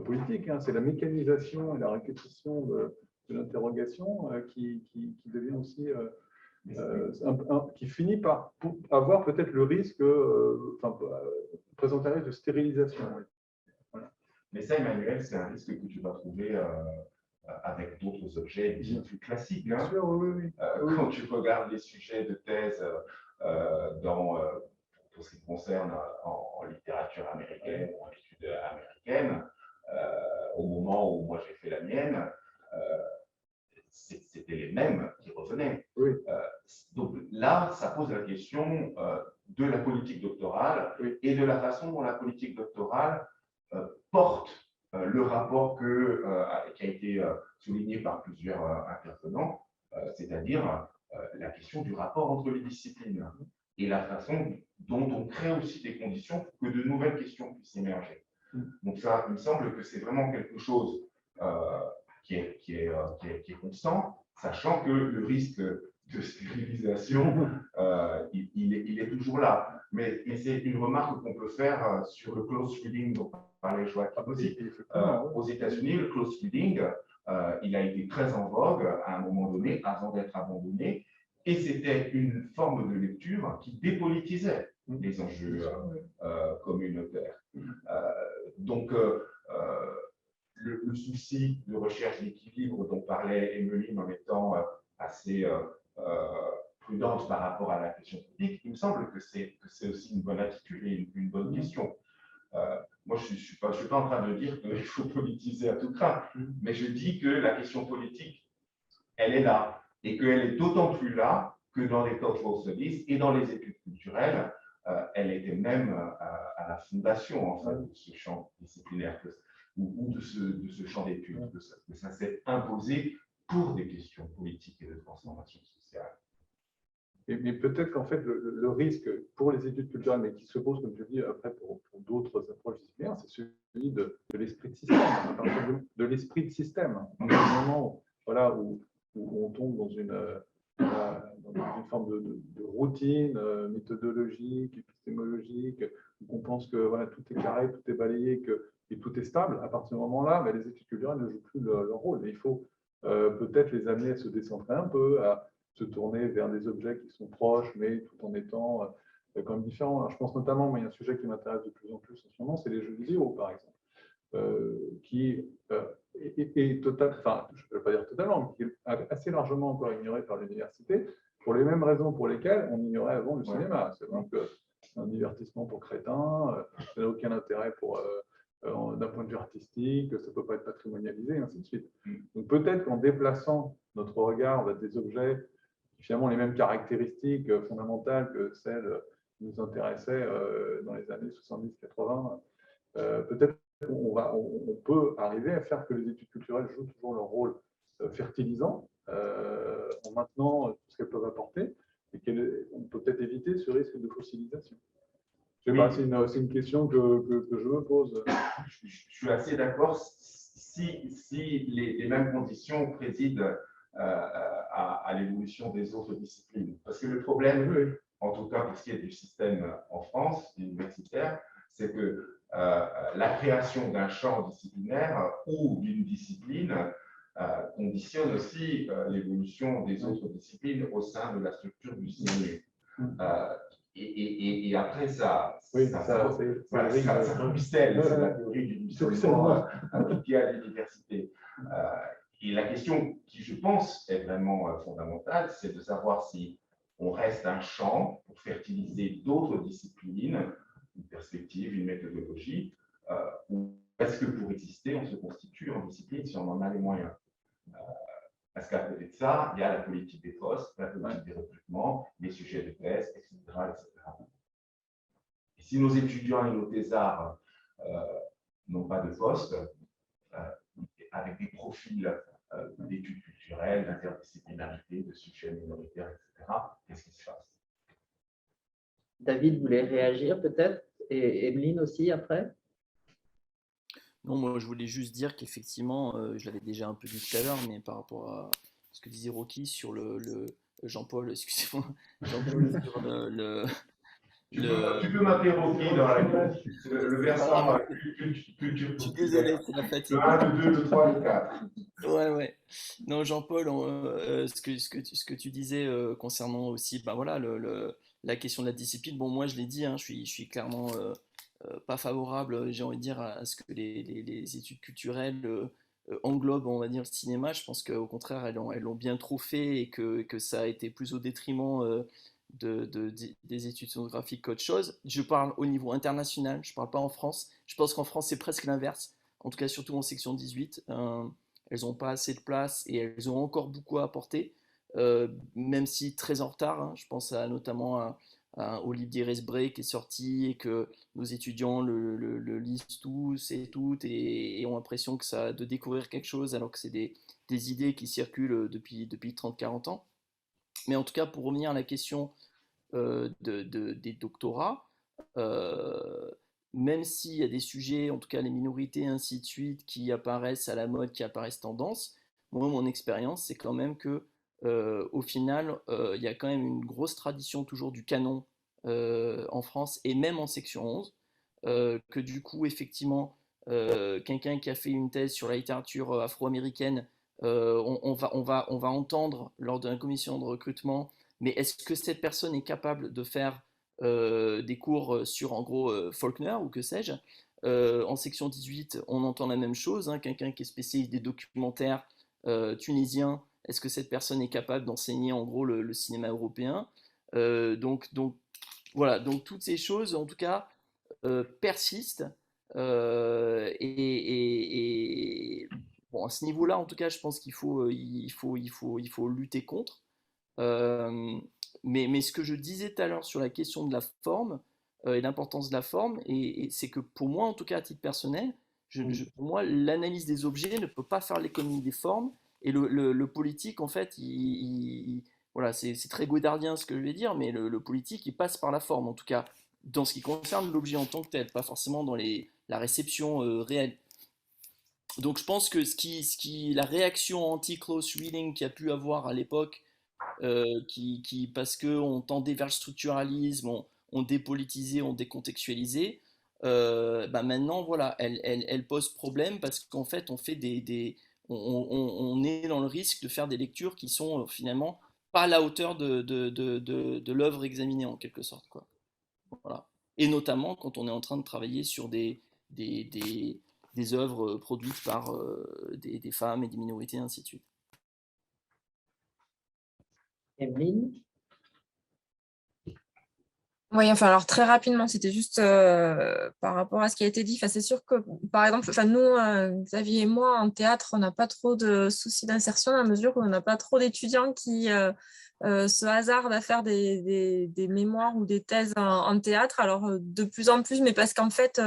politique. C'est la mécanisation et la répétition de l'interrogation qui devient aussi qui finit par avoir peut-être le risque, présenter un risque de stérilisation. Voilà. Mais ça, Emmanuel, c'est un risque que tu vas trouver avec d'autres objets bien plus classiques. Bien sûr, oui. Quand tu regardes les sujets de thèse pour ce qui concerne en littérature américaine ou en études américaines, au moment où moi j'ai fait la mienne, c'était les mêmes qui revenaient. Oui. Donc là, ça pose la question de la politique doctorale et de la façon dont la politique doctorale porte le rapport qui a été souligné par plusieurs intervenants, c'est-à-dire la question du rapport entre les disciplines et la façon dont on crée aussi des conditions pour que de nouvelles questions puissent émerger. Donc ça, il me semble que c'est vraiment quelque chose qui est constant, sachant que le risque de stérilisation, il est toujours là. Mais c'est une remarque qu'on peut faire sur le close reading dont parlait Joachim aussi. Aux États-Unis, le close reading, il a été très en vogue à un moment donné, avant d'être abandonné, et c'était une forme de lecture qui dépolitisait les enjeux communautaires. Donc, le souci de recherche d'équilibre dont parlait Emmeline en étant assez prudente par rapport à la question politique, il me semble que c'est aussi une bonne attitude et une bonne question. Moi, je ne suis pas en train de dire qu'il faut politiser à tout craint, mais je dis que la question politique, elle est là, et qu'elle est d'autant plus là que dans les cultural studies et dans les études culturelles, elle était même à la fondation en fait, de ce champ disciplinaire ou de ce champ d'études, que ça s'est imposé pour des questions politiques et de transformation sociale. Mais peut-être qu'en fait, le risque pour les études culturelles, mais qui se pose, comme je dis, après pour d'autres approches disciplinaires, c'est celui de l'esprit de système, à partir de l'esprit de système. À un moment voilà, où on tombe dans une forme de routine méthodologique, épistémologique, où on pense que voilà, tout est carré, tout est balayé, et tout est stable. À partir de ce moment-là, ben, les études culturelles ne jouent plus leur rôle. Mais il faut peut-être les amener à se décentrer un peu, à se tourner vers des objets qui sont proches, mais tout en étant quand même différents. Alors, je pense notamment, mais il y a un sujet qui m'intéresse de plus en plus en ce moment, c'est les jeux vidéo, par exemple, qui est total, enfin, je ne veux pas dire totalement, mais qui est assez largement encore ignoré par l'université, pour les mêmes raisons pour lesquelles on ignorait avant le cinéma. C'est donc un divertissement pour crétins, ça n'a aucun intérêt d'un point de vue artistique, ça ne peut pas être patrimonialisé, et ainsi de suite. Donc peut-être qu'en déplaçant notre regard vers des objets qui finalement ont les mêmes caractéristiques fondamentales que celles qui nous intéressaient dans les années 70-80, peut-être on peut arriver à faire que les études culturelles jouent toujours leur rôle fertilisant en maintenant tout ce qu'elles peuvent apporter, et qu'on peut peut-être éviter ce risque de fossilisation. Je sais pas, c'est une question que je me pose. Je suis assez d'accord. Si les mêmes conditions président à l'évolution des autres disciplines. Parce que le problème, en tout cas pour ce qui est du système en France, universitaire, c'est que la création d'un champ disciplinaire ou d'une discipline conditionne aussi l'évolution des autres disciplines au sein de la structure du CNU. Et après, ça ruisselle, c'est la théorie du ruissellement appliquée à l'université. Et la question qui, je pense, est vraiment fondamentale, c'est de savoir si on reste un champ pour fertiliser d'autres disciplines, une perspective, une méthodologie, ou est-ce que pour exister, on se constitue en discipline si on en a les moyens. Parce qu'à côté de ça, il y a la politique des postes, la politique des recrutements, les sujets de thèse, etc., etc. Et si nos étudiants et nos thésards n'ont pas de poste, avec des profils d'études culturelles, d'interdisciplinarité, de sujets minoritaires, etc., qu'est-ce qui se passe? David voulait réagir peut-être, et Emeline aussi après. Non, moi je voulais juste dire qu'effectivement, je l'avais déjà un peu dit tout à l'heure, mais par rapport à ce que disait Rocky sur Jean-Paul, excusez-moi, Jean-Paul sur Tu peux m'interrompre dans le versant culture. Je suis désolé, c'est la fatigue. Le 1, le 2, le 3, le 4. Ouais. Non, Jean-Paul, ce que tu disais concernant aussi bah, voilà, la question de la discipline, bon, moi je l'ai dit, hein, je suis clairement pas favorable, j'ai envie de dire, à ce que les études culturelles englobent, on va dire, le cinéma. Je pense qu'au contraire, elles l'ont bien trop fait et que ça a été plus au détriment des études sonographiques qu'autre chose. Je parle au niveau international, je ne parle pas en France. Je pense qu'en France, c'est presque l'inverse, en tout cas surtout en section 18. Elles n'ont pas assez de place et elles ont encore beaucoup à apporter, même si très en retard. Hein. Je pense notamment au livre d'Iris Bray qui est sorti et que nos étudiants le lisent tous et toutes et ont l'impression que ça de découvrir quelque chose alors que c'est des idées qui circulent depuis 30-40 ans. Mais en tout cas, pour revenir à la question des doctorats, même s'il y a des sujets, en tout cas les minorités et ainsi de suite, qui apparaissent à la mode, qui apparaissent tendance, moi, mon expérience, c'est quand même que au final, il y a quand même une grosse tradition toujours du canon en France et même en section 11, que du coup, effectivement, quelqu'un qui a fait une thèse sur la littérature afro-américaine, on va entendre lors d'une commission de recrutement, mais est-ce que cette personne est capable de faire des cours sur, en gros, Faulkner ou que sais-je? En section 18, on entend la même chose, hein, quelqu'un qui est spécialiste des documentaires tunisiens, est-ce que cette personne est capable d'enseigner en gros le cinéma européen? Donc voilà, donc toutes ces choses, en tout cas, persistent. Bon, à ce niveau-là, en tout cas, je pense qu'il faut lutter contre. Mais ce que je disais tout à l'heure sur la question de la forme et l'importance de la forme, et c'est que pour moi, en tout cas à titre personnel, pour moi, l'analyse des objets ne peut pas faire l'économie des formes, et le politique, en fait, voilà, c'est très godardien ce que je vais dire, mais le politique, il passe par la forme, en tout cas, dans ce qui concerne l'objet en tant que tel, pas forcément dans la réception réelle. Donc je pense que la réaction anti-close reading qu'il y a pu avoir à l'époque, parce qu'on tendait vers le structuralisme, on dépolitisait, on décontextualisait, bah maintenant, voilà, elle pose problème parce qu'en fait, on est dans le risque de faire des lectures qui sont finalement pas à la hauteur de l'œuvre examinée en quelque sorte, quoi. Voilà. Et notamment quand on est en train de travailler sur des, des, des œuvres produites par des femmes et des minorités, ainsi de suite. Emeline? Oui, enfin, alors très rapidement, c'était juste par rapport à ce qui a été dit. Enfin, c'est sûr que, par exemple, enfin, nous, Xavier et moi, en théâtre, on n'a pas trop de soucis d'insertion à mesure où on n'a pas trop d'étudiants qui se hasardent à faire des mémoires ou des thèses en théâtre. Alors, de plus en plus, mais parce qu'en fait,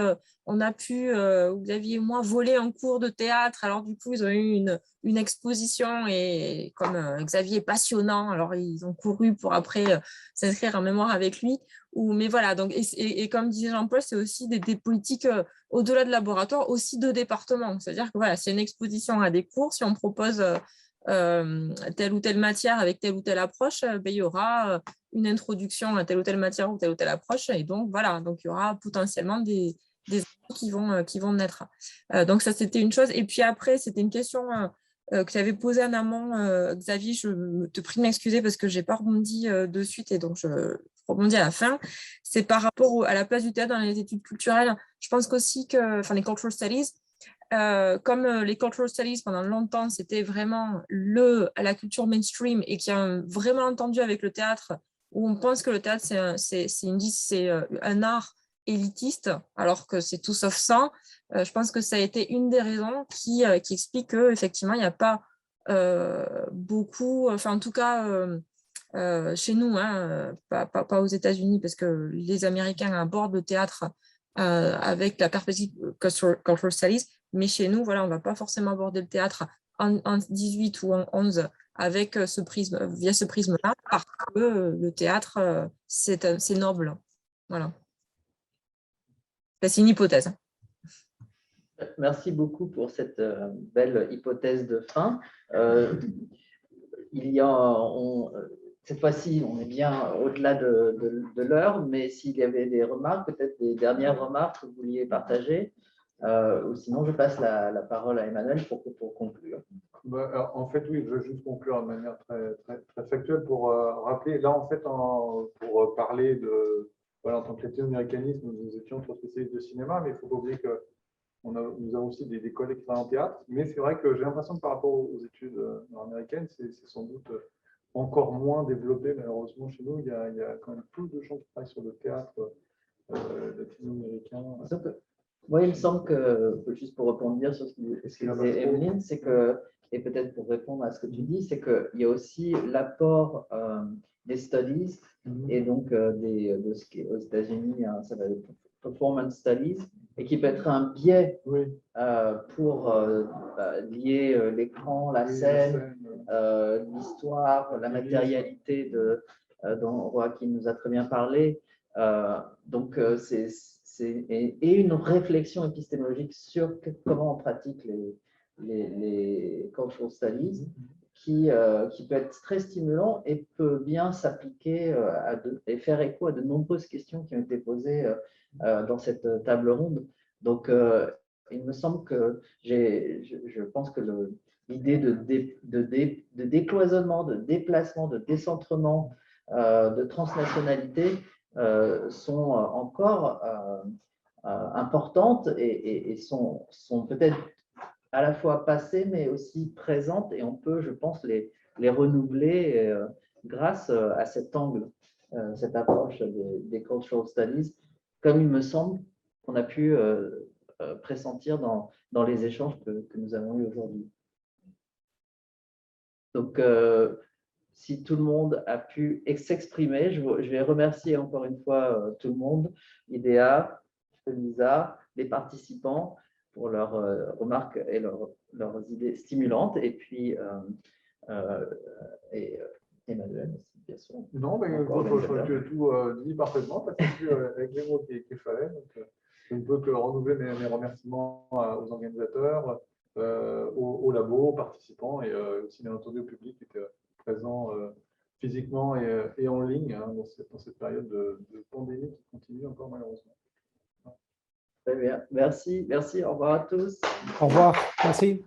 on a pu, Xavier et moi, voler en cours de théâtre. Alors, du coup, ils ont eu une exposition et comme Xavier est passionnant, alors ils ont couru pour après s'inscrire en mémoire avec lui. Mais voilà, donc, et comme disait Jean-Paul, c'est aussi des politiques au-delà de laboratoire, aussi de département. C'est-à-dire que voilà, c'est une exposition à des cours. Si on propose telle ou telle matière avec telle ou telle approche, ben, il y aura une introduction à telle ou telle matière ou telle approche. Et donc, voilà, donc il y aura potentiellement des qui vont naître. Donc, ça, c'était une chose. Et puis après, c'était une question que tu avais posée en amont, Xavier. Je te prie de m'excuser parce que je n'ai pas rebondi de suite et donc je rebondis à la fin. C'est par rapport à la place du théâtre dans les études culturelles. Je pense qu'aussi que, enfin, les cultural studies, comme les cultural studies pendant longtemps, c'était vraiment la culture mainstream et qui a vraiment entendu avec le théâtre, où on pense que le théâtre, c'est un art élitiste, alors que c'est tout sauf ça. Je pense que ça a été une des raisons qui explique qu'effectivement, il n'y a pas beaucoup, enfin en tout cas chez nous, hein, pas aux États-Unis, parce que les Américains abordent le théâtre avec la perspective cultural studies, mais chez nous, voilà, on ne va pas forcément aborder le théâtre en 18 ou en 11 avec via ce prisme-là, parce que le théâtre, c'est noble. Voilà. C'est une hypothèse. Merci beaucoup pour cette belle hypothèse de fin. Cette fois-ci, on est bien au-delà de l'heure, mais s'il y avait des remarques, peut-être des dernières remarques que vous vouliez partager, ou sinon je passe la parole à Emmanuel pour conclure. Alors, en fait, oui, je veux juste conclure de manière très factuelle pour rappeler, là, en fait, pour parler de, voilà, en tant que latino-américanisme, nous étions trop spécialistes de cinéma, mais il ne faut pas oublier que nous avons aussi des collègues qui travaillent en théâtre, mais c'est vrai que j'ai l'impression que par rapport aux études nord-américaines, c'est sans doute encore moins développé, malheureusement, chez nous. Il y a quand même plus de gens qui travaillent sur le théâtre latino-américain. Moi, il me semble que, juste pour rebondir sur ce que disait Emeline, c'est que, et peut-être pour répondre à ce que tu dis, c'est qu'il y a aussi l'apport des studies, et donc de ce qui est aux États-Unis, hein, ça va être performance studies, et qui peut être un biais pour lier l'écran, la scène, l'histoire, la matérialité dont Joaquin nous a très bien parlé. Donc, et une réflexion épistémologique sur comment on pratique les cultural studies qui peut être très stimulant et peut bien s'appliquer et faire écho à de nombreuses questions qui ont été posées dans cette table ronde. Donc, il me semble que je pense que l'idée de décloisonnement, de déplacement, de décentrement, de transnationalité sont encore importantes et sont peut-être à la fois passées mais aussi présentes, et on peut, je pense, les renouveler grâce à cet angle, cette approche des cultural studies, comme il me semble qu'on a pu pressentir dans les échanges que nous avons eus aujourd'hui. Donc, si tout le monde a pu s'exprimer, je vais remercier encore une fois tout le monde, IDEA, Lisa, les participants pour leurs remarques et leurs idées stimulantes, et puis Emmanuel aussi. Non, mais Encore je crois que tu organisateur. as tout dit parfaitement, tu as vu avec les mots qu'il fallait. Donc, je ne peux que renouveler mes remerciements aux organisateurs, au labo, aux participants et aussi bien entendu au public qui était présent physiquement et en ligne hein, dans cette période de pandémie qui continue encore malheureusement. Très bien. Merci. Merci. Au revoir à tous. Au revoir. Merci.